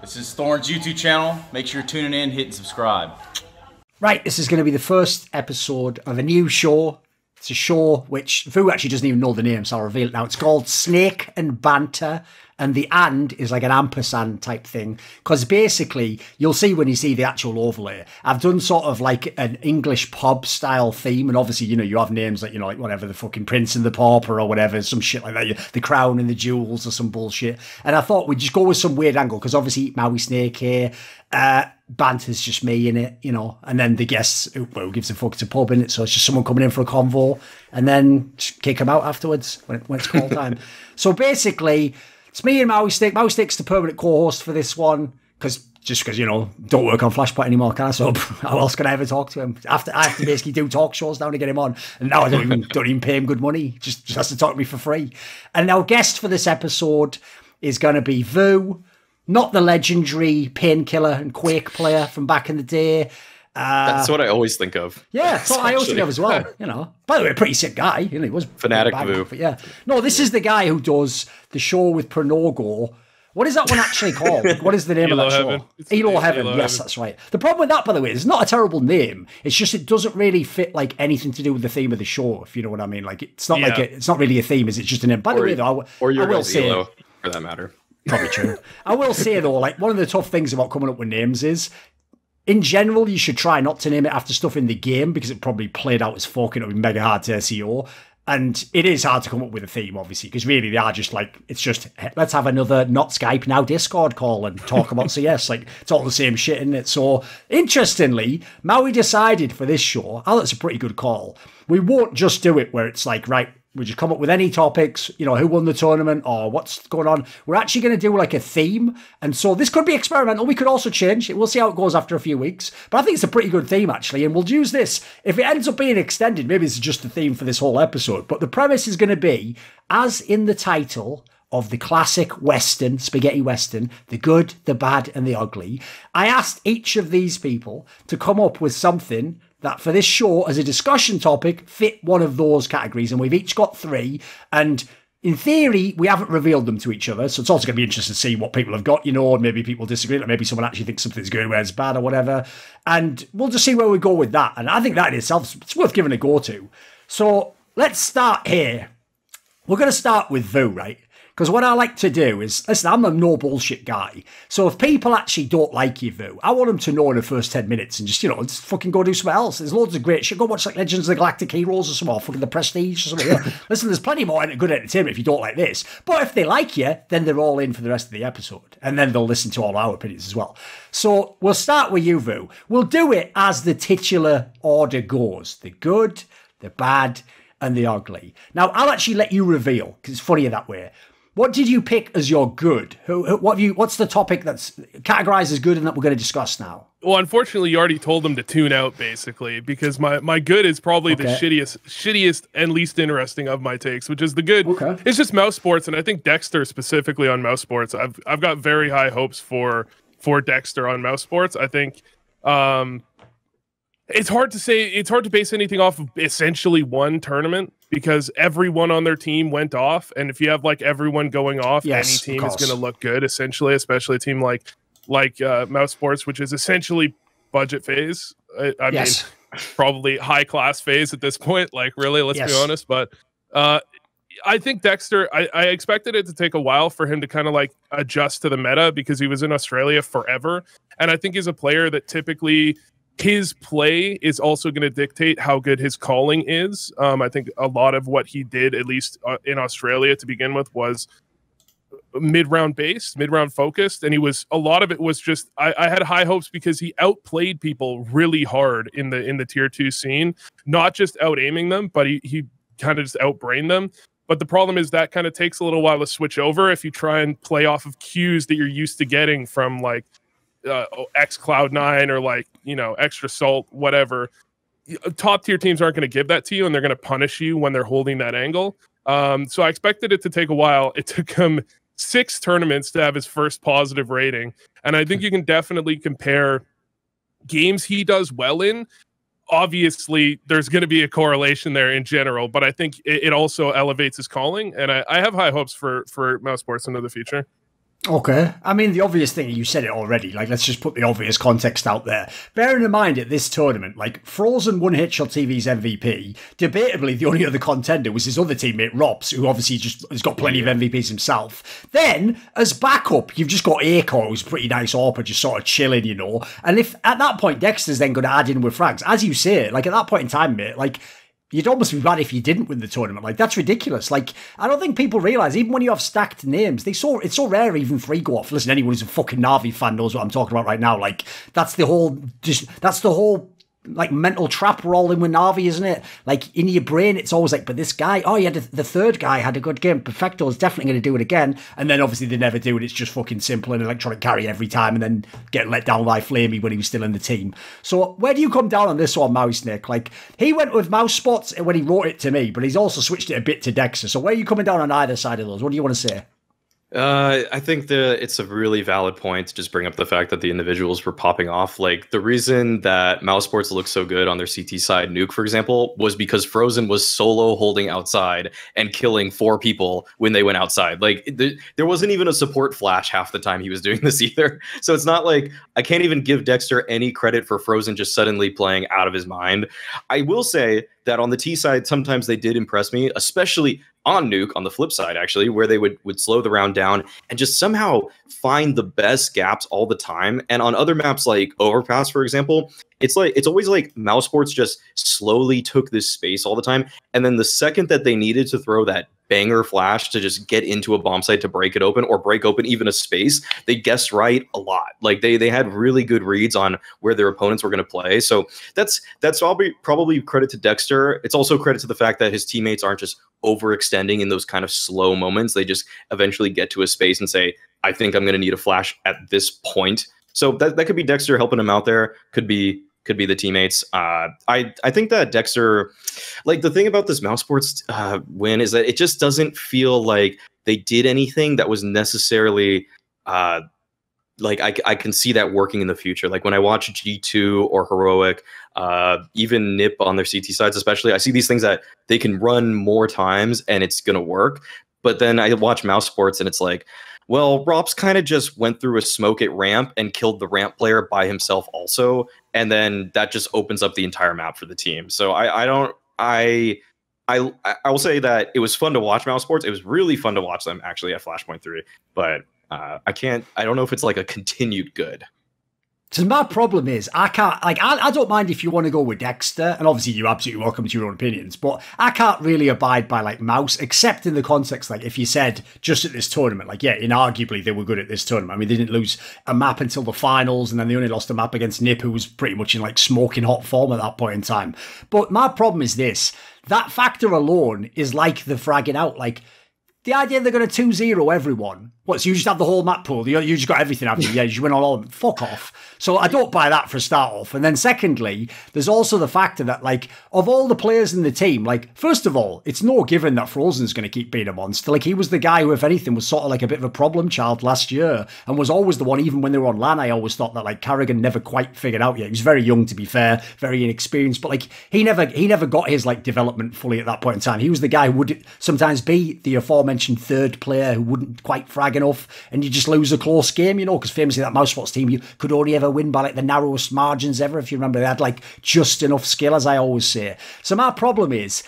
This is Thorin's YouTube channel. Make sure you're tuning in, hitting subscribe. Right, this is going to be the first episode of a new show. It's a show which Vu actually doesn't even know the name, so I'll reveal it now. It's called Snake and Banter, and the "and" is like an ampersand type thing. Because basically, you'll see when you see the actual overlay, I've done sort of like an English pub style theme, and obviously, you know, you have names like, you know, like whatever, the fucking Prince and the Pauper or whatever, some shit like that, the Crown and the Jewels or some bullshit. And I thought we'd just go with some weird angle, because obviously Mauisnake here, Banter's just me in it, you know, and then the guests, well, who gives a fuck, it's a pub in it, so it's just someone coming in for a convo, and then just kick them out afterwards when it's call time. So basically, it's me and Mauisnake. Mauisnake's the permanent co-host for this one, because you know, don't work on Flashpoint anymore, can I? So how else can I ever talk to him? I have to basically do talk shows now to get him on, and now I don't even pay him good money. Just has to talk to me for free. And our guest for this episode is going to be Vu. Not the legendary Painkiller and Quake player from back in the day. That's what I always think of. Yeah, that's what I always think of as well. You know, by the way, a pretty sick guy. You know, he was Fanatic Vu. But yeah, no, this is the guy who does the show with Pronogo. What is that one actually called? What is the name of that show? Elo Heaven. Yes, that's right. The problem with that, by the way, is it's not a terrible name. It's just it doesn't really fit like anything to do with the theme of the show, if you know what I mean. Like it's not like it's not really a theme. Is it just a name? By the way, though, or your I will say, Elo, for that matter. Probably true. I will say though, like one of the tough things about coming up with names is, in general, you should try not to name it after stuff in the game, because it probably played out as fuck. It'll be mega hard to SEO. And it is hard to come up with a theme, obviously, because really they are just like, it's just, let's have another not Skype, now Discord call and talk about CS. Like, it's all the same shit, isn't it? So, interestingly, Maui decided for this show, that's a pretty good call. We won't just do it where it's like, right, we just come up with any topics, you know, who won the tournament or what's going on. We're actually going to do like a theme. And so this could be experimental. We could also change it. We'll see how it goes after a few weeks. But I think it's a pretty good theme, actually. And we'll use this. If it ends up being extended, maybe it's just the theme for this whole episode. But the premise is going to be, as in the title of the classic Western, spaghetti Western, the good, the bad, and the ugly, I asked each of these people to come up with something that for this show as a discussion topic fit one of those categories, and we've each got 3, and in theory we haven't revealed them to each other, so it's also going to be interesting to see what people have got, you know, and maybe people disagree, like maybe someone actually thinks something's good whereas bad or whatever, and we'll just see where we go with that. And I think that in itself, it's worth giving a go to. So let's start here. We're going to start with Vu, right? Because what I like to do is, listen, I'm a no bullshit guy. So if people actually don't like you, Vu, I want them to know in the first 10 minutes and just, you know, just fucking go do something else. There's loads of great shit. Go watch like Legends of the Galactic Heroes or something, or fucking The Prestige or something. Yeah. Listen, there's plenty more good entertainment if you don't like this. But if they like you, then they're all in for the rest of the episode. And then they'll listen to all our opinions as well. So we'll start with you, Vu. We'll do it as the titular order goes. The good, the bad, and the ugly. Now, I'll actually let you reveal, because it's funnier that way. What did you pick as your good? What's the topic that's categorized as good and that we're going to discuss now? Well, unfortunately, you already told them to tune out, basically, because my good is probably the shittiest and least interesting of my takes, which is the good. Okay. It's just mouse sports, and I think Dexter specifically on mouse sports. I've got very high hopes for Dexter on mouse sports. I think it's hard to say. It's hard to base anything off of essentially one tournament, because everyone on their team went off, and if you have like everyone going off, any team is going to look good, essentially, especially a team like Mouse Sports, which is essentially budget phase. I mean, probably high class phase at this point. Like, really, let's be honest. But I think Dexter, I expected it to take a while for him to kind of like adjust to the meta, because he was in Australia forever, and I think he's a player that typically, his play is also going to dictate how good his calling is. I think a lot of what he did, at least in Australia to begin with, was mid-round based, mid-round focused, and a lot of it was just, I had high hopes because he outplayed people really hard in the tier 2 scene, not just out-aiming them, but he kind of just outbrained them. But the problem is that kind of takes a little while to switch over if you try and play off of cues that you're used to getting from like X Cloud9 or like, you know, Extra Salt, whatever. Top tier teams aren't going to give that to you, and they're going to punish you when they're holding that angle. So I expected it to take a while. It took him 6 tournaments to have his first positive rating, and I think you can definitely compare games he does well in. Obviously, there's going to be a correlation there in general, but I think it also elevates his calling, and I have high hopes for Mouse Sports into the future. Okay. I mean, the obvious thing, you said it already, like, let's just put the obvious context out there. Bearing in mind at this tournament, like, Frozen won HLTV's MVP. Debatably, the only other contender was his other teammate, Robs, who obviously just has got plenty of MVPs himself. Then, as backup, you've just got Aiko, who's pretty nice AWP, just sort of chilling, you know. And if, at that point, Dexter's then going to add in with frags, as you say, like, at that point in time, mate, like, you'd almost be bad if you didn't win the tournament. Like, that's ridiculous. Like, I don't think people realise, even when you have stacked names, it's so rare even 3 go off. Listen, anyone who's a fucking Na'Vi fan knows what I'm talking about right now. Like, that's the whole like, mental trap we're all in with Na'Vi, isn't it? Like, in your brain, it's always like, but this guy, oh, yeah, the third guy had a good game. Perfecto's definitely going to do it again. And then, obviously, they never do it. It's just fucking simple and electronic carry every time and then get let down by Flamey when he was still in the team. So, where do you come down on this one, Mauisnake? Like, he went with mouse spots when he wrote it to me, but he's also switched it a bit to Dexter. So, where are you coming down on either side of those? What do you want to say? I think it's a really valid point to just bring up the fact that the individuals were popping off. Like, the reason that Mouse Sports looked so good on their CT side, Nuke, for example, was because Frozen was solo holding outside and killing 4 people when they went outside. Like, there wasn't even a support flash half the time he was doing this either. So it's not like, I can't even give Dexter any credit for Frozen just suddenly playing out of his mind. I will say that on the T side, sometimes they did impress me, especially on Nuke, on the flip side, actually, where they would slow the round down and just somehow find the best gaps all the time. And on other maps like Overpass, for example, it's always like Mouse Sports just slowly took this space all the time. And then the second that they needed to throw that banger flash to just get into a bomb site to break it open or break open even a space, they guessed right a lot. Like, they had really good reads on where their opponents were going to play. So that's probably credit to Dexter. It's also credit to the fact that his teammates aren't just overextending in those kind of slow moments. They just eventually get to a space and say, I think I'm going to need a flash at this point. So that could be Dexter helping him out there. Could be the teammates. I think that Dexter, like, the thing about this Mouse Sports win is that it just doesn't feel like they did anything that was necessarily like, I can see that working in the future. Like, when I watch G2 or Heroic, even Nip on their CT sides especially, I see these things that they can run more times and it's going to work. But then I watch Mouse Sports and it's like, well, Rops kind of just went through a smoke at ramp and killed the ramp player by himself also. And then that just opens up the entire map for the team. So I will say that it was fun to watch Mouse Sports. It was really fun to watch them actually at Flashpoint 3. But I don't know if it's like a continued good. So my problem is, I can't, like, I don't mind if you want to go with Dexter, and obviously you're absolutely welcome to your own opinions, but I can't really abide by, like, Mouse, except in the context, like, if you said, just at this tournament, like, yeah, inarguably they were good at this tournament. I mean, they didn't lose a map until the finals, and then they only lost a map against Nip, who was pretty much in, like, smoking hot form at that point in time. But my problem is this, that factor alone is like the fragging out, like, the idea they're going to 2-0 everyone. What, so you just have the whole map pool? You just got everything, haven't you? Yeah, you just win all of them. Fuck off. So I don't buy that for a start off. And then secondly, there's also the factor that, like, of all the players in the team, like, first of all, it's no given that Frozen's going to keep being a monster. Like, he was the guy who, if anything, was sort of like a bit of a problem child last year and was always the one, even when they were on LAN, I always thought that, like, Carrigan never quite figured out yet. He was very young, to be fair, very inexperienced, but, like, he never got his, like, development fully at that point in time. He was the guy who would sometimes be the aforementioned third player who wouldn't quite frag enough, and you just lose a close game, you know, because famously that Mouse Sports team, you could only ever win by, like, the narrowest margins ever. If you remember, they had, like, just enough skill, as I always say. So my problem is,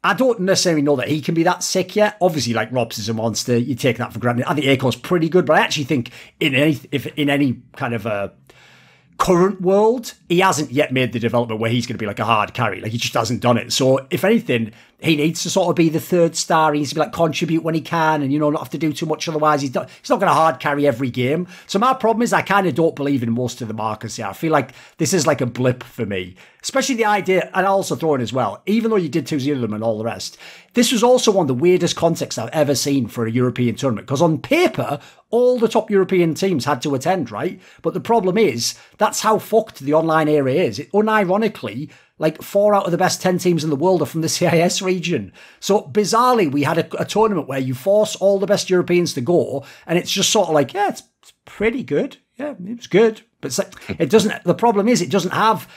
I don't necessarily know that he can be that sick yet. Obviously, like, Robs is a monster. You take that for granted. I think Aiko's pretty good, but I actually think in any kind of a current world, he hasn't yet made the development where he's going to be like a hard carry. Like, he just hasn't done it. So if anything, he needs to sort of be the third star. He needs to be, like, contribute when he can and, you know, not have to do too much. Otherwise, he's not going to hard carry every game. So my problem is I kind of don't believe in most of the markers here. I feel like this is like a blip for me, especially the idea, and I also throw in as well, even though you did 2-0 them and all the rest, this was also one of the weirdest contexts I've ever seen for a European tournament. Because on paper, all the top European teams had to attend, right? But the problem is, that's how fucked the online era is. Unironically, like, 4 out of the best 10 teams in the world are from the CIS region. So bizarrely, we had a tournament where you force all the best Europeans to go, and it's just sort of like, yeah, it's pretty good. Yeah, it was good. But it's like, it doesn't, the problem is it doesn't have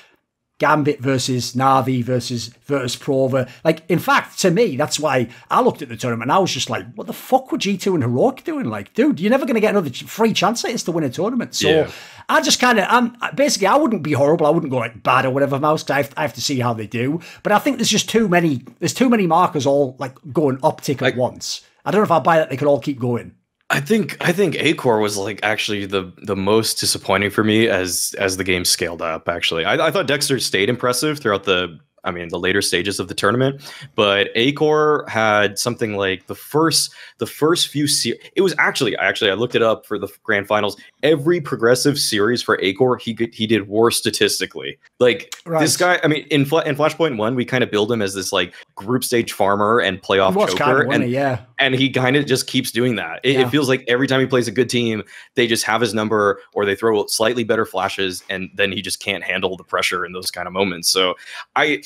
Gambit versus Na'Vi versus Virtus Pro. Like, in fact, to me, that's why I looked at the tournament and I was just like, what the fuck were G2 and Heroic doing? Like, dude, you're never going to get another free chance at this to win a tournament. So I just kind of, basically, I wouldn't be horrible. I wouldn't go like bad or whatever, Mouse, because I have to see how they do. But I think there's just too many markers all like going uptick at once. I don't know if I buy that they could all keep going. I think A-Core was like actually the most disappointing for me as the game scaled up. Actually, I thought Dexter stayed impressive throughout the later stages of the tournament, but A-Core had something like the first few it was actually I looked it up for the grand finals. Every progressive series for A-Core, he did worse statistically. Like this guy, I mean, in Flashpoint 1, we kind of build him as this like group stage farmer and playoff choker, and he kind of just keeps doing that. It feels like every time he plays a good team, they just have his number or they throw slightly better flashes, and then he just can't handle the pressure in those kind of moments. So I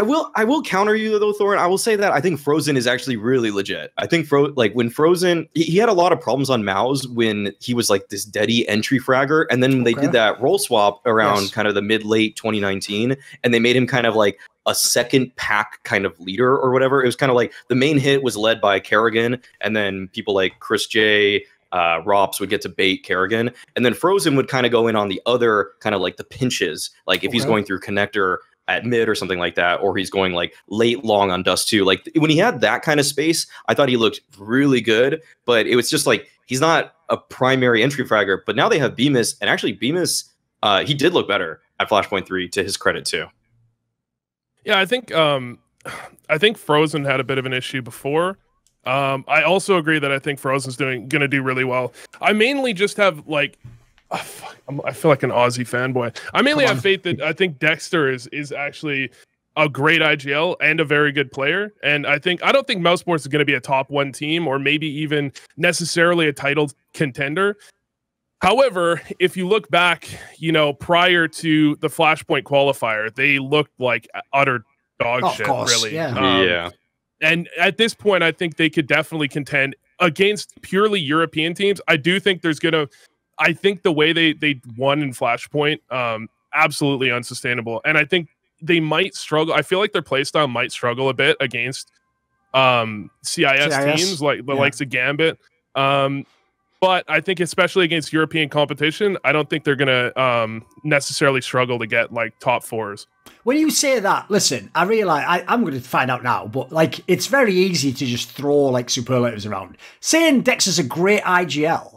will counter you though, Thorin. I will say that I think Frozen is actually really legit. I think when Frozen, he had a lot of problems on Maus when he was like this deady entry fragger, and then when they did that role swap around kind of the mid-late 2019, and they made him kind of like a second pack kind of leader or whatever. It was kind of like the main hit was led by Kerrigan, and then people like Chris J, Rops would get to bait Kerrigan, and then Frozen would kind of go in on the other kind of like the pinches, like if he's going through connector at mid or something like that, or he's going like late long on Dust 2. Like when he had that kind of space, I thought he looked really good, but it was just like, he's not a primary entry fragger. But now they have Bemis, and actually Bemis, he did look better at Flashpoint 3 to his credit too. Yeah, I think Frozen had a bit of an issue before. I also agree that I think Frozen's going to do really well. I mainly just have like, I feel like an Aussie fanboy. I mainly have faith that I think Dexter is actually a great IGL and a very good player. And I don't think Mousesports is going to be a top 1 team or maybe even necessarily a title contender. However, if you look back, prior to the Flashpoint qualifier, they looked like utter dog shit, really. Yeah. And at this point, I think they could definitely contend against purely European teams. I think the way they won in Flashpoint, absolutely unsustainable. And I think they might struggle. I feel like their playstyle might struggle a bit against CIS teams like the likes of Gambit. But I think especially against European competition, I don't think they're going to necessarily struggle to get like top 4s. When you say that, listen, I realize I'm going to find out now, but like it's very easy to just throw like superlatives around. Saying Dex is a great IGL.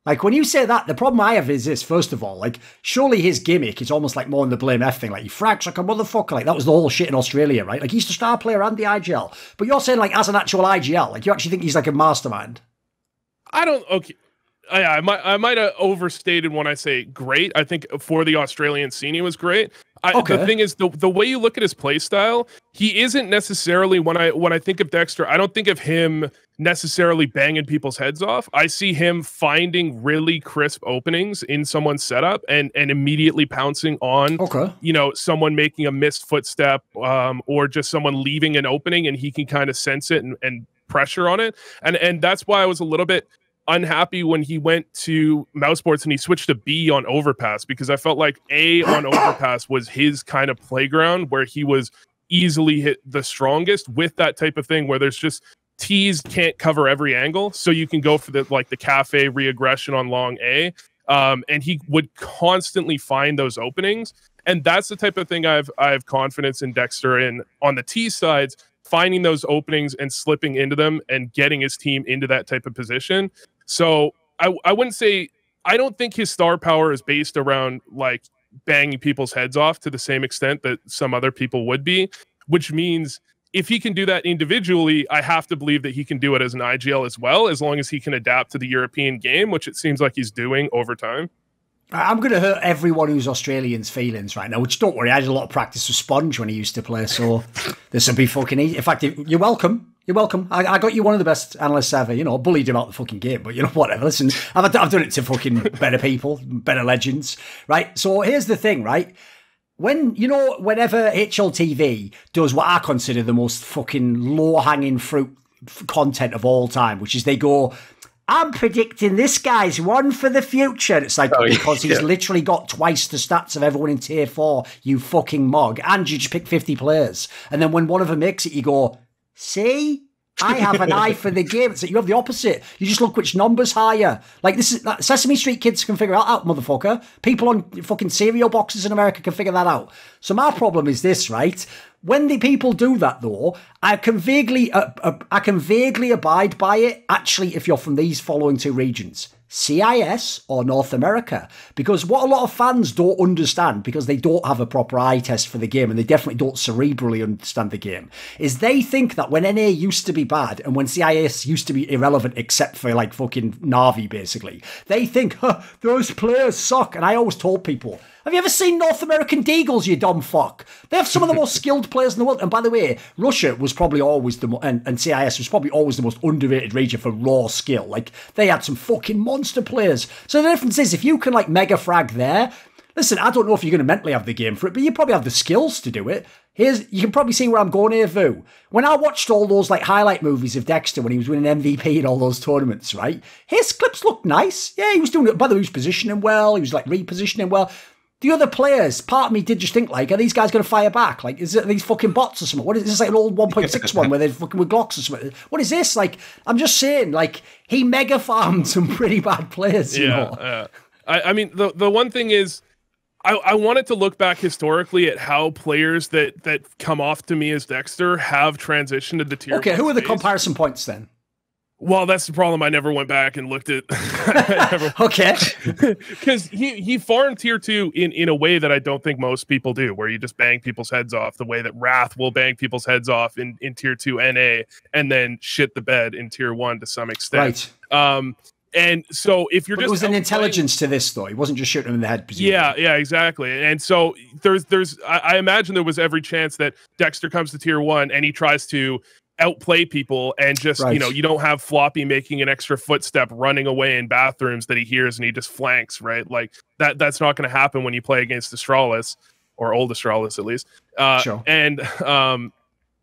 Like, when you say that, the problem I have is this, first of all, like, surely his gimmick is almost like more in the Blame F thing. Like, he frags like a motherfucker. Like, that was the whole shit in Australia, right? Like, he's the star player and the IGL. But you're saying, like, as an actual IGL, like, you actually think he's like a mastermind? Okay. I might have overstated when I say great. I think for the Australian scene, he was great. The thing is, the way you look at his play style, he isn't necessarily, when I think of Dexter, I don't think of him necessarily banging people's heads off. I see him finding really crisp openings in someone's setup and immediately pouncing on, someone making a missed footstep or just someone leaving an opening, and he can kind of sense it and pressure on it. And that's why I was a little bit unhappy when he went to Mousesports and he switched to B on Overpass, because I felt like A on Overpass was his kind of playground where he was easily hit the strongest with that type of thing where there's just T's can't cover every angle, so you can go for the cafe reaggression on long A, and he would constantly find those openings, and that's the type of thing I have confidence in Dexter in on the T sides, finding those openings and slipping into them and getting his team into that type of position. So I wouldn't say, I don't think his star power is based around like banging people's heads off to the same extent that some other people would be, which means if he can do that individually, I have to believe that he can do it as an IGL as well, as long as he can adapt to the European game, which it seems like he's doing over time. I'm going to hurt everyone who's Australian's feelings right now, which don't worry, I did a lot of practice with Sponge when he used to play, so this will be fucking easy. In fact, you're welcome. You're welcome. I got you one of the best analysts ever. Bullied him out the fucking game, but whatever. Listen, I've done it to fucking better people, better legends, right? So here's the thing, right? Whenever HLTV does what I consider the most fucking low-hanging fruit content of all time, which is they go, I'm predicting this guy's one for the future. It's like, because he's literally got twice the stats of everyone in tier 4, you fucking mug. And you just pick 50 players. And then when one of them makes it, you go, see? I have an eye for the game. So you have the opposite. You just look which number's higher. Like, this is Sesame Street kids can figure out, motherfucker. People on fucking cereal boxes in America can figure that out. So my problem is this, right? When the people do that, though, I can vaguely abide by it. Actually, if you're from these following 2 regions, CIS or North America, because what a lot of fans don't understand, because they don't have a proper eye test for the game and they definitely don't cerebrally understand the game, is they think that when NA used to be bad and when CIS used to be irrelevant except for like fucking Na'Vi basically, they think, those players suck. And I always told people, have you ever seen North American Deagles, you dumb fuck? They have some of the most skilled players in the world. And by the way, Russia was probably always and CIS was probably always the most underrated region for raw skill. Like, they had some fucking monster players. So the difference is, if you can like mega frag there, listen, I don't know if you're going to mentally have the game for it, but you probably have the skills to do it. You can probably see where I'm going here, Vu. When I watched all those like highlight movies of Dexter when he was winning MVP in all those tournaments, right? His clips looked nice. Yeah, he was doing it. By the way, he was positioning well. He was like repositioning well. The other players, part of me did just think, like, are these guys going to fire back? Like, is it these fucking bots or something? What is this, like an old 1.6 one where they're fucking with Glocks or something? What is this? Like, I'm just saying, like, he mega farmed some pretty bad players, you know? I mean, the one thing is, I wanted to look back historically at how players that come off to me as Dexter have transitioned to the tier. Okay, who are the comparison points then? Well, that's the problem. I never went back and looked at. Okay. Because he farmed tier 2 in a way that I don't think most people do, where you just bang people's heads off, the way that Wrath will bang people's heads off in tier 2 NA and then shit the bed in tier 1 to some extent. Right. And so if you're but just, it was an intelligence to this, though. He wasn't just shooting him in the head. Presumably. Yeah, exactly. And so I imagine there was every chance that Dexter comes to tier 1 and he tries to outplay people and just, you know, you don't have Floppy making an extra footstep running away in bathrooms that he hears and he just flanks, right? Like that's not going to happen when you play against Astralis, or old Astralis at least. Sure. And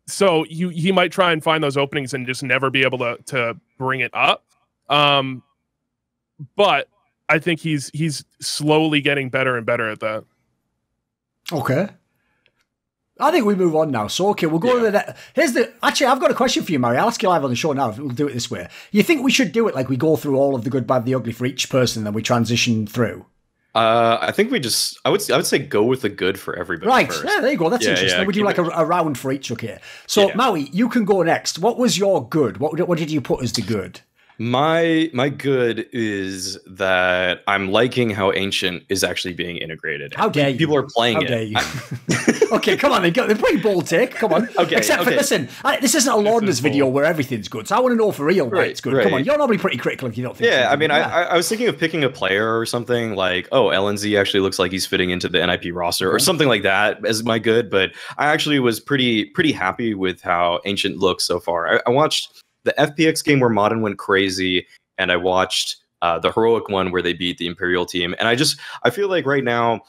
so he might try and find those openings and just never be able to bring it up. But I think he's slowly getting better and better at that. Okay. I think we move on now. So, okay, we'll go to the actually, I've got a question for you, Mari. I'll ask you live on the show now. We'll do it this way. You think we should do it like we go through all of the good, bad, the ugly for each person, then we transition through? I think I would say go with the good for everybody. Right. First. Yeah, there you go. That's interesting. We do like a round for each. Okay. So, Maui, you can go next. What was your good? What did you put as the good? My good is that I'm liking how Ancient is actually being integrated. How dare you? People are playing it. How dare you? Okay, come on. They're pretty bold take. Come on. Okay. Except for, listen, this isn't a Launders video where everything's good. So I want to know for real why it's good. Right. Come on. You're normally pretty critical if you don't think I mean, I was thinking of picking a player or something like, LNZ actually looks like he's fitting into the NIP roster or something like that as my good. But I actually was pretty happy with how Ancient looks so far. I watched the FPX game where Modern went crazy, and I watched the Heroic one where they beat the Imperial team. And I feel like right now,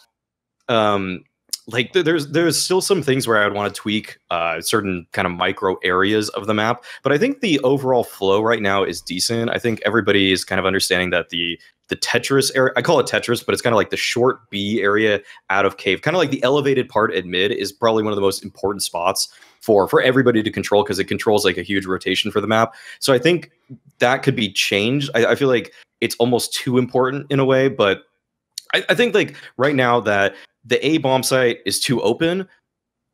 like there's still some things where I would want to tweak certain kind of micro areas of the map. But I think the overall flow right now is decent. I think everybody is kind of understanding that the Tetris area, I call it Tetris, but it's kind of like the short B area out of cave, kind of like the elevated part at mid is probably one of the most important spots for everybody to control, because it controls like a huge rotation for the map. So I think that could be changed. I feel like it's almost too important in a way, but I think like right now that the A bomb site is too open,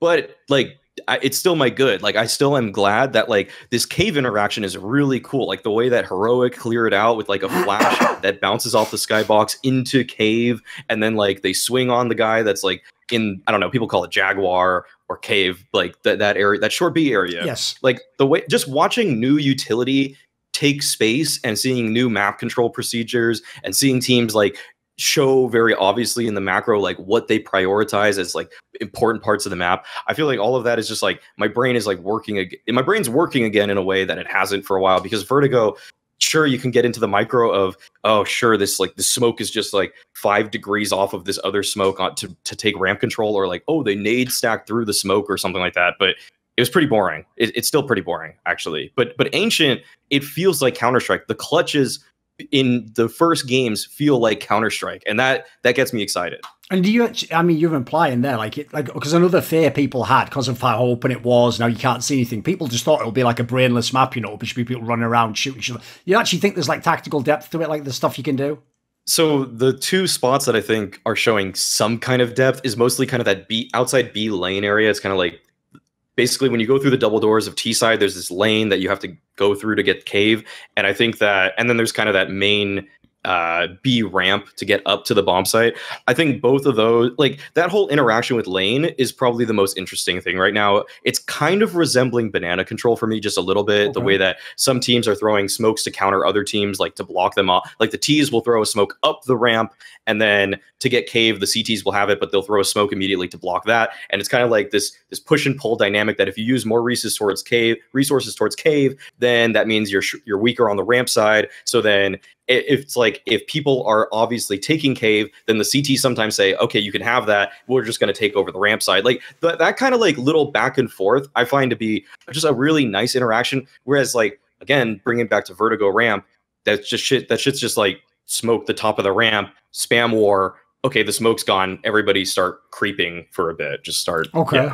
but like it's still my good. Like I still am glad that like this cave interaction is really cool. Like the way that Heroic cleared out with like a flash that bounces off the skybox into cave, and then like they swing on the guy that's like in, I don't know, people call it Jaguar or cave, like that area, that short B area. Yes. Like the way, just watching new utility take space and seeing new map control procedures and seeing teams like show very obviously in the macro like what they prioritize as like important parts of the map. I feel like all of that is just like my brain is like working again. My brain's working again in a way that it hasn't for a while, because Vertigo, sure, you can get into the micro of, oh sure, this like the smoke is just like 5 degrees off of this other smoke to take ramp control, or like, oh, they nade stack through the smoke or something like that. But it was pretty boring. It's still pretty boring actually. But Ancient, it feels like Counter-Strike. The clutches in the first games feel like Counter-Strike, and that gets me excited. And do you? I mean, you're implying there, like because another fear people had because of how open it was. Now you can't see anything. People just thought it would be like a brainless map, you know, which be people running around shooting each other. You actually think there's like tactical depth to it, like the stuff you can do? So the two spots that I think are showing some kind of depth is mostly kind of that outside B lane area. It's kind of like basically when you go through the double doors of T side, there's this lane that you have to go through to get cave, and I think that, and then there's kind of that main B ramp to get up to the bomb site. I think both of those, like that whole interaction with lane is probably the most interesting thing right now. It's kind of resembling banana control for me just a little bit. Okay. The way that some teams are throwing smokes to counter other teams, like to block them off. Like the T's will throw a smoke up the ramp, and then to get cave, the CTs will have it, but they'll throw a smoke immediately to block that. And it's kind of like this push and pull dynamic that if you use more resources towards cave, then that means you're weaker on the ramp side. So then it's like if people are obviously taking cave, then the CT sometimes say, okay, you can have that. We're just going to take over the ramp side. Like that kind of like little back and forth, I find to be just a really nice interaction. Whereas like, again, bringing it back to Vertigo ramp, that's just shit. That shit's just like smoke the top of the ramp, spam war. Okay, the smoke's gone. Everybody start creeping for a bit. Just start. Okay.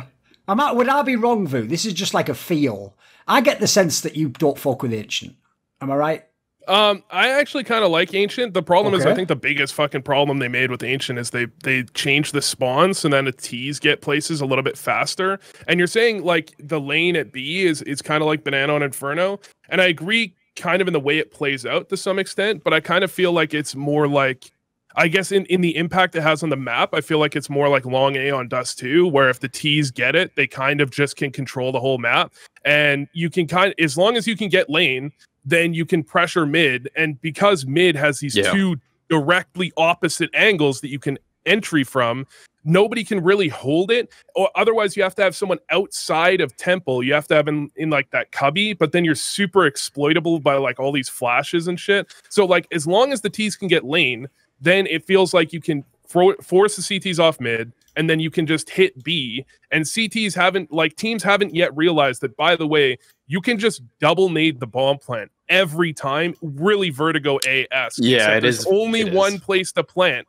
Yeah. Would I be wrong, Vu? This is just like a feel. I get the sense that you don't fuck with Ancient. Am I right? I actually kind of like Ancient. The problem is, I think the biggest fucking problem they made with Ancient is they changed the spawns, and then the T's get places a little bit faster. And you're saying like the lane at B is kind of like Banana on Inferno, and I agree kind of in the way it plays out to some extent, but I kind of feel like it's more like, I guess in the impact it has on the map, I feel like it's more like Long A on Dust 2, where if the T's get it, they kind of just can control the whole map. And you can as long as you can get lane, then you can pressure mid. And because mid has these two directly opposite angles that you can entry from, nobody can really hold it. Or otherwise you have to have someone outside of Temple. You have to have in like that cubby, but then you're super exploitable by like all these flashes and shit. So like as long as the T's can get lane, then it feels like you can force the CTs off mid, and then you can just hit B. And CTs teams haven't yet realized that, by the way, you can just double nade the bomb plant every time. Really Vertigo A-esque. Yeah, it is. There's only one place to plant.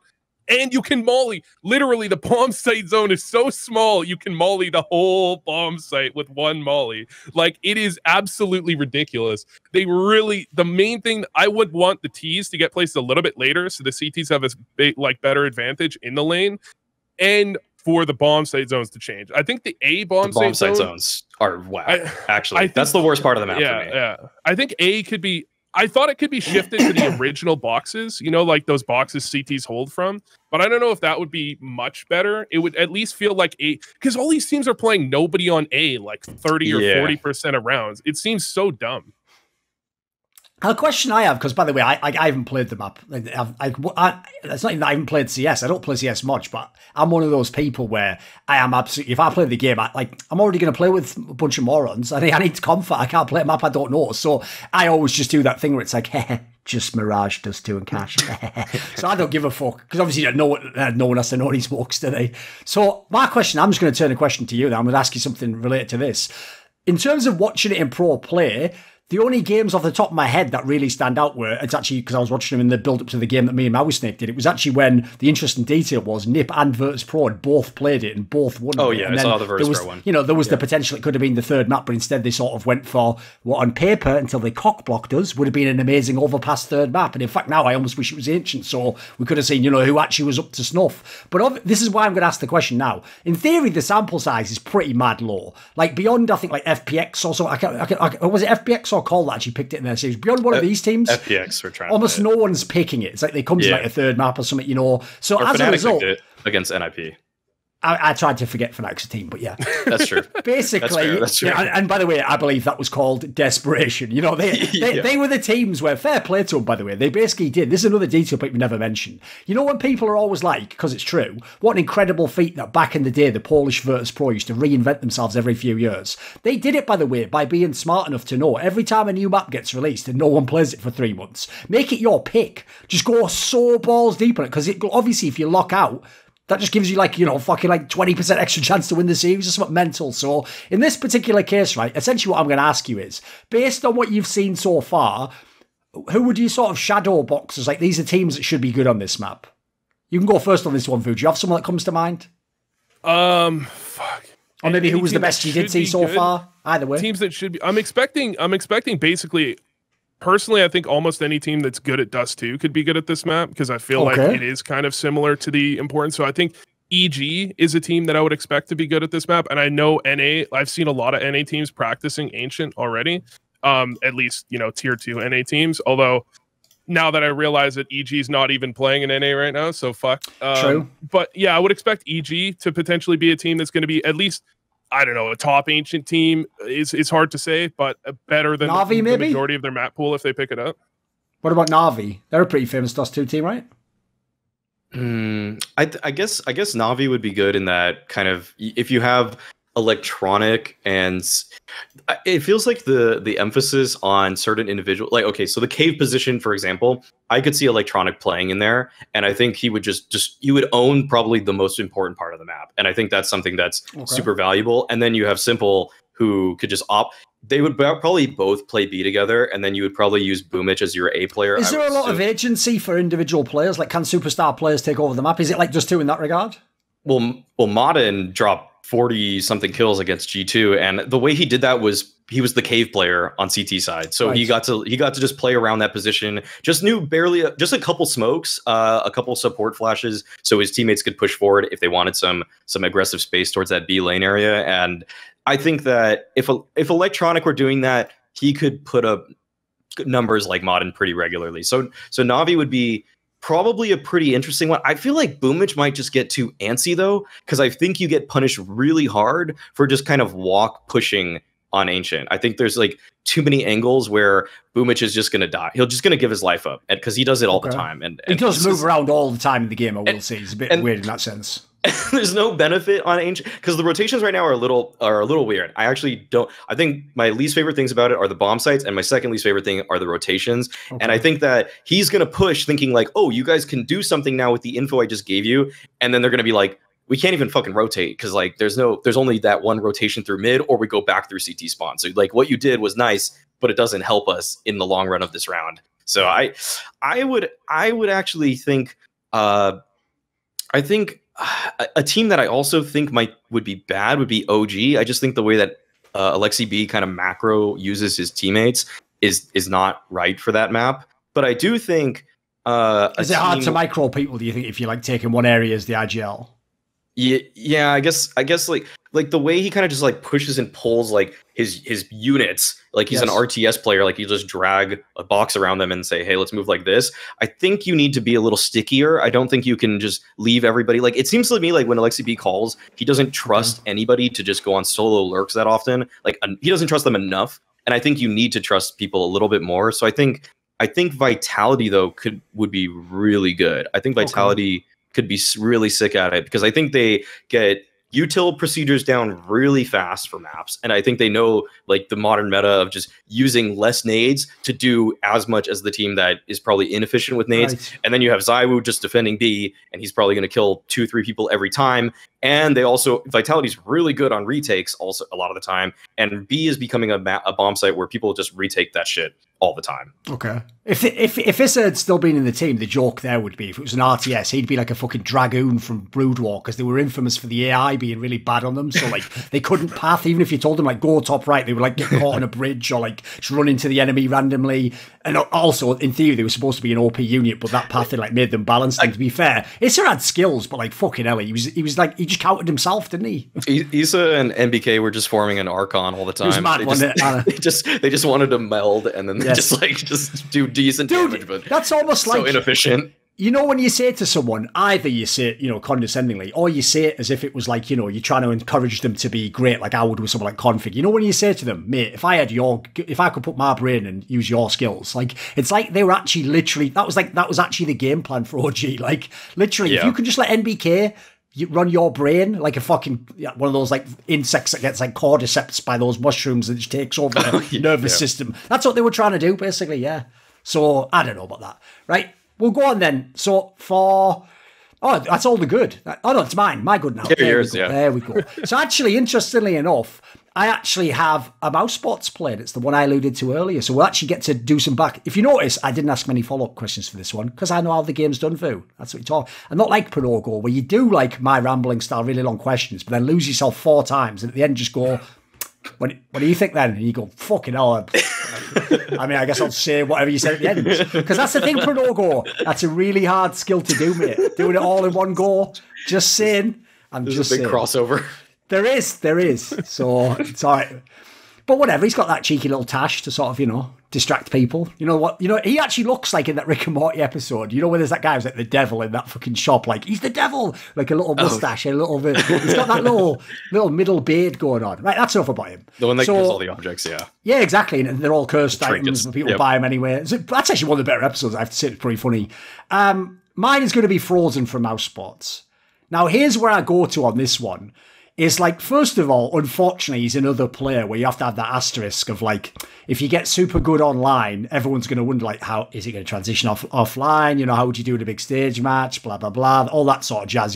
And you can molly. Literally, the bomb site zone is so small, you can molly the whole bomb site with one molly. Like, it is absolutely ridiculous. The main thing, I would want the T's to get placed a little bit later, so the CTs have a better advantage in the lane, and for the bomb site zones to change. I think the A bomb site zones are whack. Actually, that's the worst part of the map for me. Yeah, I think A could be... I thought it could be shifted to the original boxes, you know, like those boxes CTs hold from. But I don't know if that would be much better. It would at least feel like A, because all these teams are playing nobody on A, like 30 or 40% of rounds. It seems so dumb. A question I have, because by the way, I haven't played the map. It's not even that I haven't played CS. I don't play CS much, but I'm one of those people where I am absolutely. If I play the game, I'm already going to play with a bunch of morons. I need comfort. I can't play a map I don't know, so I always just do that thing where it's like, just Mirage does 2 and Cash. So I don't give a fuck, because obviously no one has to know these smokes today. So my question, I'm just going to turn a question to you. Now I'm going to ask you something related to this. In terms of watching it in pro play, the only games off the top of my head that really stand out were, it's actually because I was watching them in the build-up to the game that me and Mauisnake did. It was actually when the interesting detail was Nip and Virtus Pro had both played it and both won. Oh, yeah, I saw the Virtus Pro one. You know, there was the potential it could have been the third map, but instead they sort of went for what on paper, until they cock-blocked us, would have been an amazing overpass third map. And in fact, now I almost wish it was Ancient, so we could have seen, you know, who actually was up to snuff. But this is why I'm going to ask the question now. In theory, the sample size is pretty mad low. Like, beyond, I think, like FPX or so, was it FPX or Call that actually picked it in their series? Beyond one of these teams, FPX, we're trying almost no one's picking it. It's like they come to like a third map or something, you know. So or as Fnatic a result, picked it against NIP. I tried to forget Fnatic's team, but yeah. That's true. Basically, that's fair. Yeah, and by the way, I believe that was called desperation. You know, they were the teams where, fair play to them, by the way, they basically did. This is another detail people never mention. You know when people are always like, because it's true, what an incredible feat that back in the day, the Polish Virtus Pro used to reinvent themselves every few years. They did it, by the way, by being smart enough to know every time a new map gets released and no one plays it for 3 months, make it your pick. Just go so balls deep on it, because obviously if you lock out, that just gives you fucking 20% extra chance to win the series or something mental. So in this particular case, right, essentially what I'm going to ask you is, based on what you've seen so far, who would you sort of shadow box as like, these are teams that should be good on this map? You can go first on this one, Fu. Do you have someone that comes to mind? Fuck. Or maybe who was the best you did see so far? Either way. Teams that should be... I'm expecting basically... Personally, I think almost any team that's good at Dust 2 could be good at this map, because I feel like it is kind of similar to the importance. So I think EG is a team that I would expect to be good at this map. And I know NA, I've seen a lot of NA teams practicing Ancient already. At least, tier 2 NA teams. Although, now that I realize that EG is not even playing in NA right now, so fuck. True. But yeah, I would expect EG to potentially be a team that's going to be at least, I don't know, a top Ancient team is hard to say, but better than Na'Vi, the majority of their map pool if they pick it up. What about Na'Vi? They're a pretty famous Dust 2 team, right? I guess Na'Vi would be good in that kind of, if you have electronic, and it feels like the emphasis on certain individual, like, okay, so the cave position, for example, I could see electronic playing in there, and I think he would he would own probably the most important part of the map, and I think that's something that's super valuable. And then you have Simple, who could just they would probably both play B together, and then you would probably use Boomich as your A player. Is there a lot of agency for individual players? Like, can superstar players take over the map? Is it like Dust 2 in that regard? Well, Modern dropped 40 something kills against G2, and the way he did that was he was the cave player on CT side, so he got to just play around that position, just knew just a couple smokes, a couple support flashes, so his teammates could push forward if they wanted some aggressive space towards that B lane area. And I think that if Electronic were doing that, he could put up numbers like Modern pretty regularly. So Na'Vi would be probably a pretty interesting one. I feel like Boomich might just get too antsy, though, because I think you get punished really hard for just kind of walk pushing on Ancient. I think there's like too many angles where Boomich is just going to die. He's just going to give his life up, because he does it all the time. And he does move around all the time in the game, I will say. It's a bit weird in that sense. There's no benefit on Ancient, because the rotations right now are a little weird. I think my least favorite things about it are the bomb sites, and my second least favorite thing are the rotations. And I think that he's going to push thinking like, oh, you guys can do something now with the info I just gave you. And then they're going to be like, we can't even fucking rotate, because like there's only that one rotation through mid, or we go back through CT spawn. So like what you did was nice, but it doesn't help us in the long run of this round. So I would actually think I think a team that I also think would be bad would be OG. I just think the way that Alexi B kind of macro uses his teammates is not right for that map. But I do think is it hard to micro people, do you think, if you like taking one area as the IGL? Yeah, I guess like the way he kind of just like pushes and pulls like his units, like he's an RTS player, like you just drag a box around them and say, hey, let's move like this. I think you need to be a little stickier. I don't think you can just leave everybody. Like, it seems to me like when Alexi B calls, he doesn't trust anybody to just go on solo lurks that often. Like, he doesn't trust them enough. And I think you need to trust people a little bit more. So I think Vitality though would be really good. I think Vitality could be really sick at it, because I think they get util procedures down really fast for maps. And I think they know like the modern meta of just using less nades to do as much as the team that is probably inefficient with nades. Right. And then you have Zywoo just defending B, and he's probably going to kill 2-3 people every time. And they also, Vitality's really good on retakes also a lot of the time. And B is becoming a bomb site where people just retake that shit all the time. Okay. If Issa had still been in the team, the joke there would be, if it was an RTS, he'd be like a fucking Dragoon from Brood War, because they were infamous for the AI being really bad on them. So like they couldn't path, even if you told them like go top right, they would like get caught on a bridge or like just run into the enemy randomly. And also in theory they were supposed to be an OP unit, but that path had like made them balanced. And to be fair, Issa had skills, but like fucking hell, he was like, he just counted himself, didn't he? Issa and MBK were just forming an Archon all the time. It was mad, they just wanted to meld, and then they just do decent damage, but that's almost like so inefficient. You know, when you say it to someone, either you say it, you know, condescendingly, or you say it as if it was like, you know, you're trying to encourage them to be great, like I would with someone like Config. You know, when you say to them, mate, if I could put my brain and use your skills, like, it's like they were actually literally, that was actually the game plan for OG. Like, literally, if you could just let NBK run your brain like a fucking one of those like insects that gets like cordyceps by those mushrooms and just takes over the nervous system. That's what they were trying to do, basically. Yeah. So I don't know about that. Right. We'll go on then. So that's all the good. Oh no, it's mine. My good now. There we go. So actually, interestingly enough, I actually have a Mausports plane. It's the one I alluded to earlier. So we'll actually get to do some back. If you notice, I didn't ask many follow-up questions for this one because I know how the game's done, Vu. That's what you talk. And not like Panogo, where you do like my rambling style, really long questions, but then lose yourself 4 times and at the end just go, what do you think then? And you go, fucking hell. I mean, I guess I'll say whatever you said at the end. Because that's the thing, Panogo. That's a really hard skill to do, mate. Doing it all in one go. Just saying. There's a big crossover. There is. So it's all right. But whatever, he's got that cheeky little tash to sort of, distract people. You know what? He actually looks like in that Rick and Morty episode. Where there's that guy who's like the devil in that fucking shop. Like, he's the devil. Like a little mustache, a little bit. He's got that little middle beard going on. Right, that's enough about him. The one that gives all the objects, yeah. Yeah, exactly. And they're all cursed items, but people buy them anyway. So that's actually one of the better episodes, I have to say. It's pretty funny. Mine is going to be Frozen from Mausports. Now, here's where I go to on this one. Is like, first of all, unfortunately, he's another player where you have to have that asterisk of like, if you get super good online, everyone's going to wonder like, how is it going to transition offline? How would you do in a big stage match? Blah, blah, blah, all that sort of jazz,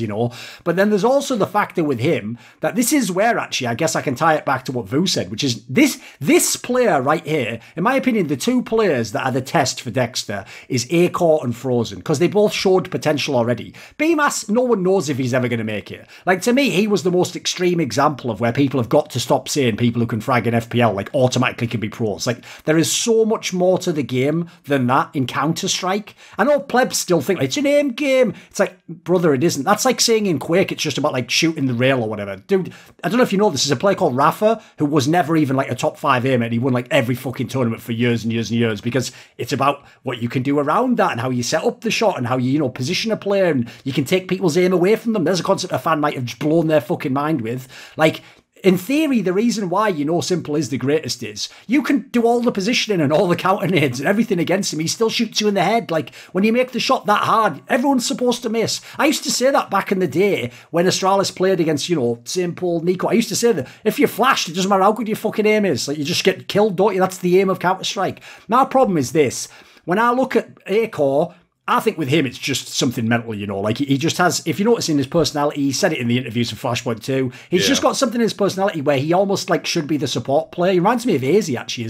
But then there's also the factor with him that this is where actually, I guess I can tie it back to what Vu said, which is this player right here, in my opinion, the 2 players that are the test for Dexter is ochs and Frozen, because they both showed potential already. BMAS, no one knows if he's ever going to make it. Like, to me, he was the most extreme example of where people have got to stop saying people who can frag in FPL like automatically can be pros. Like, there is so much more to the game than that in Counter-Strike. I know plebs still think it's an aim game. It's like, brother, it isn't. That's like saying in Quake it's just about like shooting the rail or whatever. Dude, I don't know if you know this, is a player called Rafa who was never even like a top 5 aimer, and he won like every fucking tournament for years and years and years because it's about what you can do around that and how you set up the shot and how you position a player, and you can take people's aim away from them. There's a concept a fan might have just blown their fucking mind with. Like, in theory, the reason why Simple is the greatest is you can do all the positioning and all the counter nades and everything against him. He still shoots you in the head. Like, when you make the shot that hard, everyone's supposed to miss. I used to say that back in the day when Astralis played against, Simple, Nico. I used to say that if you flashed, it doesn't matter how good your fucking aim is. Like, you just get killed, don't you? That's the aim of Counter-Strike. My problem is this. When I look at ochs, I think with him, it's just something mental, like he just has, if you notice in his personality, he said it in the interviews for Flashpoint too, he's just got something in his personality where he almost like should be the support player. He reminds me of Azy actually,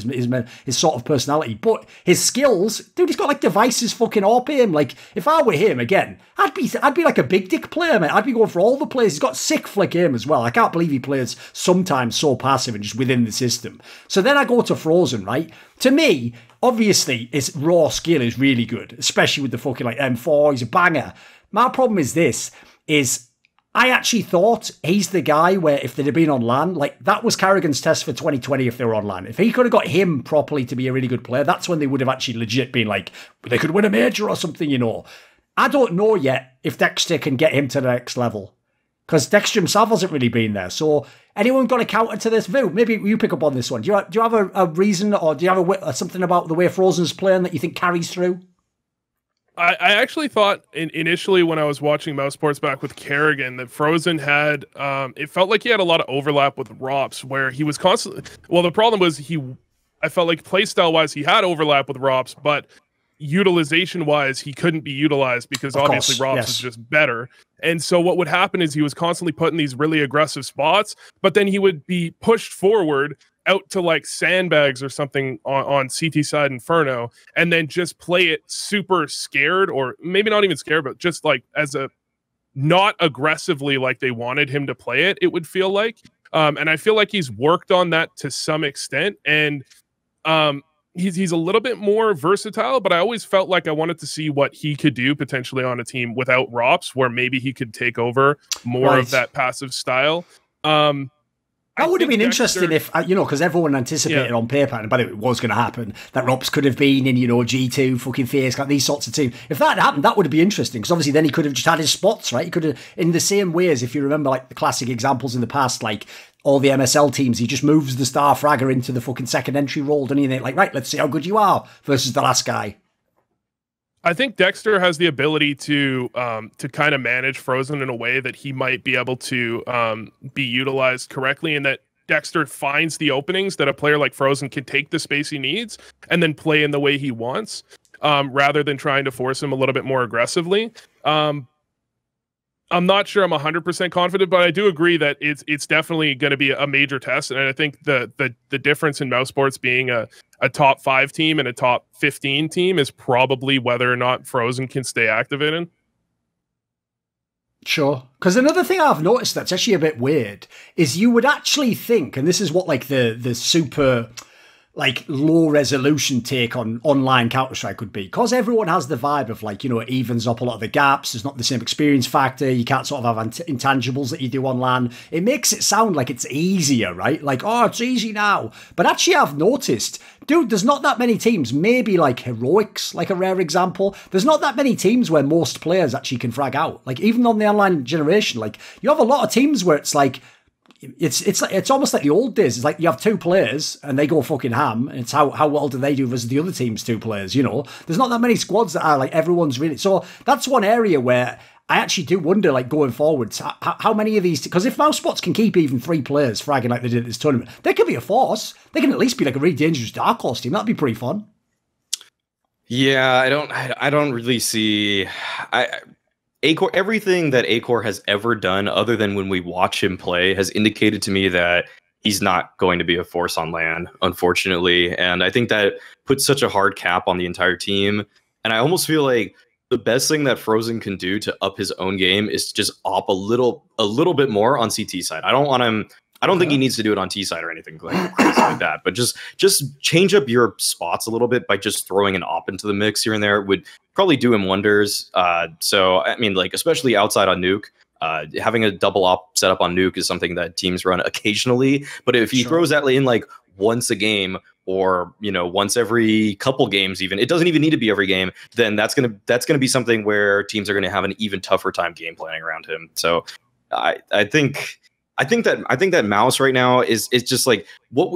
his sort of personality, but his skills, dude, he's got like devices fucking AWP aim. Like, if I were him again, I'd be like a big dick player, mate. I'd be going for all the players. He's got sick flick aim as well. I can't believe he plays sometimes so passive and just within the system. So then I go to Frozen, right? To me, obviously, his raw skill is really good, especially with the fucking like M4. He's a banger. My problem is this, is I actually thought he's the guy where if they'd have been on LAN, like that was Carrigan's test for 2020 if they were on LAN. If he could have got him properly to be a really good player, that's when they would have actually legit been like, they could win a major or something, I don't know yet if Dexter can get him to the next level. Because Dexter himself hasn't really been there. So anyone got a counter to this? Vu, maybe you pick up on this one. Do you have a reason, or do you have something about the way Frozen's playing that you think carries through? I actually thought initially when I was watching Mausports back with Kerrigan that Frozen had, it felt like he had a lot of overlap with Rops, where he was constantly, well, the problem was I felt like playstyle-wise he had overlap with Rops, but utilization-wise he couldn't be utilized because obviously Rops is just better. And so what would happen is he was constantly put in these really aggressive spots, but then he would be pushed forward out to like sandbags or something on CT side Inferno, and then just play it super scared, or maybe not even scared, but just like as a not aggressively like they wanted him to play it, it would feel like. And I feel like he's worked on that to some extent, and he's a little bit more versatile, but I always felt like I wanted to see what he could do potentially on a team without Rops, where maybe he could take over more of that passive style. That would have been interesting if, because everyone anticipated on paper, and by the way, it was going to happen, that Rops could have been in, G2, fucking Face, like these sorts of teams. If that had happened, that would have been interesting, because obviously then he could have just had his spots, right? He could have, in the same way as if you remember, like, the classic examples in the past, like, all the MSL teams, he just moves the star fragger into the fucking second entry role, doesn't he? And they're like, right, let's see how good you are, versus the last guy. I think Dexter has the ability to kind of manage Frozen in a way that he might be able to be utilized correctly, and that Dexter finds the openings that a player like Frozen can take the space he needs and then play in the way he wants, rather than trying to force him a little bit more aggressively. I'm not sure I'm 100% confident, but I do agree that it's definitely going to be a major test. And I think the difference in Mousesports being a top 5 team and a top 15 team is probably whether or not Frozen can stay activated. Sure. Because another thing I've noticed that's actually a bit weird is you would actually think, and this is what like the super like low resolution take on online Counter-Strike would be, because everyone has the vibe of like, you know, it evens up a lot of the gaps. There's not the same experience factor. You can't sort of have intangibles that you do on LAN. It makes it sound like it's easier, right? Like, oh, it's easy now. But actually I've noticed, dude, there's not that many teams, maybe like Heroics, like a rare example. There's not that many teams where most players actually can frag out. Like even on the online generation, like you have a lot of teams where it's like, it's almost like the old days. It's like you have 2 players and they go fucking ham. And it's how well do they do versus the other team's 2 players, you know? There's not that many squads that are like everyone's really... So that's one area where I actually do wonder, like going forwards, how many of these... Because if Mousesports can keep even 3 players fragging like they did at this tournament, they could be a force. They can at least be like a really dangerous dark horse team. That'd be pretty fun. Yeah, I don't really see... Acor, everything that Acor has ever done, other than when we watch him play, has indicated to me that he's not going to be a force on LAN, unfortunately. And I think that puts such a hard cap on the entire team. And I almost feel like the best thing that Frozen can do to up his own game is to just op a little bit more on CT side. I don't want him. I don't think he needs to do it on T side or anything like crazy like that. But just change up your spots a little bit by just throwing an op into the mix here and there would probably do him wonders. So I mean, like especially outside on Nuke, having a double op set up on Nuke is something that teams run occasionally. But if he throws that in like once a game, or you know once every couple games, even it doesn't even need to be every game, then that's gonna be something where teams are gonna have an even tougher time game planning around him. So I think that Mouse right now is just like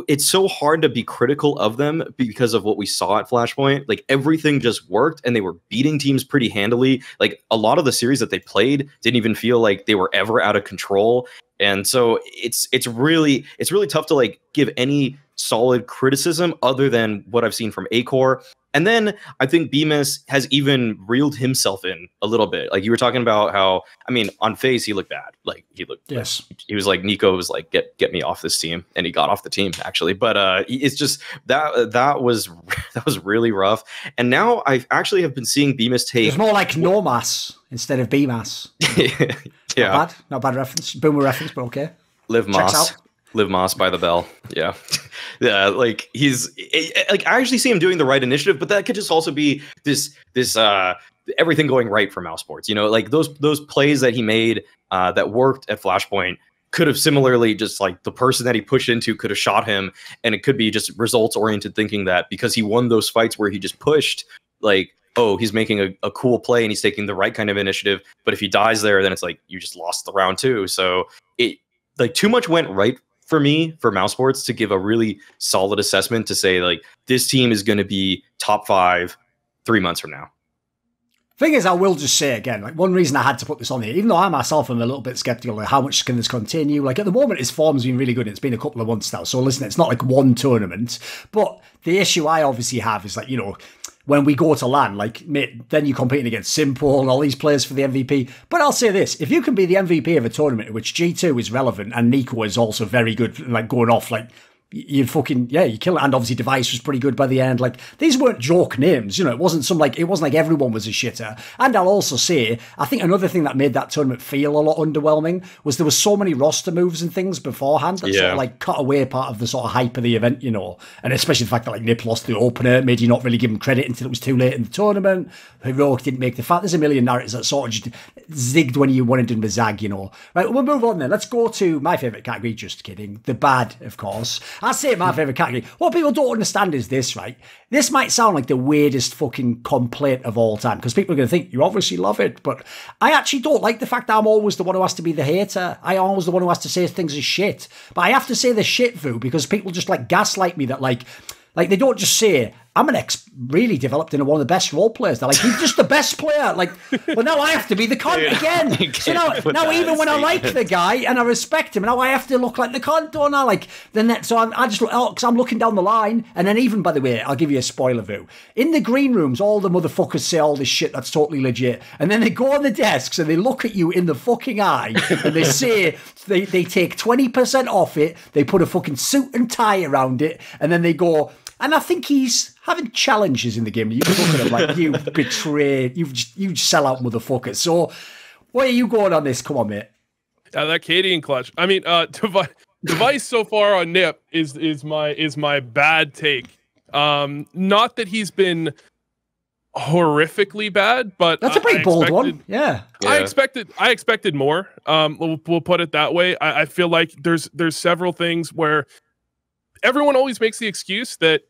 it's so hard to be critical of them because of what we saw at Flashpoint. Like everything just worked and they were beating teams pretty handily. Like a lot of the series that they played didn't even feel like they were ever out of control. And so it's really tough to like give any solid criticism other than what I've seen from Acor. And then I think Bemis has even reeled himself in a little bit. Like you were talking about how, I mean, on face he looked bad. Like he looked, yes, like, he was like Nico was like get me off this team, and he got off the team actually. But it's just that was really rough. And now I actually have been seeing Bemis take. It's more like Normas instead of Bemas. Yeah, not bad reference, boomer reference, but okay. Live Moss. Live Moss by the bell. Yeah. Yeah. Like he's like, I actually see him doing the right initiative, but that could just also be this everything going right for Mousesports. You know, like those plays that he made that worked at Flashpoint could have similarly just like the person that he pushed into could have shot him. And it could be just results oriented thinking that because he won those fights where he just pushed, like, oh, he's making a cool play and he's taking the right kind of initiative. But if he dies there, then it's like you just lost the round too. So it like too much went right for me, for Mousesports, to give a really solid assessment to say like this team is going to be top 5 3 months from now. Thing is, I will just say again, like one reason I had to put this on here, even though I myself am a little bit skeptical, like how much can this continue? Like at the moment, his form's been really good. It's been a couple of months now. So listen, it's not like one tournament, but the issue I obviously have is like, you know, when we go to LAN, like, mate, then you're competing against Simple and all these players for the MVP. But I'll say this, if you can be the MVP of a tournament in which G2 is relevant and Nico is also very good, like going off, like, you fucking, yeah, you kill it. And obviously Device was pretty good by the end. Like, these weren't joke names, you know, it wasn't like everyone was a shitter. And I'll also say, I think another thing that made that tournament feel a lot underwhelming was there was so many roster moves and things beforehand that sort of like cut away part of the sort of hype of the event, you know. And especially the fact that like Nip lost the opener made you not really give him credit until it was too late in the tournament. Heroic didn't make the fact. There's a million narratives that sort of just zigged when you wanted him to zag, you know. Right, we'll move on then. Let's go to my favourite category, just kidding. The bad, of course. I say my favourite category. What people don't understand is this, right? This might sound like the weirdest fucking complaint of all time, because people are going to think, you obviously love it, but I actually don't like the fact that I'm always the one who has to be the hater. I'm always the one who has to say things are shit. But I have to say the shit, Vu, because people just like gaslight me that like they don't just say, I'm really developed into one of the best role players. They're like, he's just the best player. Like, well, now I have to be the cunt again. So now even when I like the guy and I respect him, now I have to look like the cunt, don't I? Like, so I just look, because I'm looking down the line. And then even, by the way, I'll give you a spoiler view. In the green rooms, all the motherfuckers say all this shit that's totally legit. And then they go on the desks and they look at you in the fucking eye and they say, they take 20% off it. They put a fucking suit and tie around it. And then they go, and I think he's having challenges in the game. You look at him like, you betrayed, you sell out motherfucker. So, where are you going on this? Come on, mate. That Cadian clutch. I mean, Device so far on Nip is my bad take. Not that he's been horrifically bad, but that's a pretty bold one. Yeah. I expected more. We'll put it that way. I feel like there's several things where everyone always makes the excuse that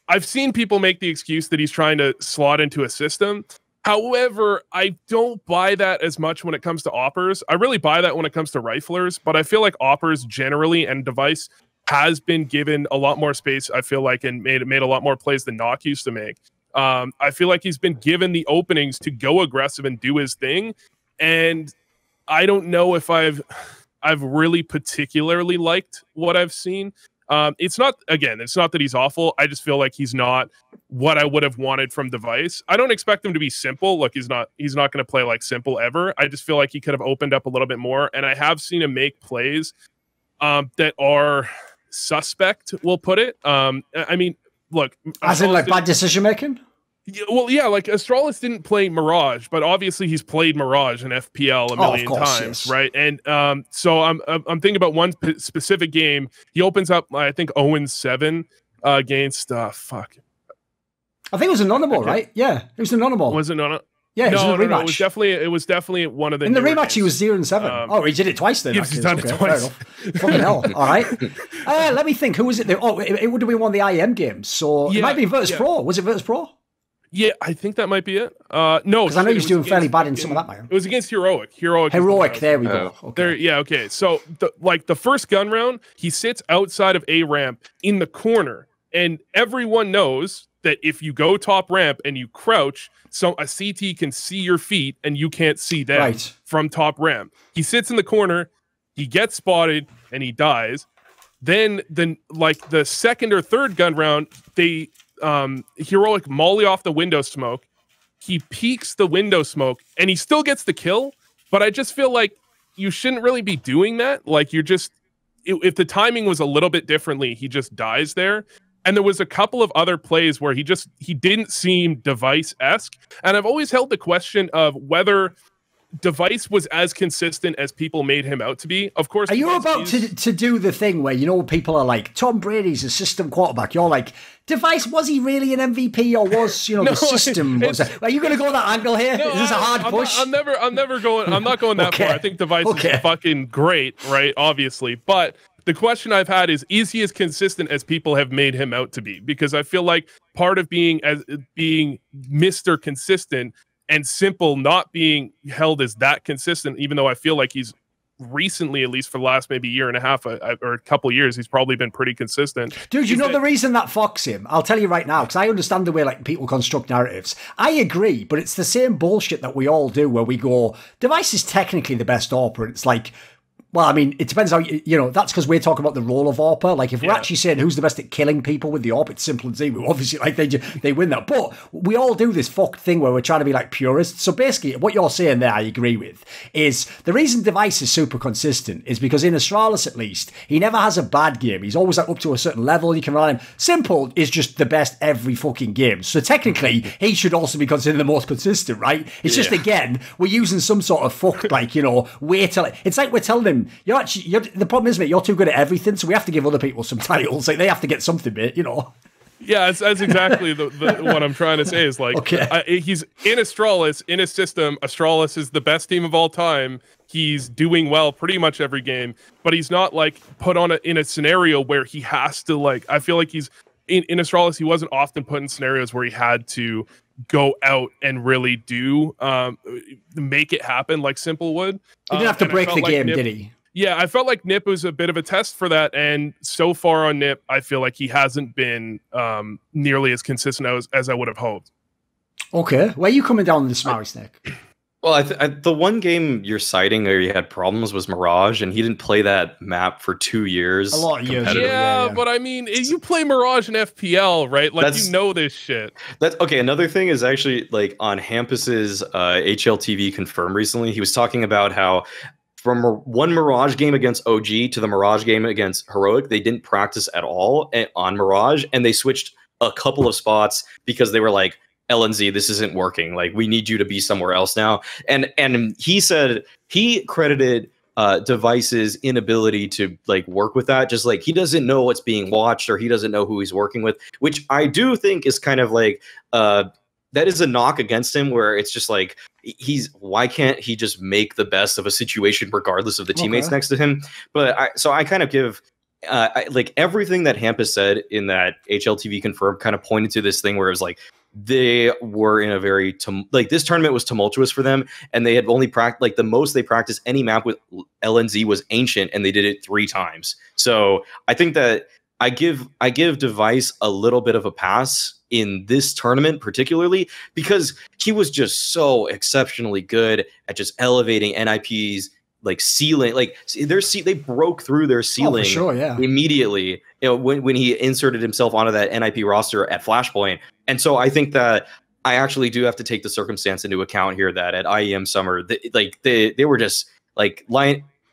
I've seen people make the excuse that he's trying to slot into a system. However, I don't buy that as much when it comes to oppers. I really buy that when it comes to riflers, but I feel like oppers generally and Device has been given a lot more space, I feel like, and made a lot more plays than Knock used to make. I feel like he's been given the openings to go aggressive and do his thing, and I don't know if I've really particularly liked what I've seen. It's not that he's awful. I just feel like he's not what I would have wanted from Device. I don't expect him to be simple. Look, he's not going to play like simple ever. I just feel like he could have opened up a little bit more, and I have seen him make plays that are suspect, we'll put it. I mean, look, as in like bad decision making. Well, yeah, like Astralis didn't play Mirage, but obviously he's played Mirage in FPL a million times, yes. Right? And so I'm thinking about one specific game. He opens up, I think, 0-7 against I think it was Anonymous, right? Yeah, it was Anonymous. Was it not? Yeah, it was in the rematch. No, it was definitely one of the. In the rematch, he was 0-7. He did it twice then. He's done it twice. Fucking hell! All right. Let me think. Who was it? It would have been one of the IM games. So it might be Virtus Pro. Was it Virtus Pro? Yeah, I think that might be it. No, because I know he's doing fairly bad in some of that, man. It was against Heroic. Heroic. There we go. Okay. Okay. So the first gun round, he sits outside of A ramp in the corner, and everyone knows that if you go top ramp and you crouch, so a CT can see your feet and you can't see them from top ramp. He sits in the corner, he gets spotted, and he dies. Then the second or third gun round, they Heroic molly off the window smoke. He peeks the window smoke and he still gets the kill, but I just feel like you shouldn't really be doing that. Like if the timing was a little bit differently, he just dies there. And there was a couple of other plays where he didn't seem Device-esque. And I've always held the question of whether Device was as consistent as people made him out to be. Of course. Are you about to do the thing where, people are like, Tom Brady's a system quarterback? You're like, Device, was he really an MVP or was, the system? Are you going to go that angle here? Is this a hard push? I'm not going that far. I think Device is fucking great, right? Obviously. But the question I've had is he as consistent as people have made him out to be? Because I feel like part of being Mr. Consistent and Simple not being held as that consistent, even though I feel like he's recently, at least for the last maybe year and a half or a couple of years, he's probably been pretty consistent. Dude, the reason that fucks him? I'll tell you right now, because I understand the way people construct narratives. I agree, but it's the same bullshit that we all do where we go, Device is technically the best AWPer, and it's like, well, I mean, it depends how, that's because we're talking about the role of AWPer. Like, if we're actually saying who's the best at killing people with the AWP, it's Simple and Zemu. Obviously, like, they win that. But we all do this fucked thing where we're trying to be, like, purists. So basically, what you're saying there, I agree with, is the reason Device is super consistent is because in Astralis, at least, he never has a bad game. He's always, like, up to a certain level. You can rely on him. Simple is just the best every fucking game. So technically, he should also be considered the most consistent, right? It's just, again, we're using some sort of fucked, like, way to... It's like we're telling him, the problem is, mate, you're too good at everything, so we have to give other people some titles. Like, they have to get something, mate, Yeah, that's exactly what I'm trying to say is, like, he's in Astralis, in his system. Astralis is the best team of all time. He's doing well pretty much every game, but he's not, like, put on in a scenario where he has to, like, I feel like he's, in Astralis, he wasn't often put in scenarios where he had to go out and really do make it happen like Simple would. He didn't have to break the game, did he? Yeah, I felt like Nip was a bit of a test for that, and so far on Nip, I feel like he hasn't been nearly as consistent as I would have hoped. Okay, where are you coming down on this Mauisnake? Well, the one game you're citing where he had problems was Mirage, and he didn't play that map for 2 years. A lot of years. Yeah, but I mean, you play Mirage in FPL, right? Like, you know this shit. That's okay. Another thing is actually, like, on Hampus's HLTV Confirm recently, he was talking about how from one Mirage game against OG to the Mirage game against Heroic, they didn't practice at all on Mirage, and they switched a couple of spots because they were like, LNZ, this isn't working. Like, we need you to be somewhere else now. And he said he credited Device's inability to like work with that. Just like he doesn't know what's being watched, or he doesn't know who he's working with, which I do think is kind of like that is a knock against him, where it's just like why can't he just make the best of a situation regardless of the teammates next to him? But I kind of give like everything that Hampus said in that HLTV Confirm kind of pointed to this thing where it was like they were in a very like this tournament was tumultuous for them, and they had only practiced like the most they practiced any map with LNZ was Ancient, and they did it 3 times. So I think that I give Device a little bit of a pass in this tournament, particularly because he was just so exceptionally good at just elevating NIP's like ceiling. Like they broke through their ceiling immediately, you know, when he inserted himself onto that NIP roster at Flashpoint. And so I think that I actually do have to take the circumstance into account here that at IEM Summer, they were just like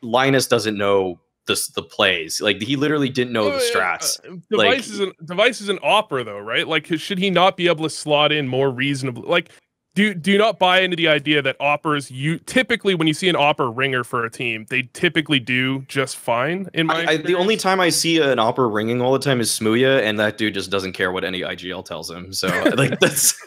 Linus doesn't know the plays. Like he literally didn't know the strats. Device is an opera though, right? Like should he not be able to slot in more reasonably? Like do not buy into the idea that operas, you typically when you see an opera ringer for a team, they typically do just fine. In my the only time I see an opera ringing all the time is Smooya, and that dude just doesn't care what any IGL tells him. So like that's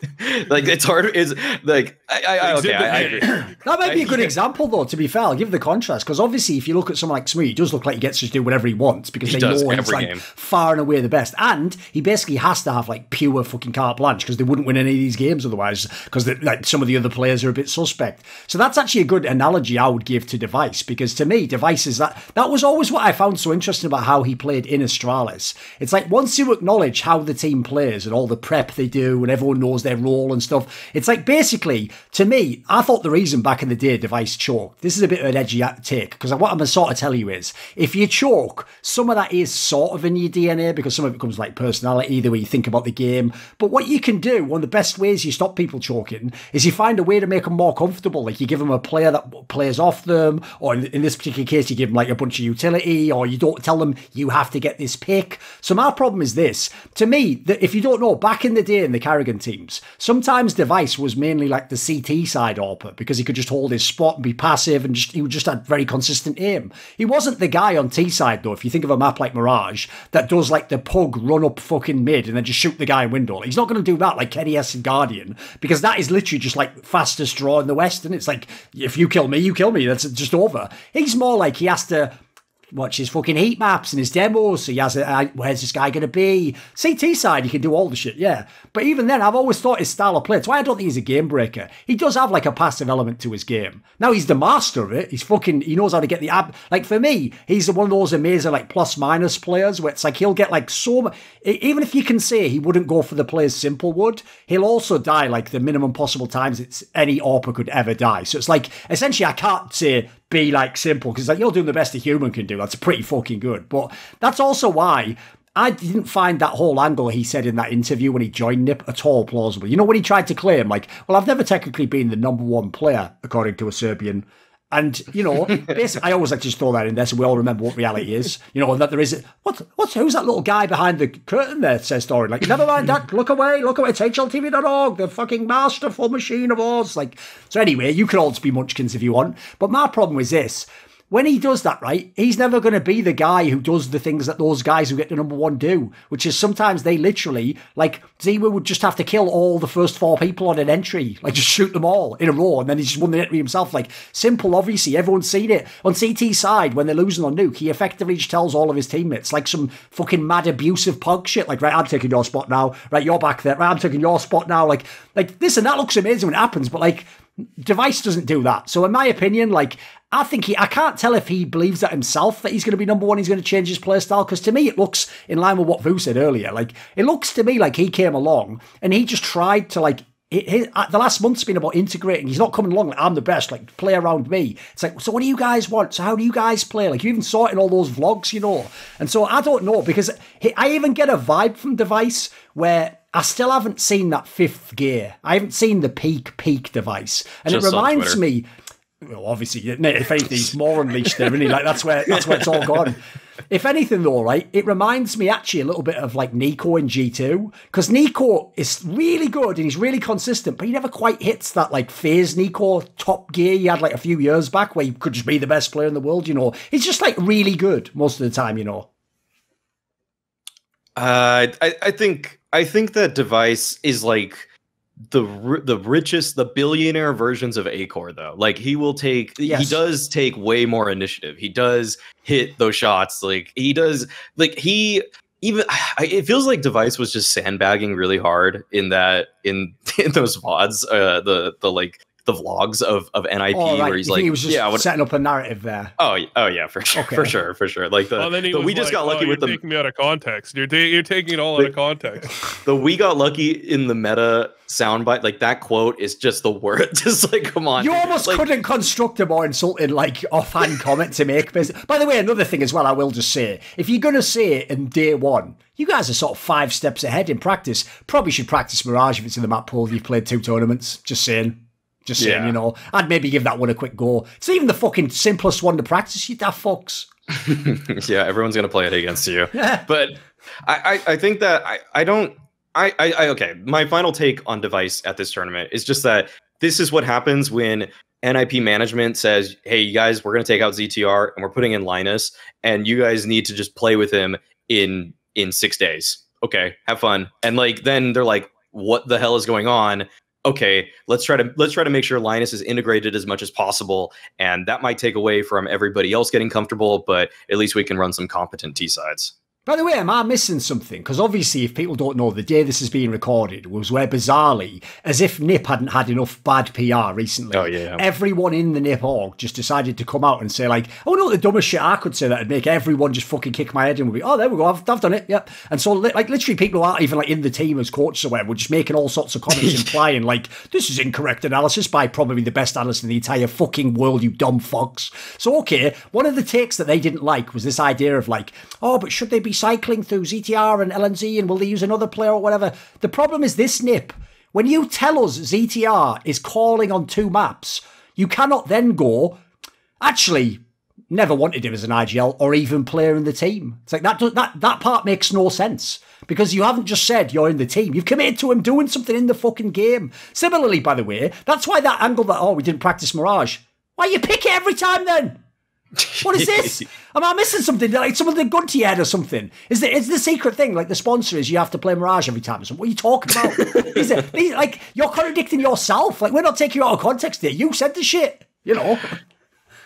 like it's hard. Is like I agree. That might be a good example though. To be fair, I'll give the contrast because obviously if you look at someone like Smooya, he does look like he gets to do whatever he wants because they know he's like far and away the best, and he basically has to have like pure fucking carte blanche because they wouldn't win any of these games otherwise because like some of the other players are a bit suspect. So that's actually a good analogy I would give to Device, because to me, Device is that was always what I found so interesting about how he played in Astralis. It's like once you acknowledge how the team plays and all the prep they do and everyone knows their role and stuff, it's like basically, to me, I thought the reason back in the day Device choked, this is a bit of an edgy take, because what I'm going to sort of tell you is, if you choke, some of that is sort of in your DNA because some of it comes like personality, the way you think about the game. But what you can do, one of the best ways you stop people choking is you find a way to make them more comfortable. Like you give them a player that plays off them, or in this particular case, you give them like a bunch of utility, or you don't tell them you have to get this pick. So my problem is this. To me, that if you don't know, back in the day in the Carrigan teams, sometimes Device was mainly like the CT side AWPer because he could just hold his spot and be passive and he just had very consistent aim. He wasn't the guy on T side though. If you think of a map like Mirage that does like the pug run up fucking mid and then just shoot the guy in window. He's not going to do that like Kenny S and Guardian, because that is literally just like fastest draw in the West, and it's like if you kill me, you kill me. That's just over. He's more like he has to watch his fucking heat maps and his demos. So he has where's this guy going to be? CT side, he can do all the shit, yeah. But even then, I've always thought his style of play, that's why I don't think he's a game breaker. He does have like a passive element to his game. Now he's the master of it. He knows how to get the like for me, he's one of those amazing like plus minus players where it's like he'll get like even if you can say he wouldn't go for the players Simple would, he'll also die like the minimum possible times it's any AWPer could ever die. So it's like essentially I can't say be like Simple because like you're doing the best a human can do. That's pretty fucking good. But that's also why I didn't find that whole angle he said in that interview when he joined NIP at all plausible. You know, when he tried to claim like, well, I've never technically been the #1 player according to a Serbian. And, you know, basically, I always like to just throw that in there so we all remember what reality is. You know, and that there is... Who's that little guy behind the curtain there, says Thorin? Like, never mind that, look away, it's HLTV.org, the fucking masterful machine of ours. Like, so anyway, you can all just be munchkins if you want. But my problem is this. When he does that, right, he's never going to be the guy who does the things that those guys who get to #1 do, which is sometimes they literally, like, Zima would just have to kill all the first 4 people on an entry, like just shoot them all in a row, and then he just won the entry himself. Like, Simple, obviously, everyone's seen it. On CT side, when they're losing on Nuke, he effectively just tells all of his teammates, like some fucking mad abusive pug shit, like, right, I'm taking your spot now, right, you're back there, right, I'm taking your spot now, like this, and that looks amazing when it happens, but, like, Device doesn't do that. So in my opinion, like, I think I can't tell if he believes that himself, that he's going to be number one, he's going to change his playstyle, because to me it looks, in line with what Vu said earlier, like, it looks to me like he came along and he just tried to, like, the last month's been about integrating. He's not coming along like, I'm the best, like, play around me. It's like, so what do you guys want? So how do you guys play? Like, you even saw it in all those vlogs, you know? And so I don't know, because I even get a vibe from Device where I still haven't seen that 5th gear. I haven't seen the peak Device. And just it reminds me... Well, obviously, if anything, he's more unleashed there, isn't he? Like, that's where it's all gone. If anything, though, right, it reminds me actually a little bit of like Nico in G2, because Nico is really good and he's really consistent, but he never quite hits that like phase Nico top gear he had like a few years back, where he could just be the best player in the world. You know, he's just like really good most of the time. You know. I think that Device is like the richest, the billionaire versions of Acor, though. Like, he will take, he does take way more initiative. He does hit those shots. Like, he does, like, it feels like Device was just sandbagging really hard in those VODs, the vlogs of NIP, where he's like, he was just setting up a narrative there. Oh yeah, for sure, okay. for sure. Like we just got lucky with the taking me out of context. You're taking it all out of context. We got lucky in the meta soundbite. Like, that quote is just the word. Just like, come on, you almost couldn't construct a more insulting like offhand comment to make. By the way, another thing as well, I will just say, if you're gonna say it in day one, you guys are sort of 5 steps ahead in practice. Probably should practice Mirage if it's in the map pool. If you've played 2 tournaments, just saying. Just saying, you know, I'd maybe give that one a quick go. It's even the fucking simplest one to practice, you daft fucks. Yeah, everyone's going to play it against you. But I think that okay, my final take on Device at this tournament is just that this is what happens when NIP management says, hey, you guys, we're going to take out ZTR and we're putting in Linus, and you guys need to just play with him in 6 days. Okay, have fun. And like, then they're like, what the hell is going on? Okay, let's try to make sure Linus is integrated as much as possible, and that might take away from everybody else getting comfortable, but at least we can run some competent T-sides. By the way, am I missing something? Because obviously, if people don't know, the day this is being recorded was where, bizarrely, as if NIP hadn't had enough bad PR recently, everyone in the NIP org just decided to come out and say, like, oh no, the dumbest shit I could say that'd make everyone just fucking kick my head in would be, oh, there we go, I've done it, yep. And so, like, literally people who aren't even, like, in the team as coaches or whatever were just making all sorts of comments implying, like, this is incorrect analysis by probably the best analyst in the entire fucking world, you dumb fucks. So, okay, one of the takes that they didn't like was this idea of, like, oh, but should they be cycling through ZTR and LNZ, and will they use another player or whatever? The problem is this, NIP. When you tell us ZTR is calling on 2 maps, you cannot then go, actually, never wanted him as an IGL or even player in the team. It's like, that part makes no sense, because you haven't just said you're in the team. You've committed to him doing something in the fucking game. Similarly, by the way, that's why that angle that, oh, we didn't practice Mirage. Why you pick it every time then? What is this? Am I missing something? Like, someone did gun to your head or something? Is the secret thing, like the sponsor is you have to play Mirage every time or something? What are you talking about? Like, you're contradicting yourself. Like, we're not taking you out of context here. You said the shit, you know.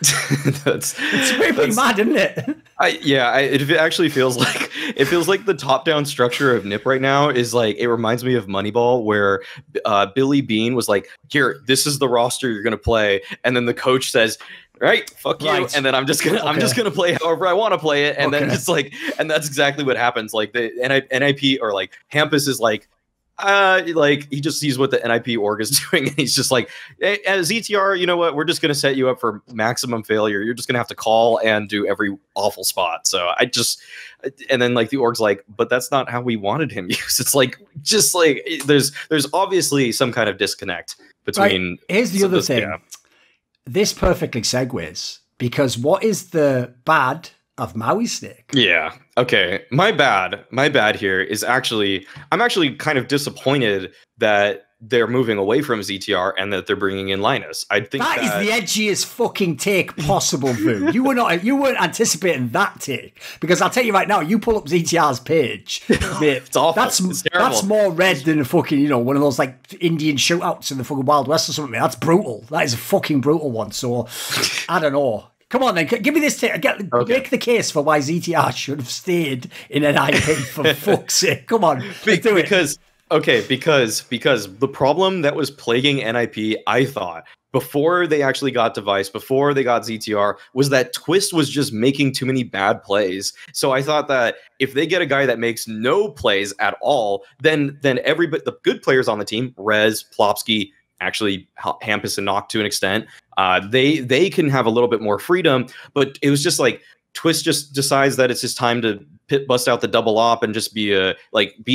It's pretty mad, isn't it? It actually feels like the top-down structure of NIP right now is like, it reminds me of Moneyball, where Billy Bean was like, here, this is the roster you're gonna play, and then the coach says, right, fuck you, and then I'm just gonna plplay however I want to play it, and then it's like, and that's exactly what happens. Like, the NIP or like Hampus is like he just sees what the NIP org is doing, and he's just like, hey, as ETR, you know what, we're just gonna set you up for maximum failure. You're just gonna have to call and do every awful spot. So and then like the org's like, but that's not how we wanted him used. It's like, just like, there's obviously some kind of disconnect between. Right. Here's the other thing. Yeah. This perfectly segues, because what is the bad of Mauisnake? Yeah. Okay. My bad here is I'm actually kind of disappointed that they're moving away from ZTR and that they're bringing in Linus. I think that is the edgiest fucking take possible, Vu. You weren't anticipating that take, because I'll tell you right now, you pull up ZTR's page, mate, it's awful. That's more red than a fucking, you know, one of those like Indian shootouts in the fucking Wild West or something. Mate. That's brutal. That is a fucking brutal one. So I don't know. Come on then, give me this take. Make the case for why ZTR should have stayed in NIP for fuck's sake. Come on, do it. Because the problem that was plaguing NIP, I thought, before they actually got Device, before they got ZTR, was that Twist was just making too many bad plays. So I thought that if they get a guy that makes no plays at all, then everybody, the good players on the team, Rez, Plopsky, actually Hampus and Noct to an extent, they can have a little bit more freedom. But it was just like Twist just decides that it's his time to bust out the double op and just be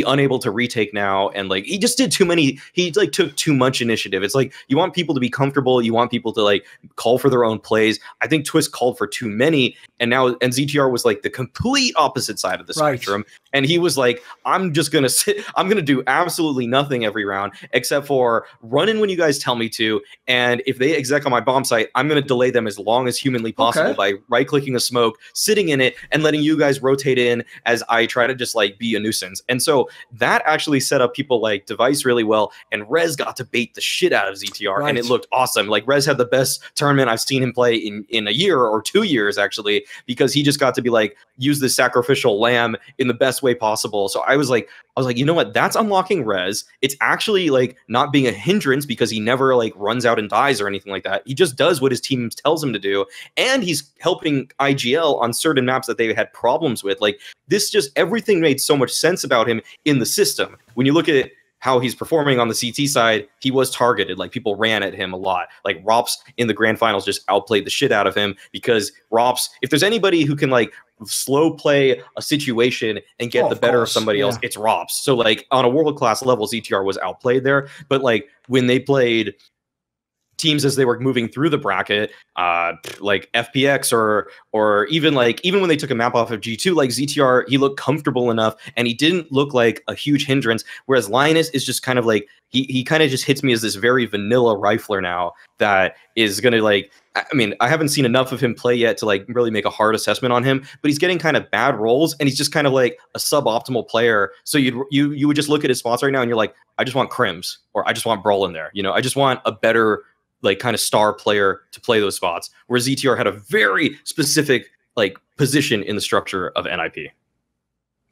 unable to retake now, and like he just did too many. He like took too much initiative. It's like you want people to be comfortable, you want people to like call for their own plays. I think Twist called for too many, and ZTR was like the complete opposite side of the spectrum, and he was like, I'm just gonna sit, I'm gonna do absolutely nothing every round except for run in when you guys tell me to, and if they exec on my bomb site, I'm gonna delay them as long as humanly possible by right-clicking a smoke, sitting in it, and letting you guys rotate in as I try to just like be a nuisance. And so that actually set up people like Device really well, and Rez got to bait the shit out of ZTR, and it looked awesome. Like Rez had the best tournament I've seen him play in a year or 2 years, actually, because he just got to be like, use the sacrificial lamb in the best way possible. So I was like, you know what? That's unlocking Rez. It's actually like not being a hindrance because he never like runs out and dies or anything like that. He just does what his team tells him to do. And he's helping IGL on certain maps that they had problems with. Like this, just everything made so much sense about him in the system. When you look at how he's performing on the CT side, he was targeted. Like people ran at him a lot. Like Rops in the grand finals just outplayed the shit out of him, because Rops, if there's anybody who can like slow play a situation and get the better of somebody else, it's Rops. So like on a world-class level, ZTR was outplayed there. But like when they played teams as they were moving through the bracket, like FPX or even when they took a map off of G2, like ZTR, he looked comfortable enough and he didn't look like a huge hindrance. Whereas Linus is just kind of like, he kind of just hits me as this very vanilla rifler now that is going to like, I mean, I haven't seen enough of him play yet to like really make a hard assessment on him, but he's getting kind of bad rolls and he's just kind of like a suboptimal player. So you would just look at his spots right now and you're like, I just want Crims, or I just want Brawl in there. You know, I just want a better like kind of star player to play those spots, where ZTR had a very specific like position in the structure of NIP.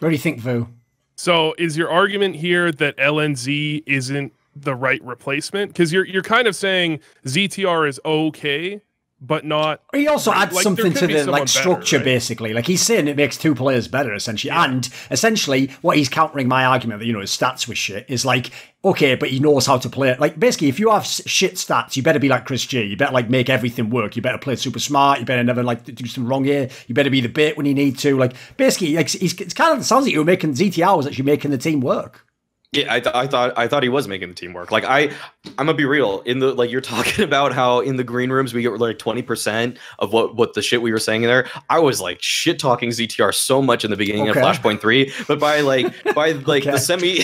What do you think, Vu? So is your argument here that LNZ isn't the right replacement? Because you're kind of saying ZTR is okay, but not. He also adds like, something to the like structure, better, right? Basically. Like he's saying it makes two players better, essentially. Yeah. And essentially, what he's countering my argument that, you know, his stats was shit is like, okay, but he knows how to play it. Like basically, if you have shit stats, you better be like Chris G. You better like make everything work. You better play super smart. You better never like do something wrong here. You better be the bait when you need to. Like basically, like it's kind of sounds like you were making ZTR was actually making the team work. Yeah, I thought he was making the team work. Like I'm gonna be real. In the like you're talking about how in the green rooms we get like 20% of what the shit we were saying there. I was like shit talking ZTR so much in the beginning of Flashpoint 3, but by the semi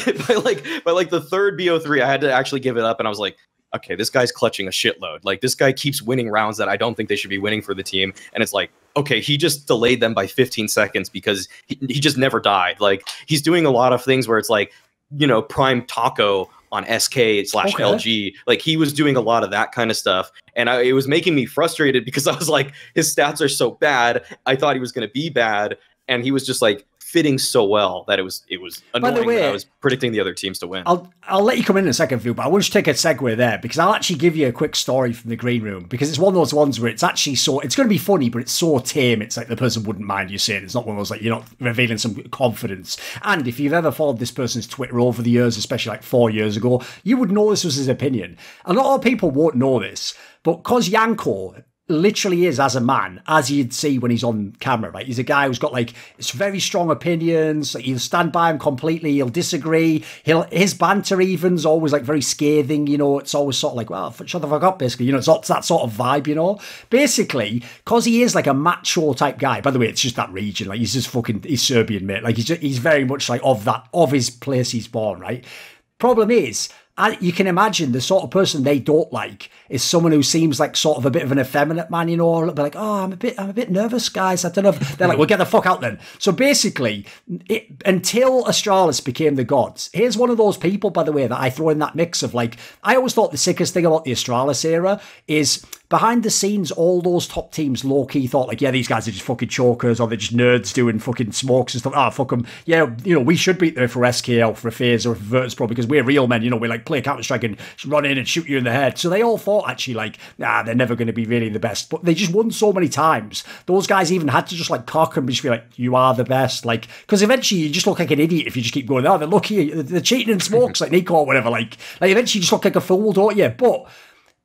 by the third BO3, I had to actually give it up, and I was like, okay, this guy's clutching a shitload. Like this guy keeps winning rounds that I don't think they should be winning for the team, and it's like, okay, he just delayed them by 15 seconds because he just never died. Like he's doing a lot of things where it's like, you know, Prime Taco on SK/LG. Like he was doing a lot of that kind of stuff. And it was making me frustrated because I was like, his stats are so bad. I thought he was going to be bad. And he was just like fitting so well that it was annoying. By the way, that I was predicting the other teams to win. I'll let you come in a second, Vu, but I want to take a segue there because I'll actually give you a quick story from the green room, because it's one of those ones where it's actually so, it's going to be funny, but it's so tame. It's like the person wouldn't mind you saying. It's not one of those like you're not revealing some confidence. And if you've ever followed this person's Twitter over the years, especially like 4 years ago, you would know this was his opinion. A lot of people won't know this, but because Yanko literally is as a man, as you'd see when he's on camera, right? He's a guy who's got like it's very strong opinions. Like, he'll stand by him completely. He'll disagree. His banter even's always like very scathing. You know, it's always sort of like, well, shut the fuck up, basically. You know, it's not that sort of vibe. You know, basically, because he is like a macho type guy. By the way, it's just that region. Like he's he's Serbian, mate. Like he's very much like of his place he's born, right? Problem is, you can imagine the sort of person they don't like is someone who seems like sort of a bit of an effeminate man, you know, they're like, oh, I'm a bit nervous, guys. I don't know. They're like, well, get the fuck out then. So basically, until Astralis became the gods, here's one of those people, by the way, that I throw in that mix of like, I always thought the sickest thing about the Astralis era is behind the scenes, all those top teams low-key thought, like, yeah, these guys are just fucking chokers, or they're just nerds doing fucking smokes and stuff. Ah, fuck them. Yeah, you know, we should beat them for SKL, for a FaZe, or for Virtus Pro, because we're real men, you know, we like play Counter-Strike and run in and shoot you in the head. So they all thought, actually, like, nah, they're never going to be really the best. But they just won so many times. Those guys even had to just, like, cock and just be like, you are the best. Like, because eventually you just look like an idiot if you just keep going, oh, they're lucky, they're cheating in smokes, like Nico or whatever. Like eventually you just look like a fool, don't you? But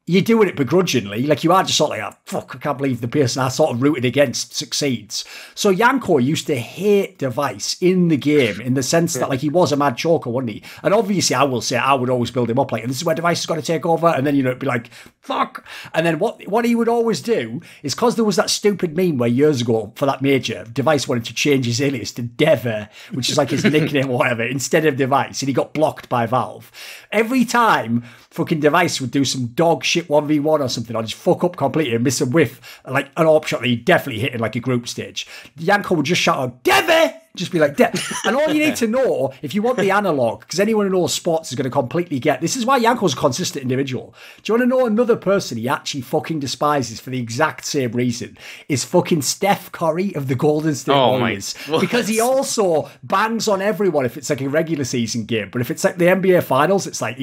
you're doing it begrudgingly. Like, you are just sort of like, oh, fuck, I can't believe the person I sort of rooted against succeeds. So Janko used to hate Device in the game, in the sense that, like, he was a mad choker, wasn't he? And obviously, I will say, I would always build him up like, and this is where Device has got to take over. And then, you know, it'd be like, fuck. And then what he would always do is, because there was that stupid meme where years ago for that major, Device wanted to change his alias to Dever, which is like his nickname or whatever, instead of Device, and he got blocked by Valve. Every time fucking Device would do some dog shit 1v1 or something, or just fuck up completely and miss a whiff, like an AWP shot that he definitely hit in like a group stage, Janko would just shout out, Dever! Just be like, and all you need to know, if you want the analog, because anyone who knows sports is going to completely get, this is why Janko's a consistent individual. Do you want to know another person he actually fucking despises for the exact same reason? Is fucking Steph Curry of the Golden State Warriors. Because he also bangs on everyone if it's like a regular season game. But if it's like the NBA Finals, it's like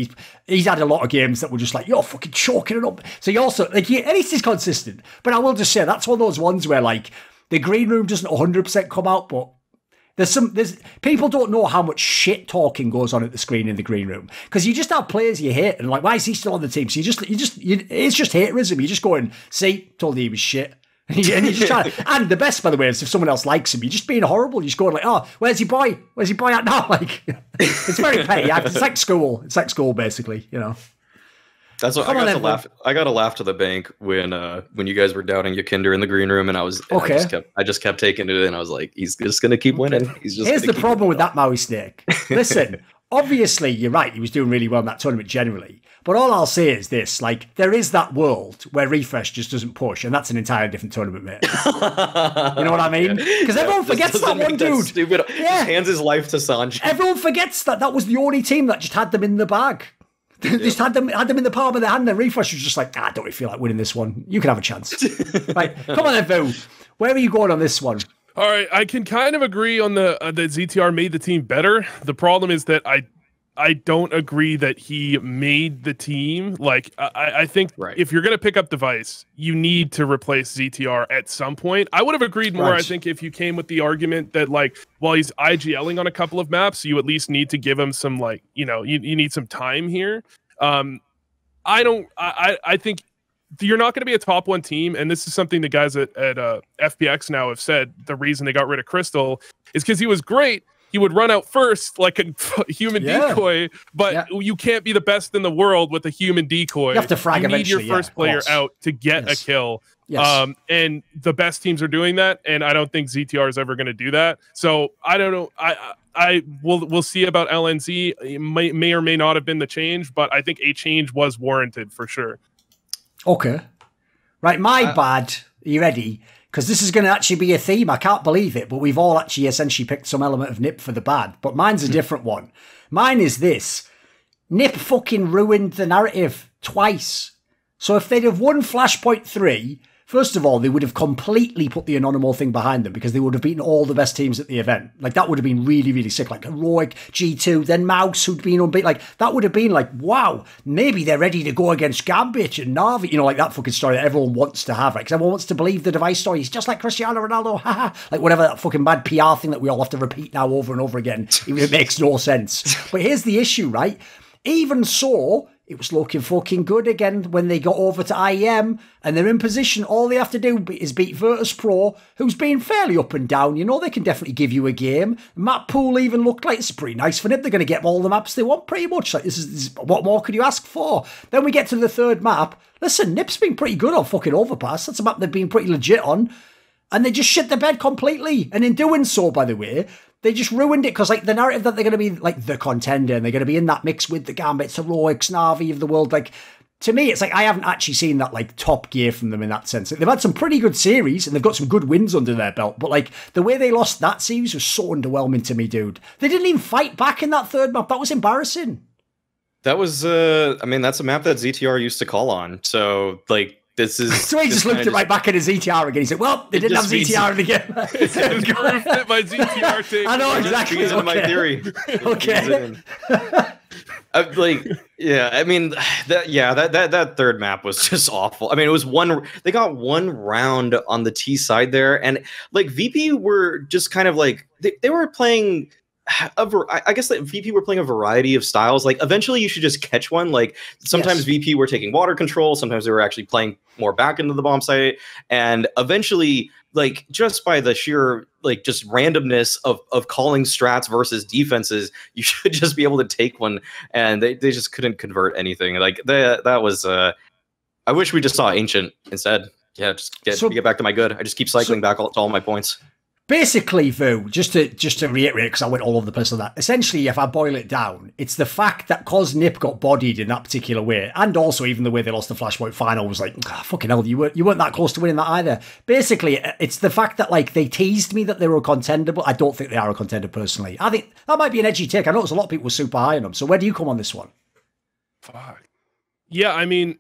he's had a lot of games that were just like, you're fucking choking it up. So he also, like, at least he's consistent. But I will just say, that's one of those ones where, like, the green room doesn't 100% come out, but there's people don't know how much shit talking goes on at the screen in the green room, because you just have players you hate and like, why is he still on the team? So it's just haterism. You're just going, see, told you he was shit. And you just try, and the best, by the way, is if someone else likes him, you're just being horrible. You're just going like, oh, where's your boy? Where's your boy at now? Like, it's very petty. It's like school. It's like school, basically, you know. That's what I got to laugh. I got to laugh to the bank when you guys were doubting Yakinder in the green room, and I just kept taking it, and I was like, he's just gonna keep winning. Here's the problem with that Mauisnake. Listen, obviously you're right. He was doing really well in that tournament generally, but all I'll say is this: like, there is that world where Refresh just doesn't push, and that's an entirely different tournament, mate. You know what I mean? Because everyone forgets that one dude. Stupid. Yeah. Just hands his life to Sanji. Everyone forgets that was the only team that just had them in the bag. They just had them in the palm of their hand, and Refresh was just like, I don't really feel like winning this one. You can have a chance. Right, come on then, Vu. Where are you going on this one? All right, I can kind of agree on the that ZTR made the team better. The problem is that I don't agree that he made the team. Like, I think if you're going to pick up Device, you need to replace ZTR at some point. I would have agreed more, I think, if you came with the argument that, like, while he's IGLing on a couple of maps, you at least need to give him some, like, you know, you need some time here. I think you're not going to be a top one team, and this is something the guys at FPX now have said. The reason they got rid of Crystal is because he was great. He would run out first like a human decoy, but you can't be the best in the world with a human decoy. You have to frag eventually. You need your first player out to get a kill. Yes. And the best teams are doing that, and I don't think ZTR is ever going to do that. So I don't know. We'll see about LNZ. It may or may not have been the change, but I think a change was warranted for sure. Okay. Right, my bad. Are you ready? Because this is going to actually be a theme. I can't believe it, but we've all actually essentially picked some element of Nip for the bad. But mine's a different one. Mine is this. Nip fucking ruined the narrative twice. So if they'd have won Flashpoint 3, first of all, they would have completely put the Anonymal thing behind them, because they would have beaten all the best teams at the event. Like, that would have been really, really sick. Like Heroic, G2, then Mouse, who'd been unbeaten. Like, that would have been like, wow, maybe they're ready to go against Gambit and Na'Vi. You know, like that fucking story that everyone wants to have, right? Because everyone wants to believe the Device story. He's just like Cristiano Ronaldo, haha. Like, whatever that fucking bad PR thing that we all have to repeat now over and over again. It makes no sense. But here's the issue, right? Even so, it was looking fucking good again when they got over to IEM, and they're in position. All they have to do is beat Virtus Pro, who's been fairly up and down. You know, they can definitely give you a game. Map pool even looked like it's pretty nice for Nip. They're going to get all the maps they want pretty much. Like, this is what more could you ask for? Then we get to the third map. Listen, Nip's been pretty good on fucking Overpass. That's a map they've been pretty legit on. And they just shit the bed completely. And in doing so, by the way, they just ruined it, because, like, the narrative that they're going to be, like, the contender, and they're going to be in that mix with the Gambits, Heroics, Na'Vi of the world, like, to me, it's like, I haven't actually seen that, like, top gear from them in that sense. They've had some pretty good series, and they've got some good wins under their belt, but, like, the way they lost that series was so underwhelming to me, dude. They didn't even fight back in that third map. That was embarrassing. That was, I mean, that's a map that ZTR used to call on. So, like, this is. So he just looked it right back at his ZTR again. He said, "Well, they didn't have ZTR in the game." My ZTR take. I know exactly. Okay. My theory. Okay. Like, yeah, I mean, that third map was just awful. I mean, it was they got one round on the T side there, and like VP were just kind of like they were playing. I guess that VP were playing a variety of styles. Like, eventually you should just catch one. Like, sometimes VP were taking water control, sometimes they were actually playing more back into the bomb site, and eventually, like, just by the sheer like just randomness of calling strats versus defenses, you should just be able to take one, and they just couldn't convert anything. Like, that was I wish we just saw Ancient instead. Yeah, just get back to my good. I just keep cycling back to all my points. Basically, Vu, just to reiterate, because I went all over the place on that, essentially, if I boil it down, it's the fact that cause Nip got bodied in that particular way, and also even the way they lost the Flashpoint final was like, fucking hell, you weren't that close to winning that either. Basically, it's the fact that, like, they teased me that they were a contender, but I don't think they are a contender personally. I think that might be an edgy take. I noticed a lot of people were super high on them. So where do you come on this one? Fuck. Yeah, I mean,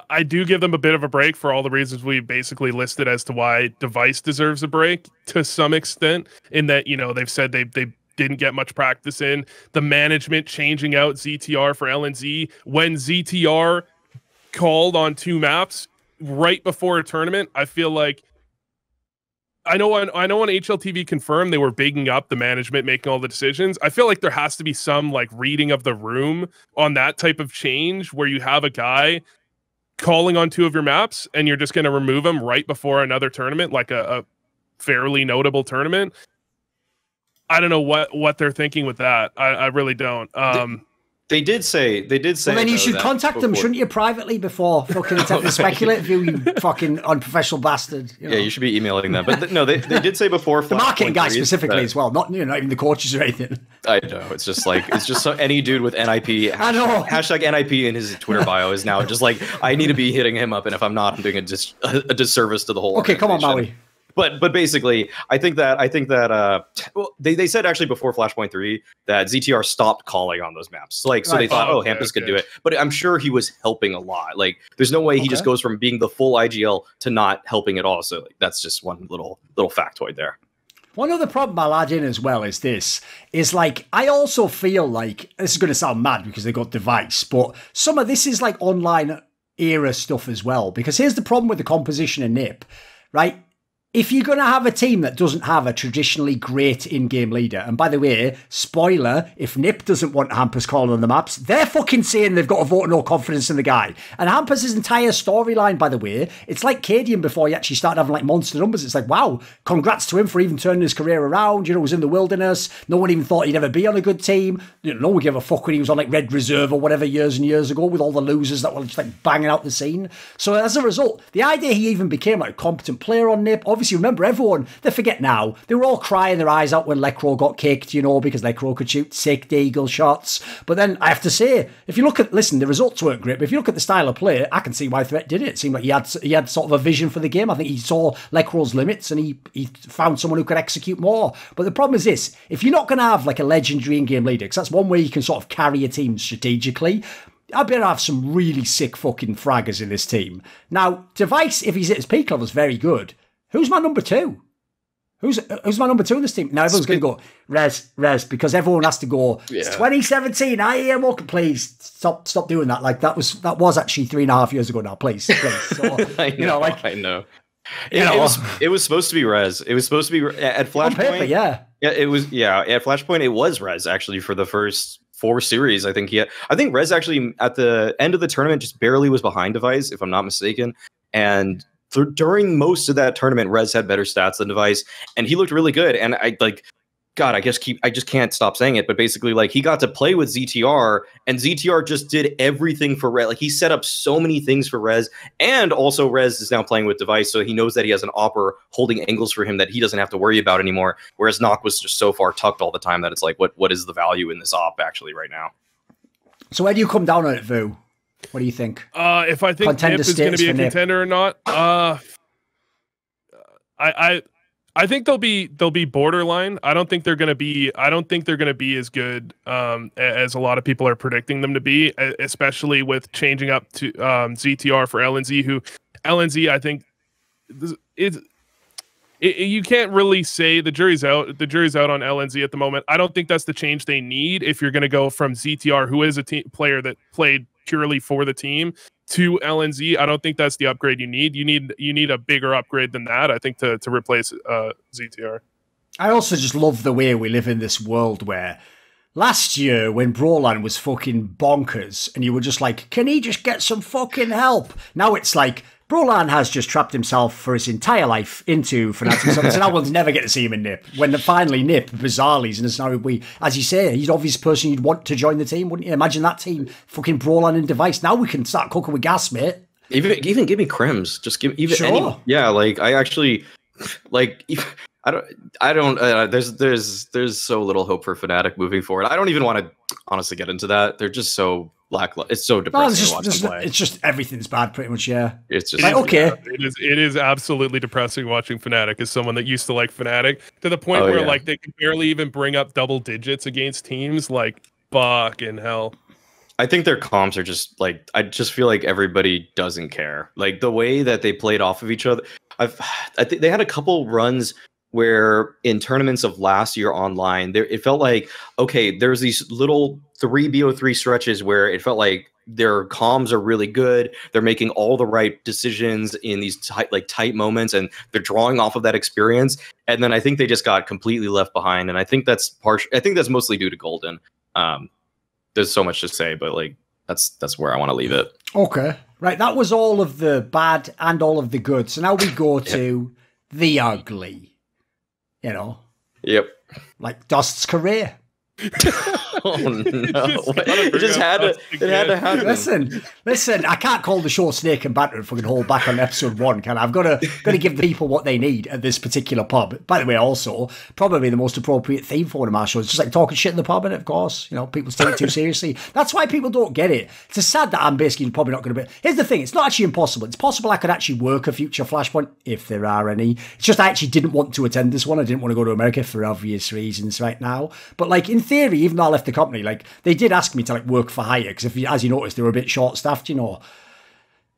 I do give them a bit of a break for all the reasons we basically listed as to why Device deserves a break to some extent, in that, you know, they've said they didn't get much practice in. The management changing out ZTR for LNZ when ZTR called on 2 maps right before a tournament. I feel like I know when HLTV confirmed they were bigging up the management making all the decisions. I feel like there has to be some like reading of the room on that type of change where you have a guy calling on 2 of your maps and you're just going to remove them right before another tournament, like a fairly notable tournament. I don't know what they're thinking with that. I really don't. They did say. Well, then you should contact them, shouldn't you, privately before fucking attempt to speculate, you fucking unprofessional bastard. You know? Yeah, you should be emailing them. But no, they did say before. The marketing guy specifically as well, not even the coaches or anything. I know, it's just any dude with NIP. I know. Hashtag NIP in his Twitter bio is now just like, I need to be hitting him up, and if I'm not, I'm doing a disservice to the whole. Okay, come on, Maui. But basically, I think that well, they said actually before Flashpoint 3 that ZTR stopped calling on those maps. So they thought, Hampus could do it. But I'm sure he was helping a lot. Like, there's no way he just goes from being the full IGL to not helping at all. So like, that's just one little factoid there. One other problem I'll add in as well is like, I also feel like, this is going to sound mad because they got Device, but some of this is like online era stuff as well. Because here's the problem with the composition of NIP, right? If you're going to have a team that doesn't have a traditionally great in-game leader, and by the way, spoiler, if Nip doesn't want Hampus calling on the maps, they're fucking saying they've got a vote of no confidence in the guy. And Hampus' entire storyline, by the way, it's like Cadian before he actually started having like monster numbers. It's like, wow, congrats to him for even turning his career around. You know, he was in the wilderness. No one even thought he'd ever be on a good team. You know, no one gave a fuck when he was on like Red Reserve or whatever years and years ago with all the losers that were just like banging out the scene. So as a result, the idea he even became like a competent player on Nip, obviously remember everyone, they forget now, they were all crying their eyes out when Lekro got kicked, you know, because Lekro could shoot sick deagle shots. But then I have to say, if you look at, listen, the results weren't great, but if you look at the style of play, I can see why Threat did it. It seemed like he had sort of a vision for the game. I think he saw Lekro's limits and he found someone who could execute more. But the problem is this, if you're not going to have like a legendary in-game leader, because that's one way you can sort of carry a team strategically, I better have some really sick fucking fraggers in this team. Now, Device, if he's at his peak level, is very good. Who's my number 2? Who's my number 2 in this team? Now everyone's going to go Rez, because everyone has to go. Yeah. It's 2017. I am okay. Please stop doing that. Like that was actually 3.5 years ago now. Please. So, I know. It was supposed to be Rez. It was supposed to be at Flashpoint. On paper, yeah. Yeah, it was. Yeah, at Flashpoint, it was Rez actually for the first 4 series. I think Rez actually at the end of the tournament just barely was behind Device, if I'm not mistaken, and during most of that tournament, Rez had better stats than Device, and he looked really good. And I just can't stop saying it. But basically, like, he got to play with ZTR, and ZTR just did everything for Rez. Like, he set up so many things for Rez, and also Rez is now playing with Device, so he knows that he has an opper holding angles for him that he doesn't have to worry about anymore. Whereas Nock was just so far tucked all the time that it's like, what is the value in this op actually right now? So where do you come down on it, Vu? What do you think? If I think Nip is going to be a contender or not, I think they'll be borderline. I don't think they're going to be as good as a lot of people are predicting them to be, especially with changing up to ZTR for LNZ. Who LNZ, I think, you can't really say the jury's out. The jury's out on LNZ at the moment. I don't think that's the change they need if you're going to go from ZTR, who is a player that played purely for the team, to LNZ. I don't think that's the upgrade you need. You need a bigger upgrade than that, I think, to replace ZTR. I also just love the way we live in this world where last year when Brolan was fucking bonkers and you were just like, can he just get some fucking help? Now it's like, Brolan has just trapped himself for his entire life into Fnatic, so now we'll never get to see him in NIP. When finally NIP, bizarrely, is in a scenario as you say, he's the obvious person you'd want to join the team, wouldn't you? Imagine that team, fucking Brolan and Device. Now we can start cooking with gas, mate. Even give me Crims. Just give even sure. any. Yeah, like I actually like. I don't. There's so little hope for Fnatic moving forward. I don't even want to honestly get into that. They're just so lackluster. It's so depressing to watch them play. It's just everything's bad, pretty much. Yeah, it's just like, okay. Yeah, it is absolutely depressing watching Fnatic as someone that used to like Fnatic to the point where like they can barely even bring up double digits against teams. Like fucking hell. I think their comps are just like, I just feel like everybody doesn't care. Like the way that they played off of each other. I think they had a couple runs where in tournaments of last year online, it felt like, okay, there's these little 3BO3 stretches where it felt like their comms are really good. They're making all the right decisions in these tight moments, and they're drawing off of that experience. And then I think they just got completely left behind. And I think that's mostly due to Golden. There's so much to say, but like that's where I want to leave it. Okay, right. That was all of the bad and all of the good. So now we go to the ugly. You know? Yep. Like Dust's career. Oh no! It just had to happen. Listen. I can't call the show Snake and Banter and fucking hold back on episode 1, can I? I've got to give the people what they need at this particular pub. By the way, also probably the most appropriate theme for one of my shows. It's just like talking shit in the pub, and of course, you know, people take it too seriously. That's why people don't get it. It's sad that I'm basically probably not going to be. Here's the thing: it's not actually impossible. It's possible I could actually work a future Flashpoint if there are any. It's just I actually didn't want to attend this one. I didn't want to go to America for obvious reasons right now. But like in theory, even though I left the company, like they did ask me to like work for hire because as you noticed, they were a bit short-staffed. You know,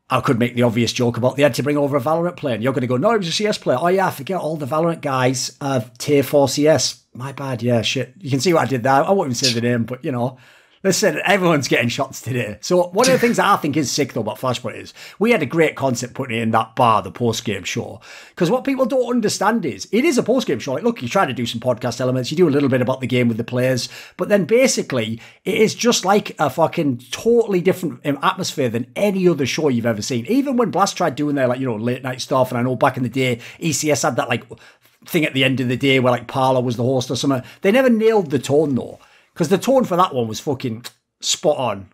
I could make the obvious joke about they had to bring over a Valorant player, and you're going to go, no, he was a CS player. Oh yeah, I forget all the Valorant guys tier 4 CS. My bad. Yeah, shit. You can see what I did there. I won't even say the name, but you know. Listen, everyone's getting shots today. So one of the things that I think is sick, though, about Flashpoint is we had a great concept putting it in that bar, the post-game show. Because what people don't understand is it is a post-game show. Like, look, you try to do some podcast elements. You do a little bit about the game with the players. But then basically, it is just like a fucking totally different atmosphere than any other show you've ever seen. Even when Blast tried doing their, like, you know, late night stuff. And I know back in the day, ECS had that, like, thing at the end of the day where, like, Parler was the host or something. They never nailed the tone, though. Because the tone for that one was fucking spot on.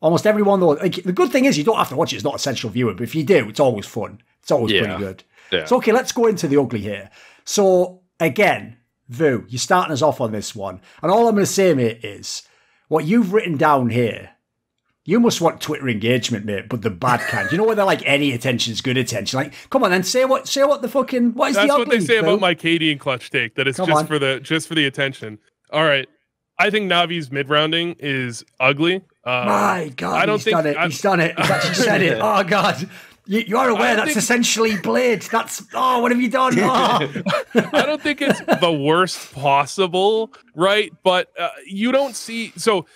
Almost everyone, though. Like, the good thing is you don't have to watch it. It's not essential viewing. But if you do, it's always fun. It's always pretty good. Yeah. So, okay, let's go into the ugly here. So, again, Vu, you're starting us off on this one. And all I'm going to say, mate, is what you've written down here, you must want Twitter engagement, mate, but the bad kind. You know where they're like, any attention is good attention. Like, come on then, say what the fucking, what is That's the ugly? That's what they say Vu? about my Katie and Clutch take, that it's just for the attention. All right. I think Navi's mid-rounding is ugly. My God, he's done it. He's actually said it. Oh, God. You are aware that's essentially Blade. That's, what have you done? Oh. I don't think it's the worst possible, right? But you don't see... So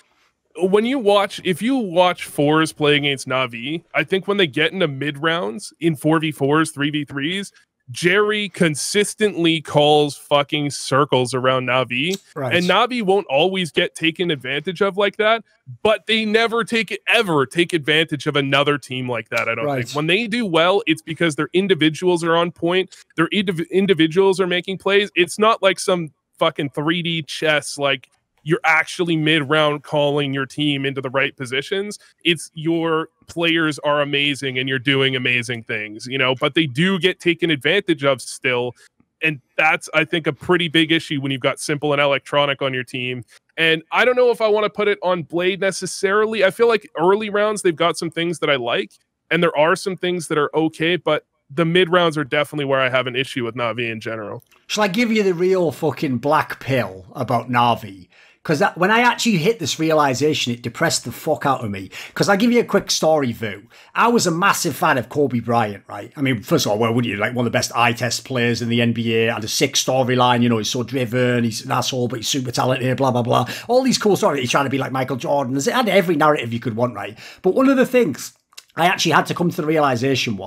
if you watch fours play against Navi, I think when they get into mid-rounds in 4v4s, 3v3s, Jerry consistently calls fucking circles around Navi, right. And Navi won't always get taken advantage of like that, but they never ever take advantage of another team like that. I don't think when they do well, it's because their individuals are on point. Their individuals are making plays. It's not like some fucking 3D chess, like you're actually mid-round calling your team into the right positions. It's your players are amazing and you're doing amazing things, you know, but they do get taken advantage of still. And that's, I think, a pretty big issue when you've got Simple and Electronic on your team. And I don't know if I want to put it on Blade necessarily. I feel like early rounds, they've got some things that I like, and there are some things that are okay, but the mid rounds are definitely where I have an issue with Na'Vi in general. Shall I give you the real fucking black pill about Na'Vi? Because when I actually hit this realization, it depressed the fuck out of me. Because I'll give you a quick story, Vu. I was a massive fan of Kobe Bryant, right? I mean, first of all, where would you? Like one of the best eye test players in the NBA, had a sick storyline, you know, he's so driven, he's an asshole, but he's super talented, blah, blah, blah. All these cool stories. He's trying to be like Michael Jordan. It had every narrative you could want, right? But one of the things I actually had to come to the realization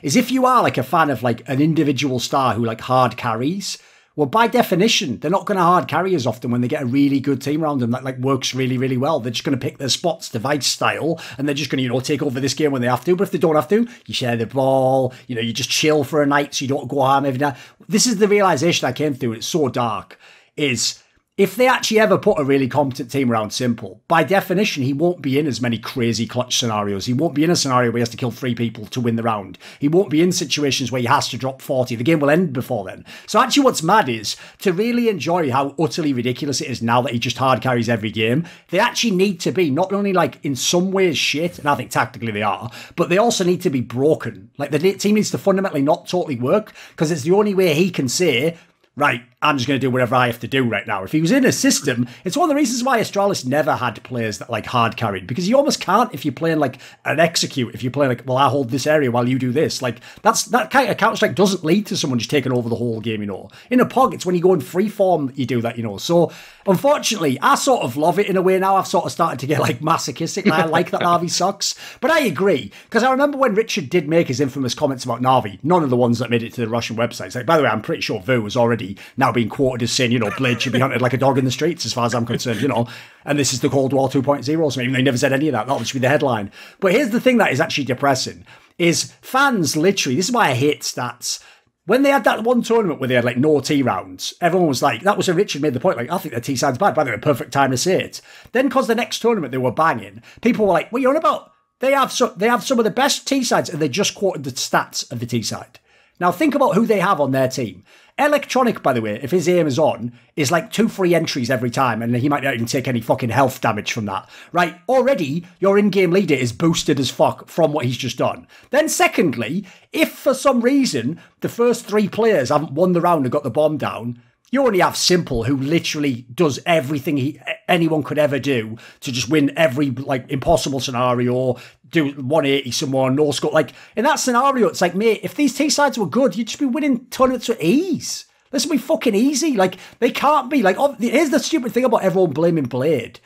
is if you are like a fan of like an individual star who like hard carries, well, by definition, they're not going to hard carry as often when they get a really good team around them that like works really, really well. They're just going to pick their spots, device style, and they're just going to, you know, take over this game when they have to. But if they don't have to, you share the ball, you know, you just chill for a night so you don't go harm every night. This is the realization I came through, and it's so dark, is if they actually ever put a really competent team around Simple, by definition, he won't be in as many crazy clutch scenarios. He won't be in a scenario where he has to kill 3 people to win the round. He won't be in situations where he has to drop 40. The game will end before then. So actually what's mad is, to really enjoy how utterly ridiculous it is now that he just hard carries every game, they actually need to be not only like in some ways shit, and I think tactically they are, but they also need to be broken. Like the team needs to fundamentally not totally work, because it's the only way he can say, right, I'm just going to do whatever I have to do right now. If he was in a system, it's one of the reasons why Astralis never had players that like hard carried, because you almost can't if you're playing like an execute. If you're playing like, well, I hold this area while you do this. Like that kind of Counter-Strike doesn't lead to someone just taking over the whole game, you know. In a POG, it's when you go in free form that you do that, you know. So unfortunately, I sort of love it in a way now. I've sort of started to get like masochistic. I like that Na'Vi sucks. But I agree, because I remember when Richard did make his infamous comments about Na'Vi, none of the ones that made it to the Russian websites. Like, by the way, I'm pretty sure Vu was already now being quoted as saying, you know, Blade should be hunted like a dog in the streets, as far as I'm concerned, you know, and this is the Cold War 2.0 or something. Even though they never said any of that. That would be the headline. But here's the thing that is actually depressing, is fans literally, this is why I hate stats. When they had that one tournament where they had like no T rounds, everyone was like, that was when Richard made the point, like, I think the T side's bad. By the way, perfect time to say it. Then because the next tournament they were banging, people were like, what are you on about? They have some of the best T sides, and they just quoted the stats of the T side. Now think about who they have on their team. Electronic, by the way, if his aim is on, is like 2 free entries every time, and he might not even take any fucking health damage from that. Right? Already, your in-game leader is boosted as fuck from what he's just done. Then secondly, if for some reason the first 3 players haven't won the round and got the bomb down, you only have Simple, who literally does everything anyone could ever do to just win every like impossible scenario, do 180 someone, no score. Like in that scenario, it's like, mate, if these T sides were good, you'd just be winning tournaments with ease. This would be fucking easy. Like they can't be. Like here's the stupid thing about everyone blaming Blade.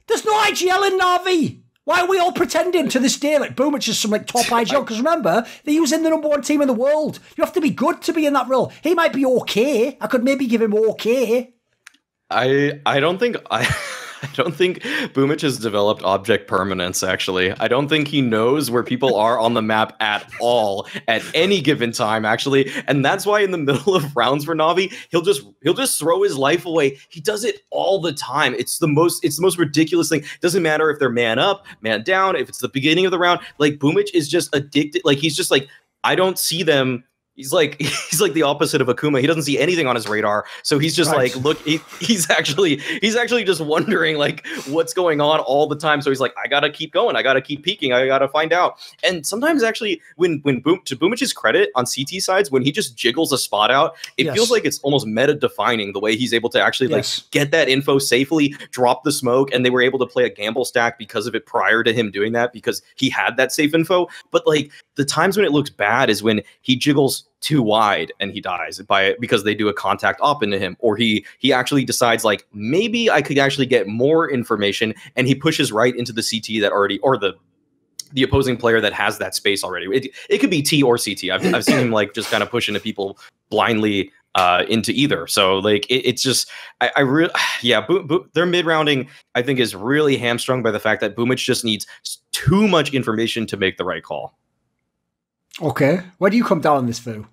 There's no IGL in Na'Vi. Why are we all pretending to this day like Boomich is some like top IGL? Because remember, they're using the #1 team in the world. You have to be good to be in that role. He might be okay. I could maybe give him okay. I don't think Boomich has developed object permanence, actually. I don't think he knows where people are on the map at all at any given time, actually. And that's why in the middle of rounds for Na'Vi, he'll just throw his life away. He does it all the time. It's the most ridiculous thing. It doesn't matter if they're man up, man down, if it's the beginning of the round. Like Boomich is just addicted. Like he's just like, I don't see them. He's like the opposite of Akuma. He doesn't see anything on his radar. So he's just like, look, he's actually just wondering like what's going on all the time. So he's like, I gotta keep going. I gotta keep peeking. I gotta find out. And sometimes actually to Boomich's credit on CT sides, when he just jiggles a spot out, it feels like it's almost meta defining the way he's able to actually like get that info safely, drop the smoke, and they were able to play a gamble stack because of it prior to him doing that, because he had that safe info. But like the times when it looks bad is when he jiggles too wide and he dies because they do a contact op into him, or he actually decides like, maybe I could actually get more information, and he pushes right into the CT that already, or the opposing player that has that space already. It could be T or CT. I've seen him like just kind of push into people blindly into either. So like it's just I really their mid rounding I think is really hamstrung by the fact that Boomich just needs too much information to make the right call. Okay, where do you come down on this, Vu?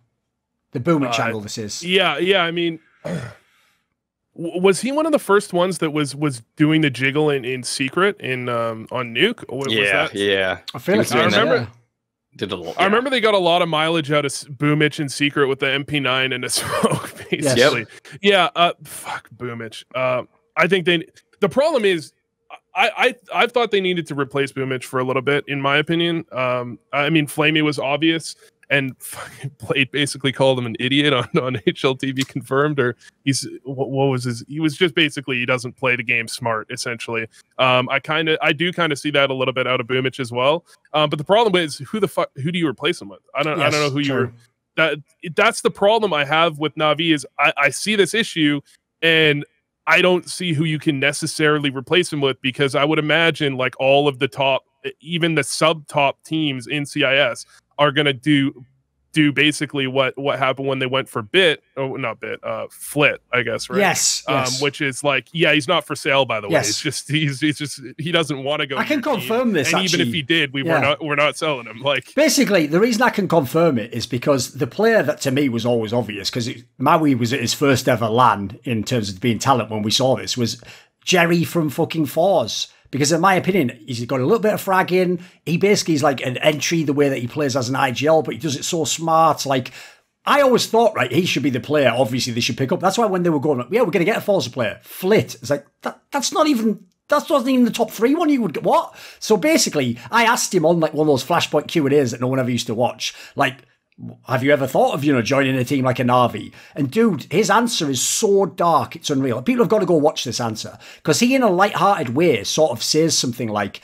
The Boomich angle this is. Yeah. I mean, was he one of the first ones that was doing the jiggle in secret in on Nuke? Or was that? I feel like I remember. I remember they got a lot of mileage out of Boomich in secret with the MP9 and a smoke, basically. Yes. Yeah. Fuck Boomich. I think the problem is, I thought they needed to replace Boomich for a little bit, in my opinion. I mean, Flamey was obvious, and Blade basically called him an idiot on HLTV Confirmed, or what was his? He was just basically he doesn't play the game smart, essentially. I do kind of see that a little bit out of Boomich as well. But the problem is who do you replace him with? I don't know who you're. That's the problem I have with Na'Vi is I see this issue and I don't see who you can necessarily replace him with, because I would imagine like all of the top, even the sub-top teams in CIS are going to do basically what happened when they went for Flit, I guess, right? Yes. Which is like, yeah, he's not for sale, by the way. It's just he doesn't want to go. I can confirm this. And even if he did, we're not selling him. Like, basically, the reason I can confirm it is because the player that to me was always obvious, because Maui was at his first ever LAN in terms of being talent when we saw this, was Jerry from fucking Fours. Because in my opinion, he's got a little bit of fragging. He basically is like an entry the way that he plays as an IGL, but he does it so smart. Like, I always thought, right, he should be the player. Obviously, they should pick up. That's why when they were going, yeah, we're going to get a Forza player. Flit. It's like, that's not even the top 3 one you would get. What? So basically, I asked him on like one of those Flashpoint Q&As that no one ever used to watch. Like, have you ever thought of, joining a team like a Na'Vi? And dude, his answer is so dark, it's unreal. People have got to go watch this answer, because he, in a light-hearted way, sort of says something like,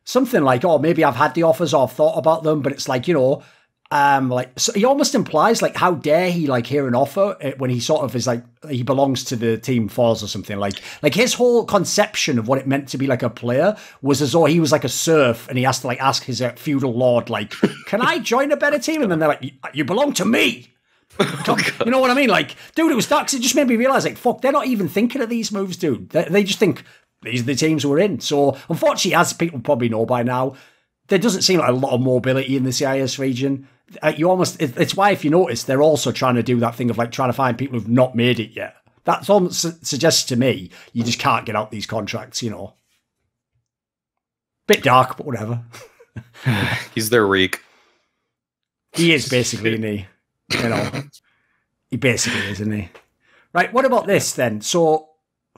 something like, oh, maybe I've had the offers or I've thought about them, but it's like, so he almost implies like, how dare he like hear an offer when he sort of is like, he belongs to the team Falls or something. Like his whole conception of what it meant to be like a player was as though he was like a serf and he has to like ask his feudal lord, like, can I join a better team? And then they're like, you belong to me. You know what I mean? Like, dude, it was dark. It just made me realize, like, fuck, they're not even thinking of these moves, dude. They just think these are the teams we're in. So unfortunately, as people probably know by now, there doesn't seem like a lot of mobility in the CIS region. It's why, if you notice, they're also trying to do that thing of like trying to find people who've not made it yet. That's almost suggests to me you just can't get out these contracts, Bit dark, but whatever. He's their reek. He is basically, isn't he? He basically is, isn't he? Right, what about this then? So,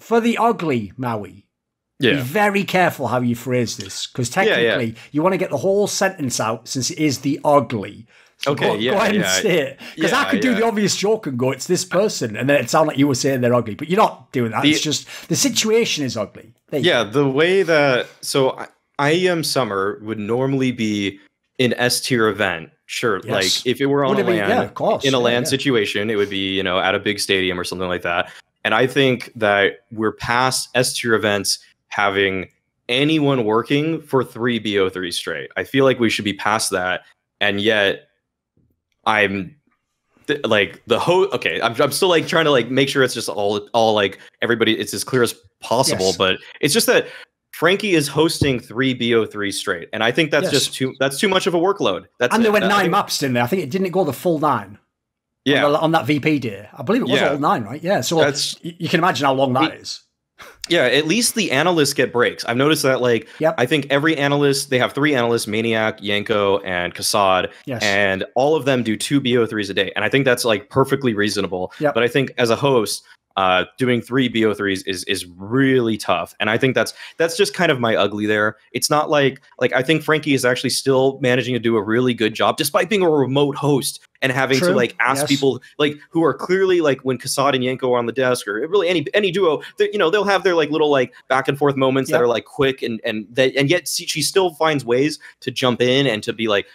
for the ugly Maui, be very careful how you phrase this, because technically you want to get the whole sentence out since it is the ugly. So go ahead and say it. Because I could do the obvious joke and go, it's this person, and then it sound like you were saying they're ugly, but you're not doing that. It's just the situation is ugly. The way that I Am Summer would normally be an S tier event. Sure, like if it were on a LAN, in a LAN situation, it would be at a big stadium or something like that. And I think that we're past S tier events having anyone working for 3 BO3 straight. I feel like we should be past that, and yet I'm like the host. Okay, I'm still like trying to like make sure it's just all like everybody. It's as clear as possible, but it's just that Frankie is hosting 3 BO3 straight, and I think that's just too much of a workload. And there were 9 maps, didn't there? I think it didn't go the full 9. Yeah, on that VP day, I believe it was all 9, right? Yeah, so you can imagine how long that is. Yeah, at least the analysts get breaks. I've noticed that, like, I think every analyst, they have 3 analysts, Maniac, Yanko, and Kassad, and all of them do 2 BO3s a day. And I think that's, like, perfectly reasonable. But I think as a host, doing 3 BO3s is really tough. And I think that's just kind of my ugly there. It's not like I think Frankie is actually still managing to do a really good job, despite being a remote host and having to like ask people like who are clearly like when Kassad and Yanko are on the desk, or really any duo, they'll have their like little like back and forth moments that are like quick and yet she still finds ways to jump in and to be like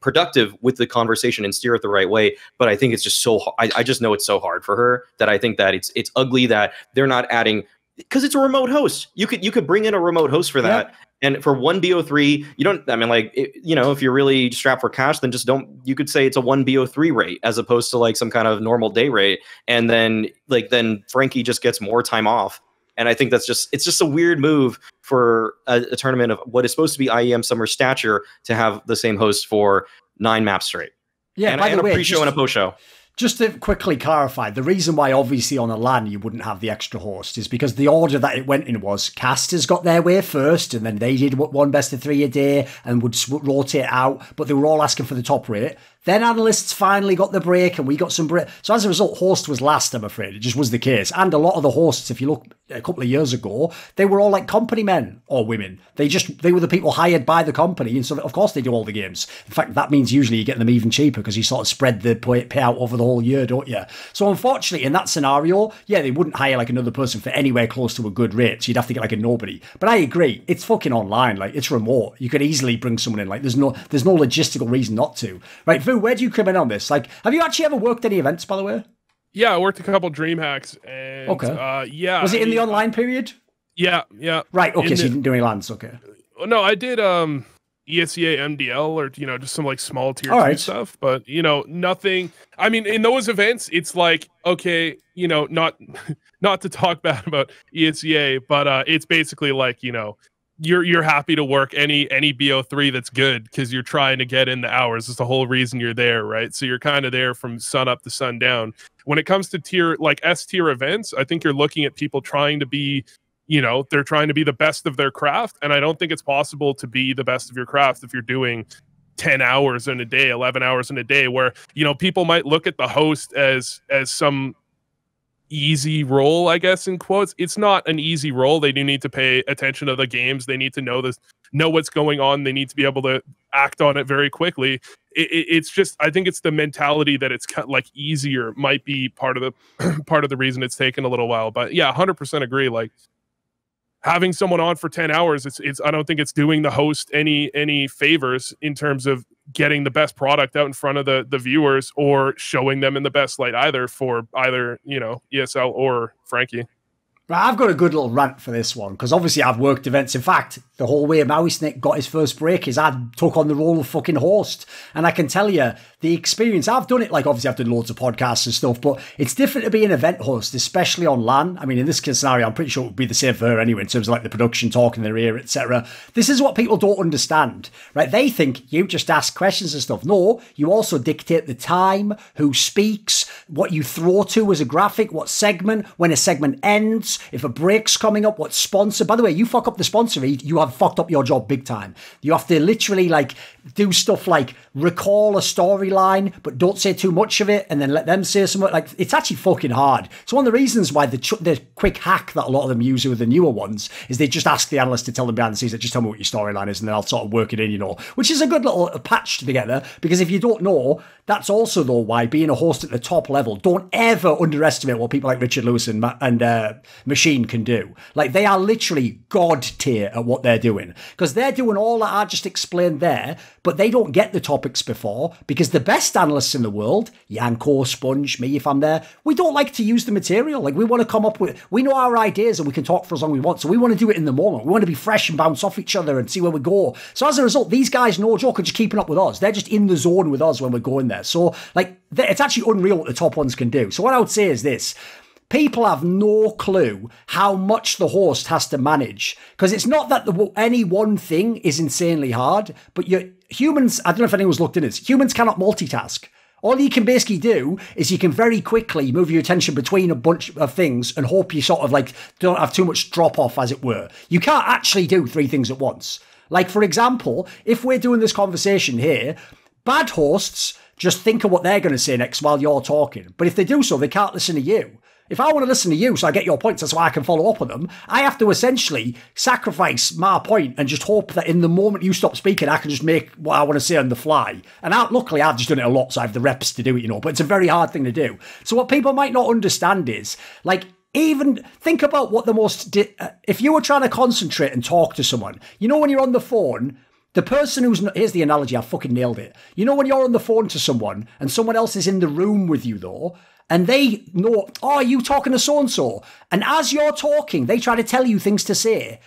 productive with the conversation and steer it the right way. But I think it's just so I just know it's so hard for her that I think that it's ugly that they're not adding, because it's a remote host. You could bring in a remote host for that. And for 1 BO3, you don't, I mean, like, if you're really strapped for cash, then just don't, you could say it's a 1 BO3 rate as opposed to like some kind of normal day rate. And then Frankie just gets more time off. And I think it's just a weird move for a tournament of what is supposed to be IEM Summer stature to have the same host for 9 maps straight. Yeah, and by the way, a pre-show and a post-show. Just to quickly clarify, the reason why obviously on a LAN you wouldn't have the extra host is because the order that it went in was casters got their way first, and then they did one best of 3 a day and would rotate out, but they were all asking for the top rate. Then analysts finally got the break and we got some break. So as a result, host was last, I'm afraid. It just was the case. And a lot of the hosts, if you look a couple of years ago, they were all like company men or women. They were the people hired by the company. And so of course they do all the games. In fact, that means usually you get them even cheaper because you sort of spread the payout over the whole year, don't you? So unfortunately, in that scenario, yeah, they wouldn't hire like another person for anywhere close to a good rate. So you'd have to get like a nobody. But I agree. It's fucking online. Like, it's remote. You could easily bring someone in. Like, there's no logistical reason not to. Right, Vu, where do you come in on this? Like, have you actually ever worked any events, by the way? Yeah, I worked a couple Dreamhacks. And, okay. Yeah. Was it in the online period? Yeah. Right, okay, so you didn't do any lands, okay. No, I did ESEA MDL or, just some like small tier 2 stuff, but, nothing. I mean, in those events, it's like, okay, not to talk bad about ESEA, but it's basically like, you're happy to work any BO3 that's good because you're trying to get in the hours. That's the whole reason you're there, right? So you're kind of there from sun up to sun down. When it comes to tier like S tier events, I think you're looking at people trying to be, they're trying to be the best of their craft, and I don't think it's possible to be the best of your craft if you're doing 10 hours in a day, 11 hours in a day, where people might look at the host as some easy role, I guess, in quotes. It's not an easy role. They do need to pay attention to the games. They need to know what's going on. They need to be able to act on it very quickly. It's just, I think it's the mentality that it's kind of like easier might be part of the reason it's taken a little while. But yeah, 100% agree. Like, having someone on for 10 hours, it's I don't think it's doing the host any favors in terms of getting the best product out in front of the viewers or showing them in the best light either for either, ESL or Frankie. Right, I've got a good little rant for this one, because obviously I've worked events. In fact, the whole way Mauisnake got his first break is I took on the role of fucking host. And I can tell you, the experience, I've done it, like obviously I've done loads of podcasts and stuff, but it's different to be an event host, especially on LAN. I mean, in this scenario, I'm pretty sure it would be the same for her anyway, in terms of like the production, talking in their ear, etc. This is what people don't understand, right? They think you just ask questions and stuff. No, you also dictate the time, who speaks, what you throw to as a graphic, what segment, when a segment ends, if a break's coming up, what sponsor. By the way, you fuck up the sponsor, you have fucked up your job big time. You have to literally like do stuff like recall a storyline, but don't say too much of it, and then let them say something. Like, it's actually fucking hard. It's one of the reasons why the quick hack that a lot of them use with the newer ones is they just ask the analyst to tell them behind the scenes that just tell me what your storyline is, and then I'll sort of work it in, which is a good little patch together, because if you don't know, that's also though why being a host at the top level, don't ever underestimate what people like Richard Lewis and Machine can do. Like, they are literally god tier at what they're doing, because they're doing all that I just explained there, but they don't get the topics before, because the best analysts in the world, Yanko, Sponge, me if I'm there, we don't like to use the material. Like, we want to come up with, we know our ideas and we can talk for as long as we want, so we want to do it in the moment. We want to be fresh and bounce off each other and see where we go. So as a result, these guys, no joke, are just keeping up with us. They're just in the zone with us when we're going there. So like, it's actually unreal what the top ones can do. So what I would say is this: people have no clue how much the host has to manage, because it's not that any one thing is insanely hard, but humans, I don't know if anyone's looked into this, humans cannot multitask. All you can basically do is you can very quickly move your attention between a bunch of things and hope you sort of like don't have too much drop off, as it were. You can't actually do 3 things at once. Like, for example, if we're doing this conversation here, bad hosts just think of what they're going to say next while you're talking. But if they do so, they can't listen to you. If I want to listen to you so I get your points, that's why I can follow up on them, I have to essentially sacrifice my point and just hope that in the moment you stop speaking, I can just make what I want to say on the fly. And luckily, I've just done it a lot, so I have the reps to do it, but it's a very hard thing to do. So what people might not understand is, like, even think about what the most... if you were trying to concentrate and talk to someone, when you're on the phone... The person here's the analogy, I fucking nailed it. When you're on the phone to someone and someone else is in the room with you though, and they know, oh, are you talking to so-and-so? And as you're talking, they try to tell you things to say.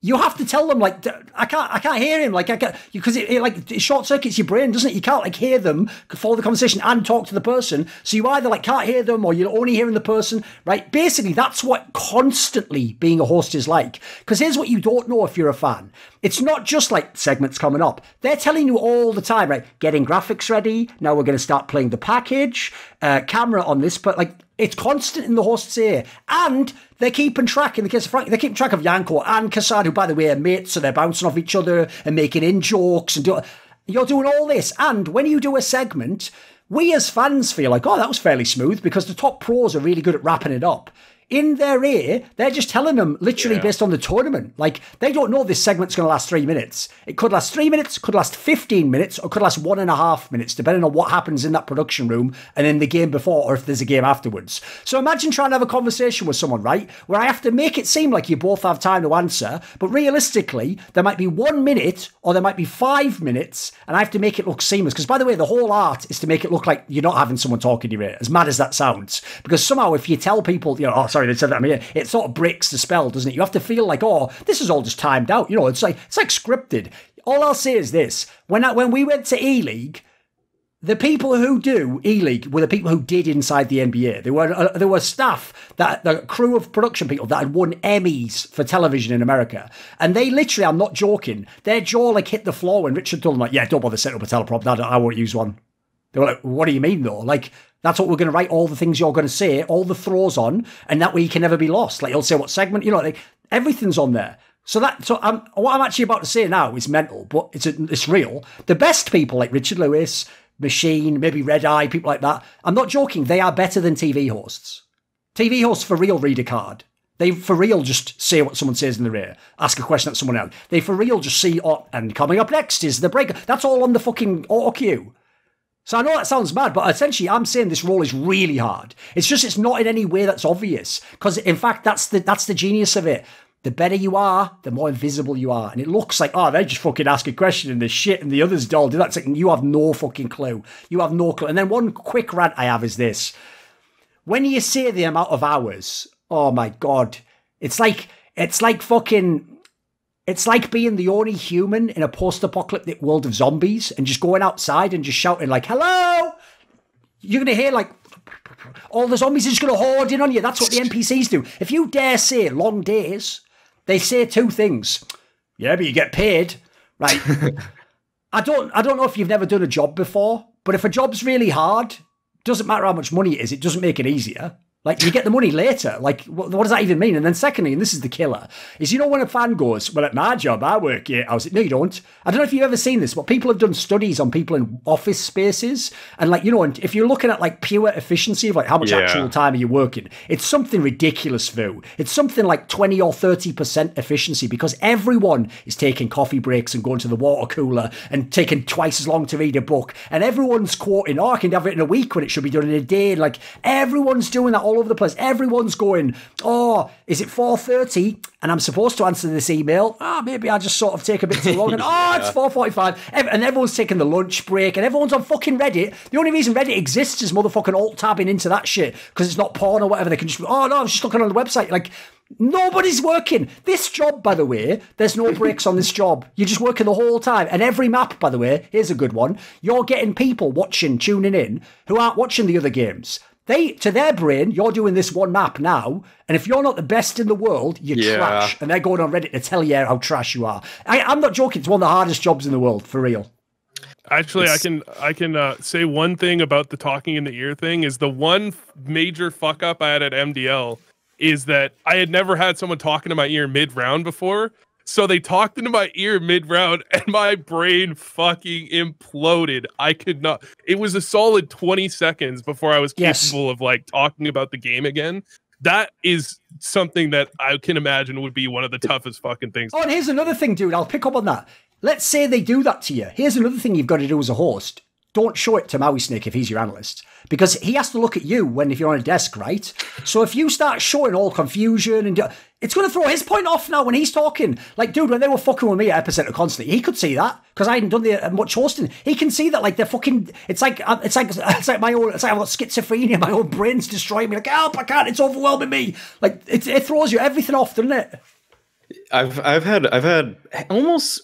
You have to tell them, like, I can't hear him, like, because it short circuits your brain, doesn't it? You can't, like, hear them, follow the conversation and talk to the person. So you either, like, can't hear them or you're only hearing the person, right? Basically, that's what constantly being a host is like. Because here's what you don't know if you're a fan. It's not just, like, segments coming up. They're telling you all the time, right? Getting graphics ready. Now we're going to start playing the package. Camera on this, but, like, it's constant in the host's ear. And they're keeping track, in the case of Frank, they're keeping track of Yanko and Kassad, who, by the way, are mates, so they're bouncing off each other and making in-jokes. You're doing all this. And when you do a segment, we as fans feel like, oh, that was fairly smooth, because the top pros are really good at wrapping it up. In their ear, they're just telling them literally based on the tournament. Like, they don't know this segment's going to last 3 minutes. It could last 3 minutes, could last 15 minutes, or could last 1.5 minutes, depending on what happens in that production room and in the game before, or if there's a game afterwards. So imagine trying to have a conversation with someone, right, where I have to make it seem like you both have time to answer, but realistically, there might be 1 minute or there might be 5 minutes, and I have to make it look seamless. Because, by the way, the whole art is to make it look like you're not having someone talk in your ear, as mad as that sounds. Because somehow, if you tell people, you know, oh, sorry, they said that, I mean, it sort of breaks the spell, doesn't it? You have to feel like, oh, this is all just timed out. You know, it's like scripted. All I'll say is this: when we went to E-League, the people who do E-League were the people who did inside the NBA. There were staff, the crew of production people that had won Emmys for television in America, and they literally, I'm not joking, their jaw like hit the floor when Richard told them, like, yeah, don't bother setting up a teleprop. I won't use one. They were like, what do you mean though? Like, that's what we're going to write all the things you're going to say, all the throws on, and that way you can never be lost. Like, he'll say what segment, you know, like, everything's on there. So what I'm actually about to say now is mental, but it's real. The best people like Richard Lewis, Machine, maybe Red Eye, people like that, I'm not joking, they are better than TV hosts. TV hosts for real read a card. They for real just say what someone says in their ear, ask a question at someone else. They for real just see, oh, and coming up next is the break. That's all on the fucking auto cue. So I know that sounds bad, but essentially I'm saying this role is really hard. It's just, it's not in any way that's obvious. Because in fact, that's the genius of it. The better you are, the more invisible you are. And it looks like, oh, they just fucking ask a question and the shit and the others all do that. It's like, you have no fucking clue. You have no clue. And then one quick rant I have is this. When you say the amount of hours, oh my God, it's like being the only human in a post-apocalyptic world of zombies and just going outside and just shouting like, hello! You're going to hear like, all the zombies are just going to hoard in on you. That's what the NPCs do. If you dare say long days, they say two things. Yeah, but you get paid. Right. I don't know if you've never done a job before, but if a job's really hard, doesn't matter how much money it is, it doesn't make it easier. Like, you get the money later. Like, what does that even mean? And then secondly, and this is the killer, is, you know, when a fan goes, well, at my job, I work 8 hours. No, you don't. I don't know if you've ever seen this, but people have done studies on people in office spaces. And, like, you know, and if you're looking at, like, pure efficiency of, like, how much actual time are you working, it's something ridiculous, Vu. It's something like 20 or 30% efficiency, because everyone is taking coffee breaks and going to the water cooler and taking twice as long to read a book. And everyone's quoting, oh, I can have it in a week when it should be done in a day. Like, everyone's doing that all over the place. Everyone's going, oh, is it 4:30 and I'm supposed to answer this email? Maybe I just sort of take a bit too long. And it's 4:45. And everyone's taking the lunch break and everyone's on fucking Reddit. The only reason Reddit exists is motherfucking alt-tabbing into that shit because it's not porn or whatever. They can just, oh no, I was just looking on the website. Like, nobody's working. This job, by the way, there's no breaks on this job. You're just working the whole time. And every map, by the way, here's a good one. You're getting people watching, tuning in, who aren't watching the other games. To their brain, you're doing this one map now, and if you're not the best in the world, you're trash. And they're going on Reddit to tell you how trash you are. I'm not joking. It's one of the hardest jobs in the world, for real. Actually, I can say one thing about the talking in the ear thing is the one major fuck up I had at MDL is that I had never had someone talking to my ear mid-round before. So they talked into my ear mid-round and my brain fucking imploded. I could not. It was a solid 20 seconds before I was capable of like talking about the game again. That is something that I can imagine would be one of the toughest fucking things. Oh, and here's another thing, dude. I'll pick up on that. Let's say they do that to you. Here's another thing you've got to do as a host. Don't show it to Mauisnake if he's your analyst, because he has to look at you if you're on a desk, right? So if you start showing all confusion and it's going to throw his point off now when he's talking. Like, dude, when they were fucking with me at Epicenter constantly, he could see that because I hadn't done much hosting. He can see that, like, they're fucking. It's like my own. It's like I've got schizophrenia. My own brain's destroying me. Like, help! I can't. It's overwhelming me. Like, it throws you everything off, doesn't it? I've had almost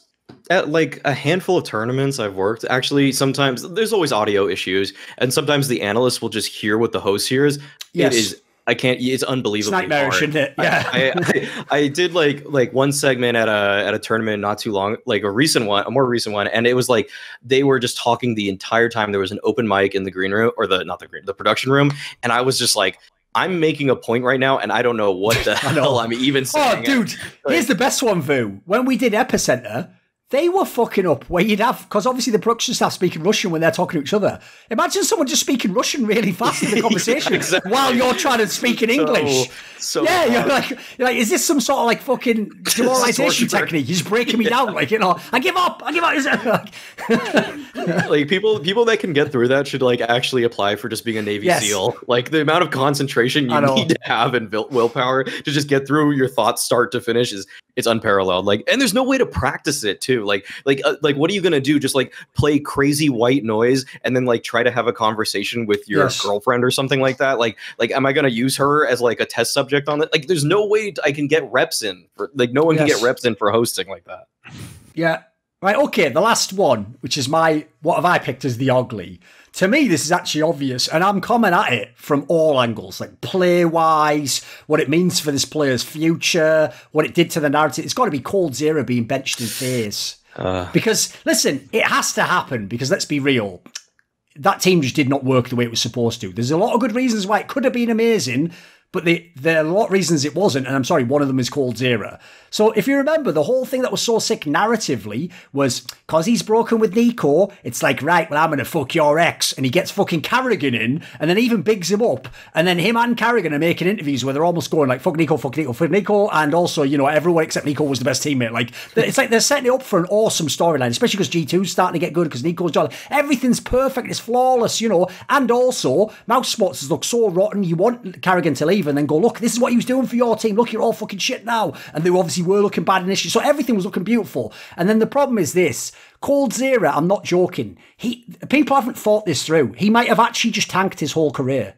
at like a handful of tournaments I've worked. Actually, sometimes there's always audio issues, and sometimes the analyst will just hear what the host hears. Yes. It is. I can't. It's unbelievably It's nightmarish, hard. isn't it? Yeah. I did like one segment at a tournament not too long, like a more recent one, and it was like they were just talking the entire time. There was an open mic in the green room, or the production room, and I was just like, I'm making a point right now, and I don't know what the hell I'm even saying. Oh, dude, here's the best one, Vu. When we did Epicenter, they were fucking up where you'd have, because obviously the production staff speaking Russian when they're talking to each other. Imagine someone just speaking Russian really fast in the conversation exactly. while you're trying to speak in English. Yeah, you're like, is this some sort of like fucking demoralization technique? You're just breaking me down, like, I give up. Like people that can get through that should like actually apply for just being a Navy SEAL. Like the amount of concentration you need to have and willpower to just get through your thoughts start to finish it's unparalleled. Like, and there's no way to practice it too. Like what are you gonna do? Just like play crazy white noise and then like try to have a conversation with your girlfriend or something like that? Like am I gonna use her as like a test subject on it? Like, there's no way I can get reps in. No one can get reps in for hosting like that. Yeah. Right. Okay. The last one, which is what have I picked as the ugly? To me, this is actually obvious, and I'm coming at it from all angles, like play-wise, what it means for this player's future, what it did to the narrative. It's got to be coldzera being benched in FaZe. Because, listen, it has to happen, because let's be real, that team just did not work the way it was supposed to. There's a lot of good reasons why it could have been amazing, but there are a lot of reasons it wasn't, and I'm sorry, one of them is coldzera. So if you remember, the whole thing that was so sick narratively was, because he's broken with Nico, it's like, right, well, I'm going to fuck your ex, and he gets fucking Carrigan in, and then even bigs him up, and then him and Carrigan are making interviews where they're almost going like, fuck Nico, fuck Nico, fuck Nico, and also, everyone except Nico was the best teammate. Like, it's like they're setting it up for an awesome storyline, especially because G2's starting to get good, because Nico's jolly. Everything's perfect, it's flawless, and also, Mauisnake look so rotten, you want Carrigan to leave, and then go, look, this is what he was doing for your team, look, you're all fucking shit now, and they obviously were looking bad initially, so everything was looking beautiful. And then the problem is this, coldzera, I'm not joking, people haven't thought this through, he might have actually just tanked his whole career,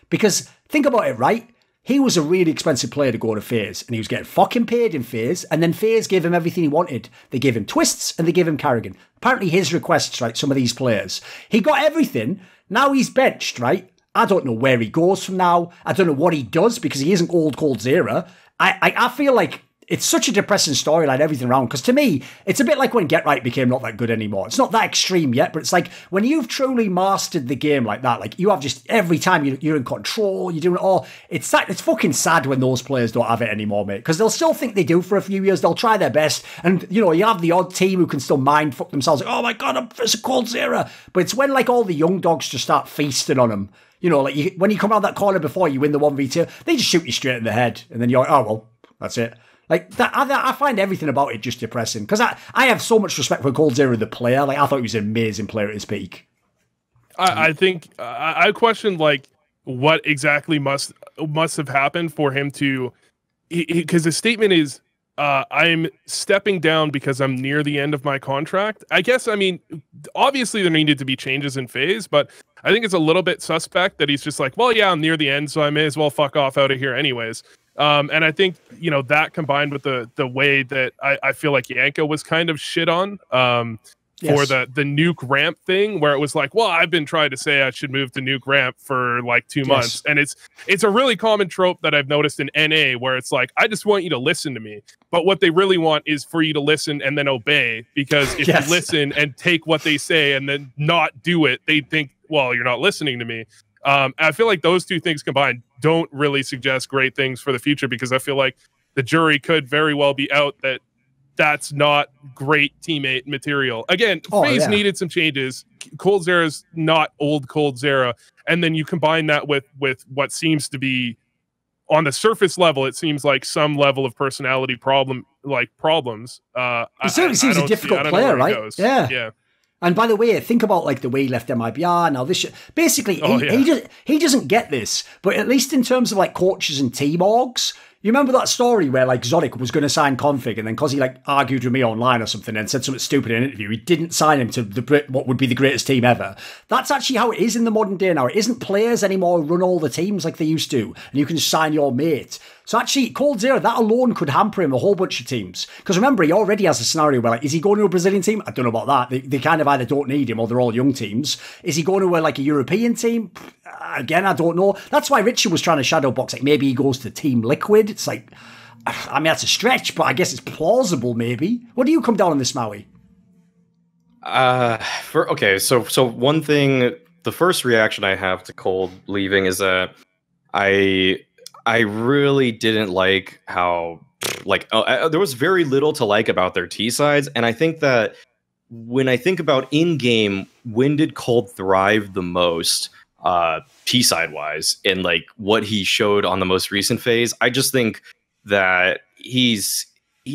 because think about it, right? He was a really expensive player to go to FaZe, and he was getting fucking paid in FaZe, and then FaZe gave him everything he wanted. They gave him twists, and they gave him Carrigan. Apparently his requests, right, some of these players, he got everything, now he's benched, right? I don't know where he goes from now. I don't know what he does, because he isn't old coldzera. I feel like it's such a depressing storyline, everything around, because to me, it's a bit like when Get Right became not that good anymore. It's not that extreme yet, but it's like when you've truly mastered the game like that, like you have just every time you're in control, you're doing it all. It's fucking sad when those players don't have it anymore, mate, because they'll still think they do for a few years. They'll try their best, and you have the odd team who can still mind fuck themselves, like, oh my god, I'm first coldzera. But it's when like all the young dogs just start feasting on them. When you come around that corner before you win the 1v2, they just shoot you straight in the head, and then you're like, oh well, that's it. Like that, I find everything about it just depressing, because I have so much respect for coldzera the player. Like I thought he was an amazing player at his peak. I think I questioned like what exactly must have happened for him to, because his statement is, I'm stepping down because I'm near the end of my contract. I guess, obviously there needed to be changes in FaZe, but I think it's a little bit suspect that he's just like, well, yeah, I'm near the end, so I may as well fuck off out of here anyways. And I think, that combined with the way that I feel like Yanko was kind of shit on for the nuke ramp thing, where it was like, well, I've been trying to say I should move to nuke ramp for like 2 months. And it's a really common trope that I've noticed in NA, where it's like, I just want you to listen to me. But what they really want is for you to listen and then obey, because if you listen and take what they say and then not do it, they think, well, you're not listening to me. I feel like those two things combined don't really suggest great things for the future, because I feel like the jury could very well be out that that's not great teammate material. Again, FaZe needed some changes. coldzera's not old coldzera, and then you combine that with what seems to be, on the surface level, it seems like some level of personality problems. He certainly seems a difficult player, right? Yeah. And by the way, think about like the way he left MIBR. Now this basically he doesn't get this, but at least in terms of like coaches and team orgs, You remember that story where like Zodic was going to sign Config, and then because he like argued with me online or something and said something stupid in an interview, he didn't sign him to what would be the greatest team ever. That's actually how it is in the modern day now. It isn't players anymore who run all the teams like they used to, and you can just sign your mate. So actually, coldzera, that alone could hamper him a whole bunch of teams. Because remember, he already has a scenario where, like, is he going to a Brazilian team? I don't know about that. They kind of either don't need him or they're all young teams. Is he going to a European team? Again, I don't know. That's why Richard was trying to shadow box. Like, maybe he goes to Team Liquid. It's like, I mean, that's a stretch, but I guess it's plausible, maybe. What do you come down on this, Maui? Okay, so one thing, the first reaction I have to Cold leaving is that I really didn't like how, there was very little to like about their T sides. And I think that when I think about in-game, when did Cold thrive the most, T side wise, and like what he showed on the most recent phase? I just think that he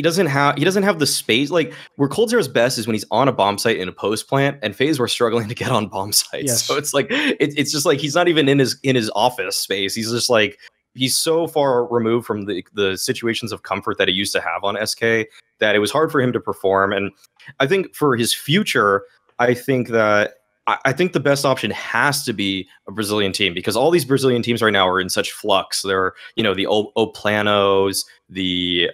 doesn't have the space. Like, where coldzera's best is when he's on a bomb site in a post plant, and phase we're struggling to get on bomb sites. Yes. So it's like it's just like he's not even in his office space. He's just like, he's so far removed from the situations of comfort that he used to have on SK that it was hard for him to perform. And I think for his future, I think the best option has to be a Brazilian team, because all these Brazilian teams right now are in such flux. They're, the Oplanos, the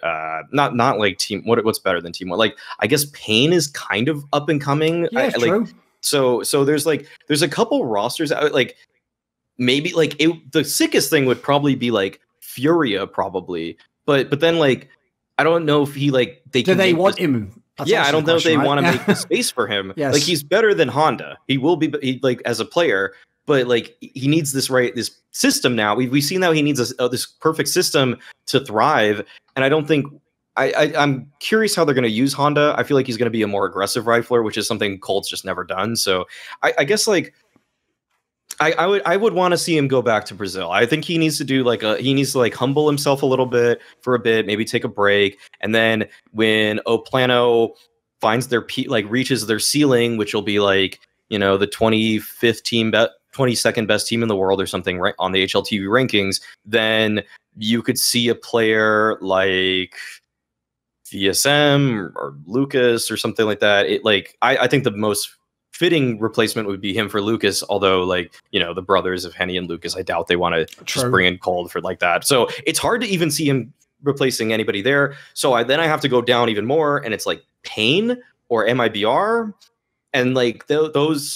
not like team. What's better than Team One? Like, I guess Pain is kind of up and coming. Yeah, true. So there's a couple rosters out, like, maybe like the sickest thing would probably be like Furia, probably, but then like I don't know if he they want him. That's I don't know if they want to make the space for him. Yes. Like, he's better than Honda. He will be like as a player, but like he needs this system now. We've seen how he needs this perfect system to thrive, and I don't think. I'm curious how they're going to use Honda. I feel like he's going to be a more aggressive rifler, which is something Cold's just never done. So I guess like. I would want to see him go back to Brazil. I think he needs to do humble himself a little bit for a bit, maybe take a break, and then when Oplano finds their reaches their ceiling, which will be like, the 22nd best team in the world or something, right, on the HLTV rankings, then you could see a player like VSM or Lucas or something like that. I think the most fitting replacement would be him for Lucas, although the brothers of Henny and Lucas, I doubt they want to just bring in Cold for like that. So it's hard to even see him replacing anybody there. So I have to go down even more, and it's like Pain or MIBR, and those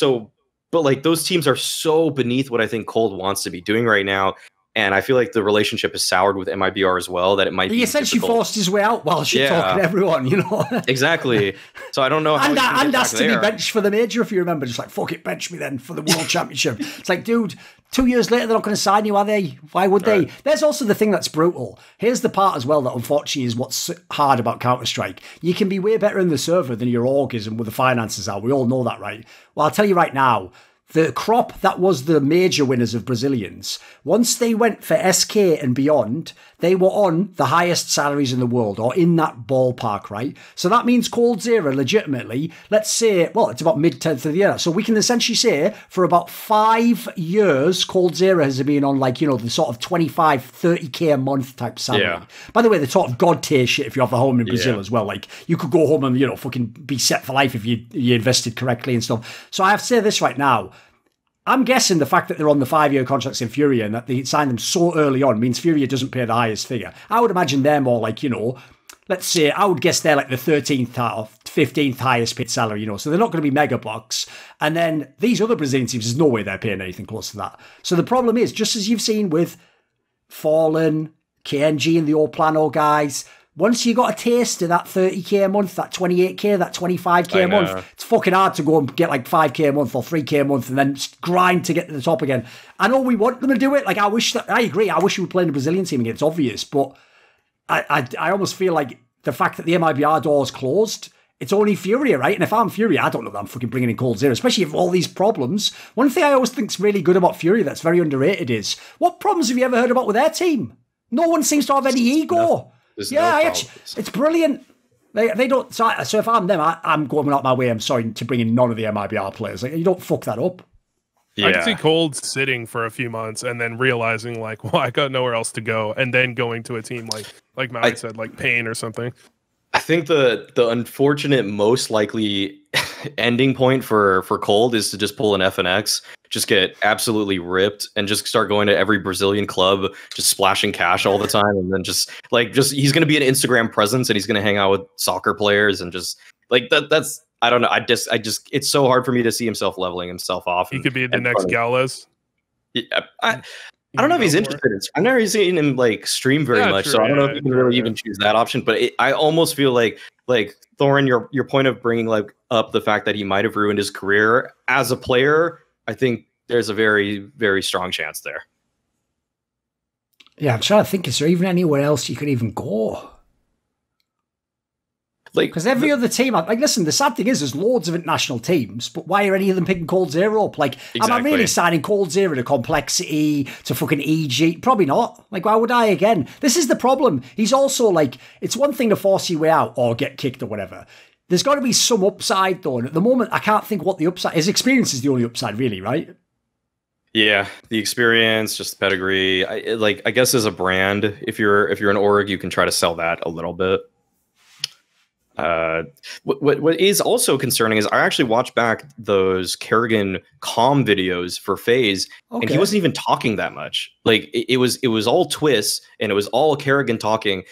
teams are so beneath what I think Cold wants to be doing right now. And I feel like the relationship is soured with MIBR as well, that it might be He essentially forced his way out while shit talking to everyone, Exactly. So I don't know how and asked to be benched for the major, if you remember. Just like, fuck it, bench me then for the World Championship. It's like, dude, 2 years later, they're not going to sign you, are they? Why would they? There's also the thing that's brutal. Here's the part as well that unfortunately is what's hard about Counter-Strike. You can be way better in the server than your org is and with the finances are. We all know that, right? Well, I'll tell you right now, the crop that was the major winners of Brazilians, once they went for SK and beyond, they were on the highest salaries in the world, or in that ballpark, right? So that means coldzera legitimately, let's say, well, it's about mid-10th of the year. So we can essentially say for about 5 years, coldzera has been on the sort of 25, 30k a month type salary. Yeah. By the way, the sort of god tier shit if you have a home in Brazil as well. Like, you could go home and, fucking be set for life if you invested correctly and stuff. So I have to say this right now. I'm guessing the fact that they're on the 5-year contracts in Furia and that they signed them so early on means Furia doesn't pay the highest figure. I would imagine they're more like, let's say, I would guess they're like the 13th or 15th highest paid salary, so they're not going to be mega bucks. And then these other Brazilian teams, there's no way they're paying anything close to that. So the problem is, just as you've seen with Fallen, KNG and the Oplano guys, once you got a taste of that 30k a month, that 28k, that 25k a month, it's fucking hard to go and get like 5k a month or 3k a month and then grind to get to the top again. I know we want them to do it. Like, I agree. I wish we were playing a Brazilian team again. It's obvious, but I almost feel like the fact that the MIBR door is closed, it's only Furia, right? And if I'm Furia, I don't know that I'm fucking bringing in coldzera, especially if all these problems. One thing I always think's really good about Furia that's very underrated is, what problems have you ever heard about with their team? No one seems to have any ego. It's brilliant. They don't. So if I'm them, I'm going out my way. I'm sorry to bring in none of the MIBR players. Like, you don't fuck that up. Yeah. I can see Cold sitting for a few months and then realizing like, well, I got nowhere else to go, and then going to a team like Maui said, like Pain or something. I think the unfortunate, most likely ending point for Cold is to just pull an FNX, just get absolutely ripped, and just start going to every Brazilian club, just splashing cash all the time, and then just he's going to be an Instagram presence, and he's going to hang out with soccer players, and just like that's. I don't know. I just, it's so hard for me to see himself leveling himself off. He could be the next Gaules. Yeah, I don't know if he's interested. I've never seen him like stream very much, so I don't know if you can really even choose that option. But I almost feel like Thorin, your point of bringing like up the fact that he might have ruined his career as a player, I think there's a very, very strong chance there. Yeah, I'm trying to think. Is there even anywhere else you could even go? Because every other team, like, listen, the sad thing is there's loads of international teams, but why are any of them picking Cold Zero up? Like, exactly. Am I really signing Cold Zero to Complexity, to fucking EG? Probably not. Like, why would I again? This is the problem. He's also like, it's one thing to force your way out or get kicked or whatever. There's got to be some upside though. And at the moment, I can't think what the upside is. Experience is the only upside, really, right? Yeah, the experience, just the pedigree. I guess as a brand, if you're an org, you can try to sell that a little bit. What is also concerning is I actually watched back those Kerrigan comm videos for FaZe, and he wasn't even talking that much. Like it was all twists, and it was all Kerrigan talking.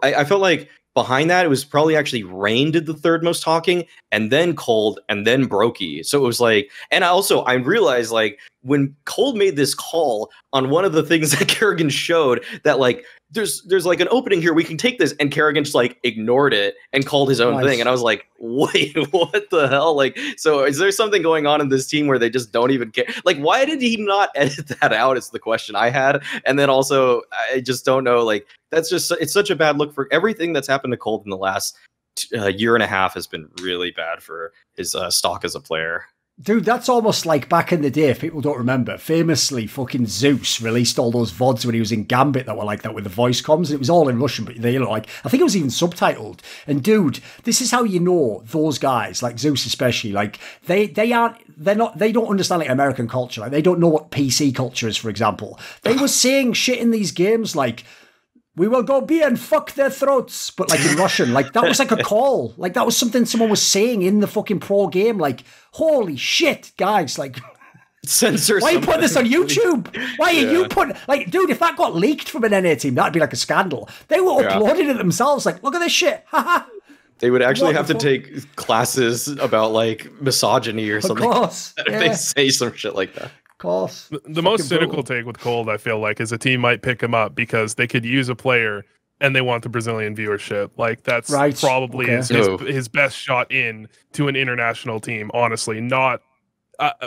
I felt like behind that, it was probably actually Rain did the third most talking, and then Cold, and then Brokey. So it was like, and I realized like when Cold made this call on one of the things that Kerrigan showed that like there's like an opening here, we can take this, and Kerrigan just like ignored it and called his own thing, and I was like, wait, what the hell? Like, so is there something going on in this team where they just don't even care? Like, why did he not edit that out? Is the question I had, and then also I just don't know. Like, that's just, it's such a bad look for everything that's happened to Cold in the last year and a half has been really bad for his stock as a player. Dude, that's almost like back in the day, if people don't remember, famously fucking Zeus released all those VODs when he was in Gambit that were like that with the voice comms, and it was all in Russian, but they, you know, like, I think it was even subtitled. And dude, this is how you know those guys, like Zeus especially, like they don't understand like American culture. Like they don't know what PC culture is, for example. They were saying shit in these games like, we will go be and fuck their throats, but like in Russian, like that was like a call. Like that was something someone was saying in the fucking pro game. Like, holy shit, guys, like censor. Why are you putting this on YouTube? Why are you putting, like, dude, if that got leaked from an NA team, that'd be like a scandal. They were uploading it themselves, like, look at this shit. They would actually have to take classes about like misogyny or something. Of course. If they say some shit like that. Course. The most cynical take with Cold, I feel like, is a team might pick him up because they could use a player and they want the Brazilian viewership. Like that's probably his best shot in to an international team. Honestly, not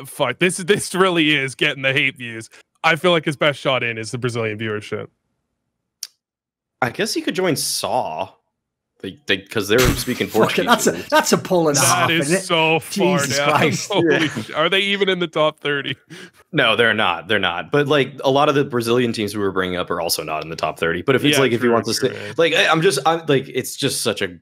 fuck. This really is getting the hate views. I feel like his best shot in is the Brazilian viewership. I guess he could join SAW. Because they're speaking Portuguese. That's a pull and a half. That is so far Jesus down. Christ. Are they even in the top 30? No, they're not. They're not. But like a lot of the Brazilian teams we were bringing up are also not in the top 30. But if it's if you want to say, like, I'm like, it's just such a.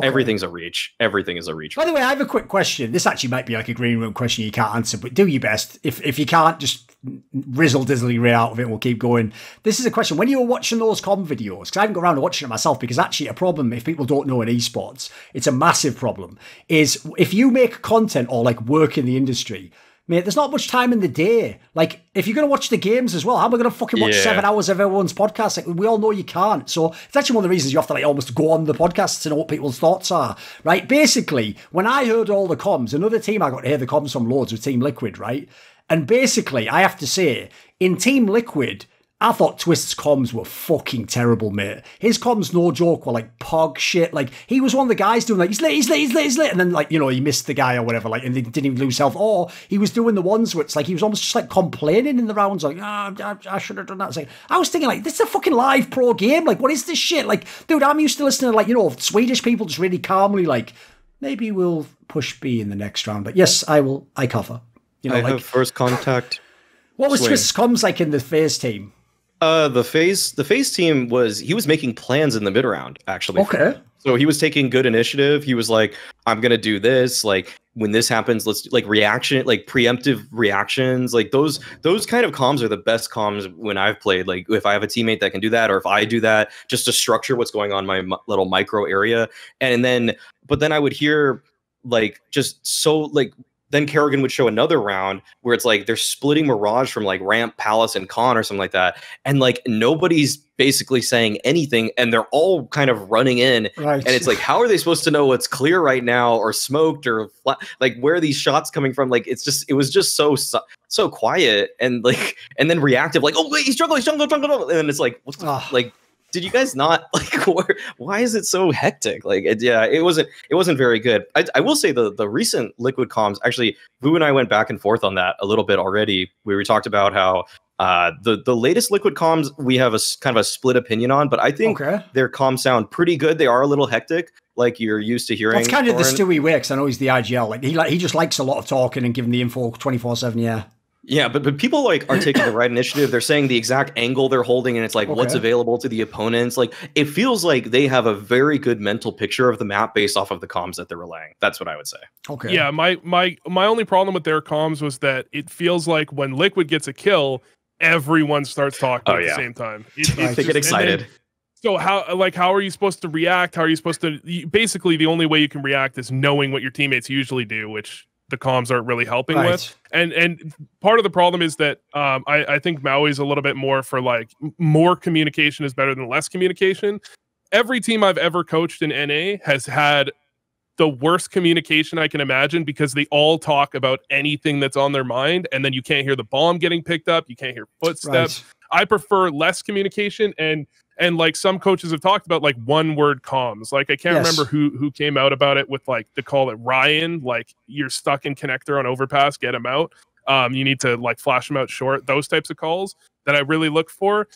Everything's a reach. Everything is a reach. By the way, I have a quick question. This actually might be like a green room question you can't answer, but do your best. If you can't, just rizzle dizzly right out of it and we'll keep going. This is a question. When you were watching those comm videos, because I haven't got around to watching it myself, because actually a problem, if people don't know in esports, it's a massive problem, is if you make content or like work in the industry, mate, there's not much time in the day. Like, if you're going to watch the games as well, how am I going to fucking watch 7 hours of everyone's podcast? Like, we all know you can't. So it's actually one of the reasons you have to like almost go on the podcast to know what people's thoughts are, right? Basically, when I heard all the comms, another team I got to hear the comms from loads was Team Liquid, right? And basically, I have to say, in Team Liquid, I thought Twist's comms were fucking terrible, mate. His comms, no joke, were like pog shit. Like, he was one of the guys doing like, he's lit. And then like, you know, he missed the guy or whatever, like, and they didn't even lose health. Or he was doing the ones where it's like, he was almost just like complaining in the rounds, like, I should have done that. It's like, I was thinking like, this is a fucking live pro game. Like, what is this shit? Like, dude, I'm used to listening to like, you know, Swedish people just really calmly like, maybe we'll push B in the next round. But yes, I cover. You know, I have first contact. What was Twist's comms like in the FaZe team? The FaZe team he was making plans in the mid round, actually. Okay. So he was taking good initiative. He was like, I'm gonna do this. Like, when this happens, let's like preemptive reactions, like those kind of comms are the best comms when I've played. Like if I have a teammate that can do that, or if I do that, just to structure what's going on in my little micro area. But then I would hear like just so like. Then Kerrigan would show another round where it's like they're splitting Mirage from like Ramp, Palace, and Con or something like that. And like nobody's basically saying anything and they're all kind of running in. Right. And it's like, how are they supposed to know what's clear right now or smoked or like where are these shots coming from? Like it was just so quiet and like, and then reactive, like, oh wait, he's jungle. And then it's like, what's like, did you guys not like? Why is it so hectic? Like, it wasn't very good. I will say the recent Liquid comms, actually, Vu and I went back and forth on that a little bit already. We talked about how the latest Liquid comms we have a kind of a split opinion on, but I think their comms sound pretty good. They are a little hectic, like you're used to hearing. That's kind of Thorin. the Stewie way, because I know he's the IGL. Like he just likes a lot of talking and giving the info 24/7. Yeah. Yeah, but people like are taking the right initiative. They're saying the exact angle they're holding, and it's like what's available to the opponents. Like it feels like they have a very good mental picture of the map based off of the comms that they're relaying. That's what I would say. Okay. Yeah, my only problem with their comms was that it feels like when Liquid gets a kill, everyone starts talking at the same time. They get excited. So how are you supposed to react? How are you supposed to? Basically, the only way you can react is knowing what your teammates usually do, which the comms aren't really helping with. And part of the problem is that I think Maui's a little bit more for like more communication is better than less communication. Every team I've ever coached in NA has had the worst communication I can imagine because they all talk about anything that's on their mind, and then you can't hear the bomb getting picked up, you can't hear footsteps. I prefer less communication, and like some coaches have talked about like one word comms. Like I can't remember who came out about it with like they call it Ryan, like you're stuck in connector on overpass, get him out. You need to like flash him out short. Those types of calls that I really look for.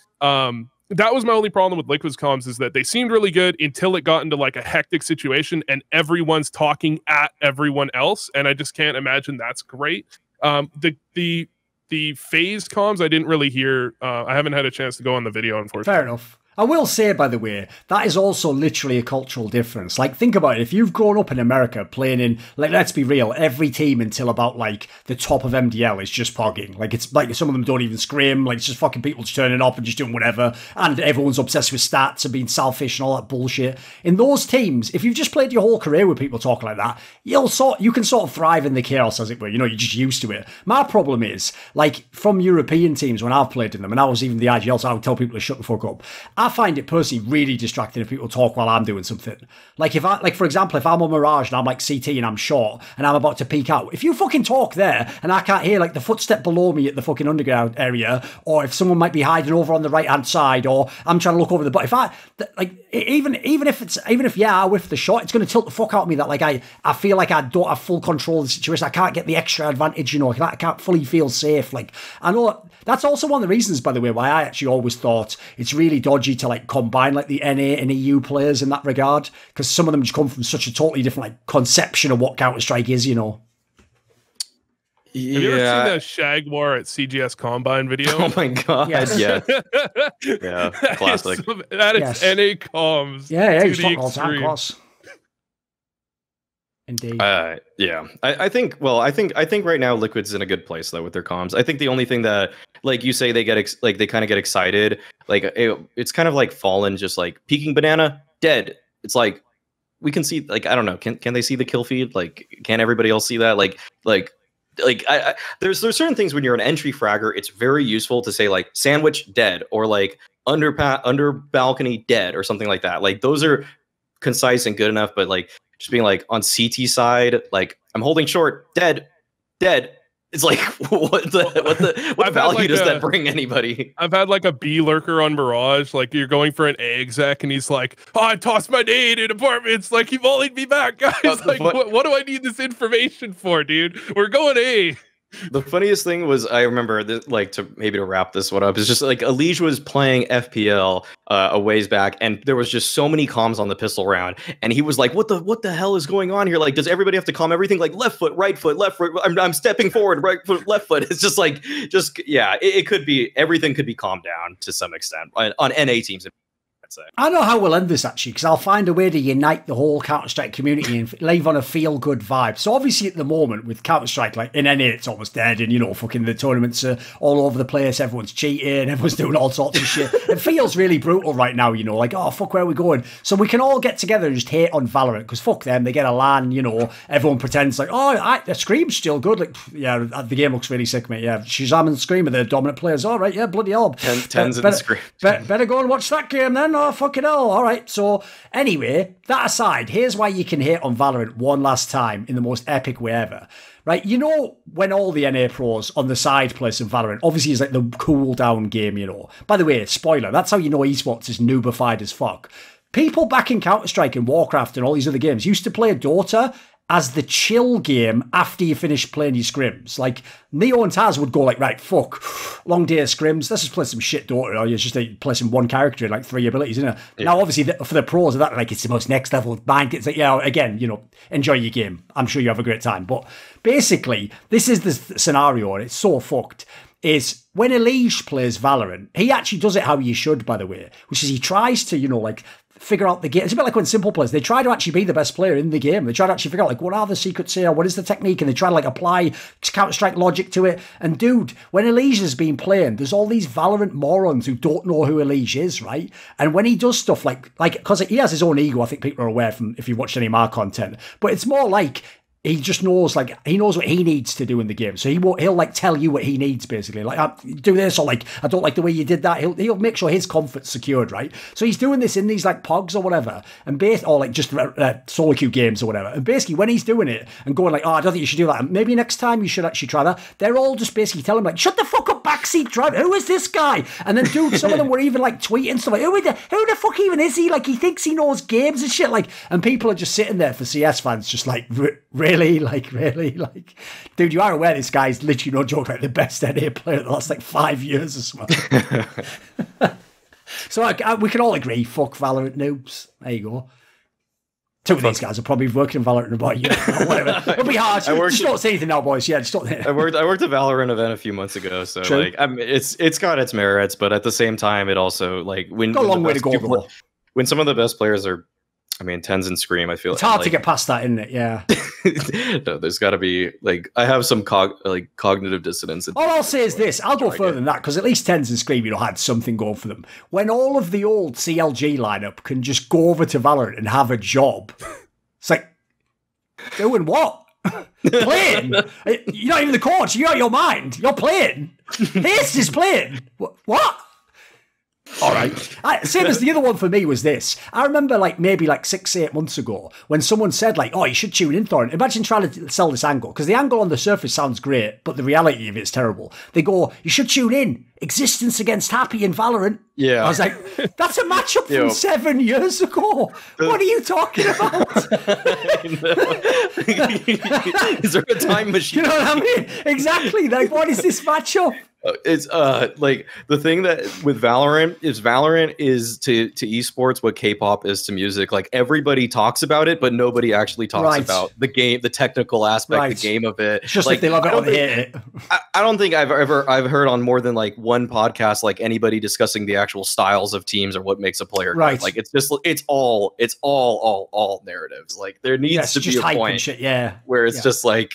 That was my only problem with Liquid's comms, is that they seemed really good until it got into like a hectic situation and everyone's talking at everyone else, and I just can't imagine that's great. The phase comms I didn't really hear. I haven't had a chance to go on the video, unfortunately. Fair enough. I will say, by the way, that is also literally a cultural difference. Like, think about it. If you've grown up in America playing in, like, let's be real, every team until about, like, the top of MDL is just pogging. Like, it's like some of them don't even scream. Like, it's just fucking people just turning up and just doing whatever. And everyone's obsessed with stats and being selfish and all that bullshit. In those teams, if you've just played your whole career with people talking like that, you can sort of thrive in the chaos, as it were. You know, you're just used to it. My problem is, like, from European teams, when I've played in them, and I was even the IGL, so I would tell people to shut the fuck up. I find it personally really distracting if people talk while I'm doing something. Like for example, if I'm on Mirage and I'm like CT and I'm short and I'm about to peek out, if you fucking talk there and I can't hear like the footstep below me at the fucking underground area, or if someone might be hiding over on the right hand side, or I'm trying to look over the, but if I like even if I whiff the shot, it's going to tilt the fuck out of me that like I feel like I don't have full control of the situation. I can't get the extra advantage, you know. I can't fully feel safe. Like I know that's also one of the reasons, by the way, why I actually always thought it's really dodgy to like combine like the NA and EU players in that regard, because some of them just come from such a totally different like conception of what Counter-Strike is, you know. Have you ever seen the Shagwar at CGS Combine video? Oh my god, yes. Yeah. Yeah, classic. That is NA comms. Yeah, he's talking all the time, of course. Indeed. Yeah. I think right now Liquid's in a good place though with their comms. I think the only thing that, like you say, they kind of get excited. Like it's kind of like Fallen, just like peeking banana, dead. It's like we can see, like, I don't know, can they see the kill feed? Like, can everybody else see that? There's certain things when you're an entry fragger, it's very useful to say like sandwich dead, or like under balcony dead, or something like that. Like those are concise and good enough, but like just being like on CT side, like I'm holding short, dead. It's like what value does that bring anybody? I've had like a B lurker on Mirage, like you're going for an A exec and he's like, oh, I tossed my nade in apartments, like he volleyed me back, guys. Like what do I need this information for, dude? We're going A. The funniest thing was, I remember this, like, to wrap this one up, is just like Elige was playing FPL a ways back, and there was just so many comms on the pistol round, and he was like, what the hell is going on here? Like, does everybody have to calm everything? Like left foot, right foot, left foot, I'm stepping forward, right foot, left foot. It's just yeah, it could be, everything could be calmed down to some extent on NA teams. I'd say. I know how we'll end this, actually, because I'll find a way to unite the whole Counter-Strike community and leave on a feel-good vibe. So obviously at the moment with Counter-Strike, like in NA, it's almost dead, and, you know, fucking the tournaments are all over the place, everyone's cheating, everyone's doing all sorts of shit. It feels really brutal right now, you know, like, oh, fuck, where are we going? So we can all get together and just hate on Valorant, because fuck them, they get a LAN, you know, everyone pretends like, oh, the Scream's still good. Like, yeah, the game looks really sick, mate. Yeah, Shazam and Scream are the dominant players. All right, yeah, bloody hell. Tens and Scream. Better go and watch that game then. Oh, fucking hell. All right. So anyway, that aside, here's why you can hate on Valorant one last time in the most epic way ever. Right, you know, when all the NA pros on the side play some Valorant, obviously it's like the cool down game, you know. By the way, spoiler, that's how you know esports is noobified as fuck. People back in Counter-Strike and Warcraft and all these other games used to play Dota as the chill game after you finish playing your scrims. Like, Neo and Taz would go like, right, fuck, long day of scrims, let's just play some shit Dota, or you just play some one character and like 3 abilities, isn't it? Yeah. Now, obviously, for the pros of that, like, it's the most next level mind. It's like, yeah, again, you know, enjoy your game. I'm sure you have a great time. But basically, this is the scenario, and it's so fucked, is when Elige plays Valorant, he actually does it how you should, by the way, which is he tries to, you know, like, figure out the game. It's a bit like when Simple plays. They try to actually be the best player in the game. They try to actually figure out, like, what are the secrets here? What is the technique? And they try to, like, apply Counter-Strike logic to it. And, dude, when Elige has been playing, there's all these Valorant morons who don't know who Elige is, right? And when he does stuff like, because he has his own ego, I think people are aware from if you've watched any of my content. But it's more like, he just knows, like, he knows what he needs to do in the game. So he'll like tell you what he needs, basically. Like, do this, or like, I don't like the way you did that. He'll make sure his comfort's secured, right? So he's doing this in these like pogs or whatever, and or like just solo queue games or whatever. And basically, when he's doing it and going like, oh, I don't think you should do that. And maybe next time you should actually try that. They're all just basically telling him like, shut the fuck up, backseat driver. Who is this guy? And then, dude, some of them were even like tweeting stuff like, who the fuck even is he? Like, he thinks he knows games and shit. Like, and people are just sitting there for CS fans, just like, really, like, really. Like, dude, you are aware this guy's literally, no joke, like the best NA player in the last like 5 years or something. So we can all agree, fuck Valorant noobs. There you go. Two of these guys are probably working in Valorant about a year. Whatever. It'll be hard. Just don't say anything now, boys. Yeah, just don't. I worked a Valorant event a few months ago, so true. Like, it's got its merits, but at the same time, it also like when got a long way to go. When some of the best players are, I mean, Tens and Scream, I feel it's hard like, to get past that, isn't it? Yeah. No, there's got to be, like, I have some cognitive dissonance. All I'll say is this: I'll go further than that, because at least Tens and Scream, you know, had something going for them. When all of the old CLG lineup can just go over to Valorant and have a job, it's like, doing what? Playing? You're not even the coach. You're out of your mind. You're playing. This is playing. What? All right. Same as the other one for me was this. I remember like maybe like 6-8 months ago when someone said like, oh, you should tune in, Thorin. Imagine trying to sell this angle, because the angle on the surface sounds great, but the reality of it's terrible. They go, you should tune in. Existence against Happy in Valorant. Yeah. I was like, that's a matchup from 7 years ago. What are you talking about? Is there a time machine? You know what I mean? Exactly. Like, what is this matchup? It's like the thing that with Valorant is to esports what K-pop is to music. Like, everybody talks about it, but nobody actually talks about the game, the technical aspect, the game of it. It's just like they love it or they hate it. I don't think I've heard on more than like one podcast like anybody discussing the actual styles of teams or what makes a player good. Like, it's just it's all narratives. Like, there needs to be a point where it's just like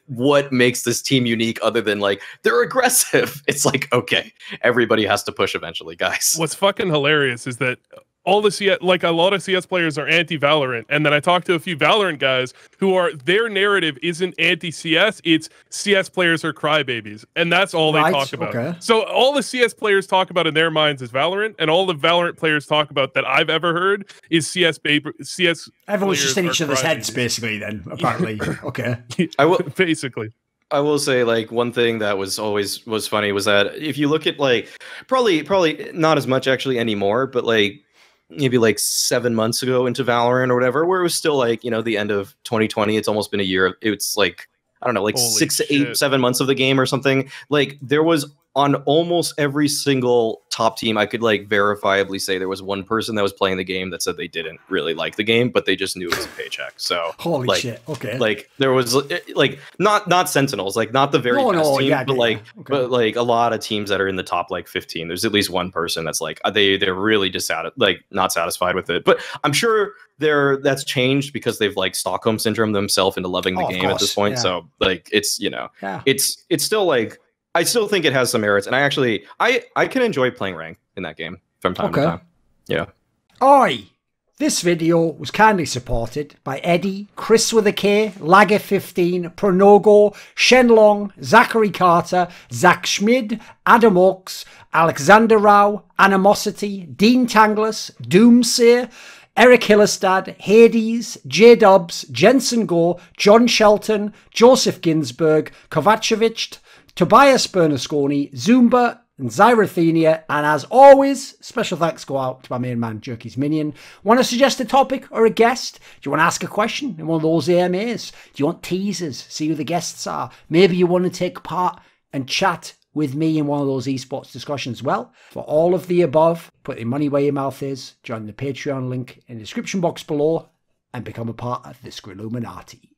what makes this team unique other than like they're aggressive. It's like, okay, everybody has to push eventually, guys. What's fucking hilarious is that all the CS, like a lot of CS players are anti-Valorant, and then I talked to a few Valorant guys who are, their narrative isn't anti-CS, it's CS players are crybabies, and that's all they talk about. Okay. So all the CS players talk about in their minds is Valorant, and all the Valorant players talk about that I've ever heard is CS. Everyone's just in each other's heads, basically. Then apparently, okay. Basically. I will say, like, one thing that was funny was that if you look at like probably not as much actually anymore, but like maybe like 7 months ago into Valorant or whatever, where it was still like, you know, the end of 2020. It's almost been a year. It's like, I don't know, like 6 to 8, 7 months of the game or something. Like, there was on almost every single top team, I could like verifiably say there was one person that was playing the game that said they didn't really like the game, but they just knew it was a paycheck. So holy like, shit. Okay. Like there was like not Sentinels, like not the very best team, but like a lot of teams that are in the top like 15. There's at least one person that's like they're really not satisfied with it. But I'm sure that's changed because they've like Stockholm syndrome themselves into loving the game at this point. Yeah. So like it's it's still like I still think it has some merits, and I can enjoy playing rank in that game from time to time. Yeah. Oi! This video was kindly supported by Eddie, Kris with a K, Lagger15, Pronogo, Shenlong, Zachary Carter, Zack Schmidt, Adam ochs, Alexander Rao, Animosity, Dean Tanglis, Doomseer, ErikHillestad, Hades, Jdubs, Jensen Goh, John Shelton, Joseph Ginsburg, Kovacevicd, Tobias Bernasconi, Zoomba, and Zyrathenia. And as always, special thanks go out to my main man, Jerky's Minion. Want to suggest a topic or a guest? Do you want to ask a question in one of those AMAs? Do you want teasers? See who the guests are? Maybe you want to take part and chat with me in one of those esports discussions. Well, for all of the above, put your money where your mouth is, join the Patreon link in the description box below, and become a part of the Skrilluminati.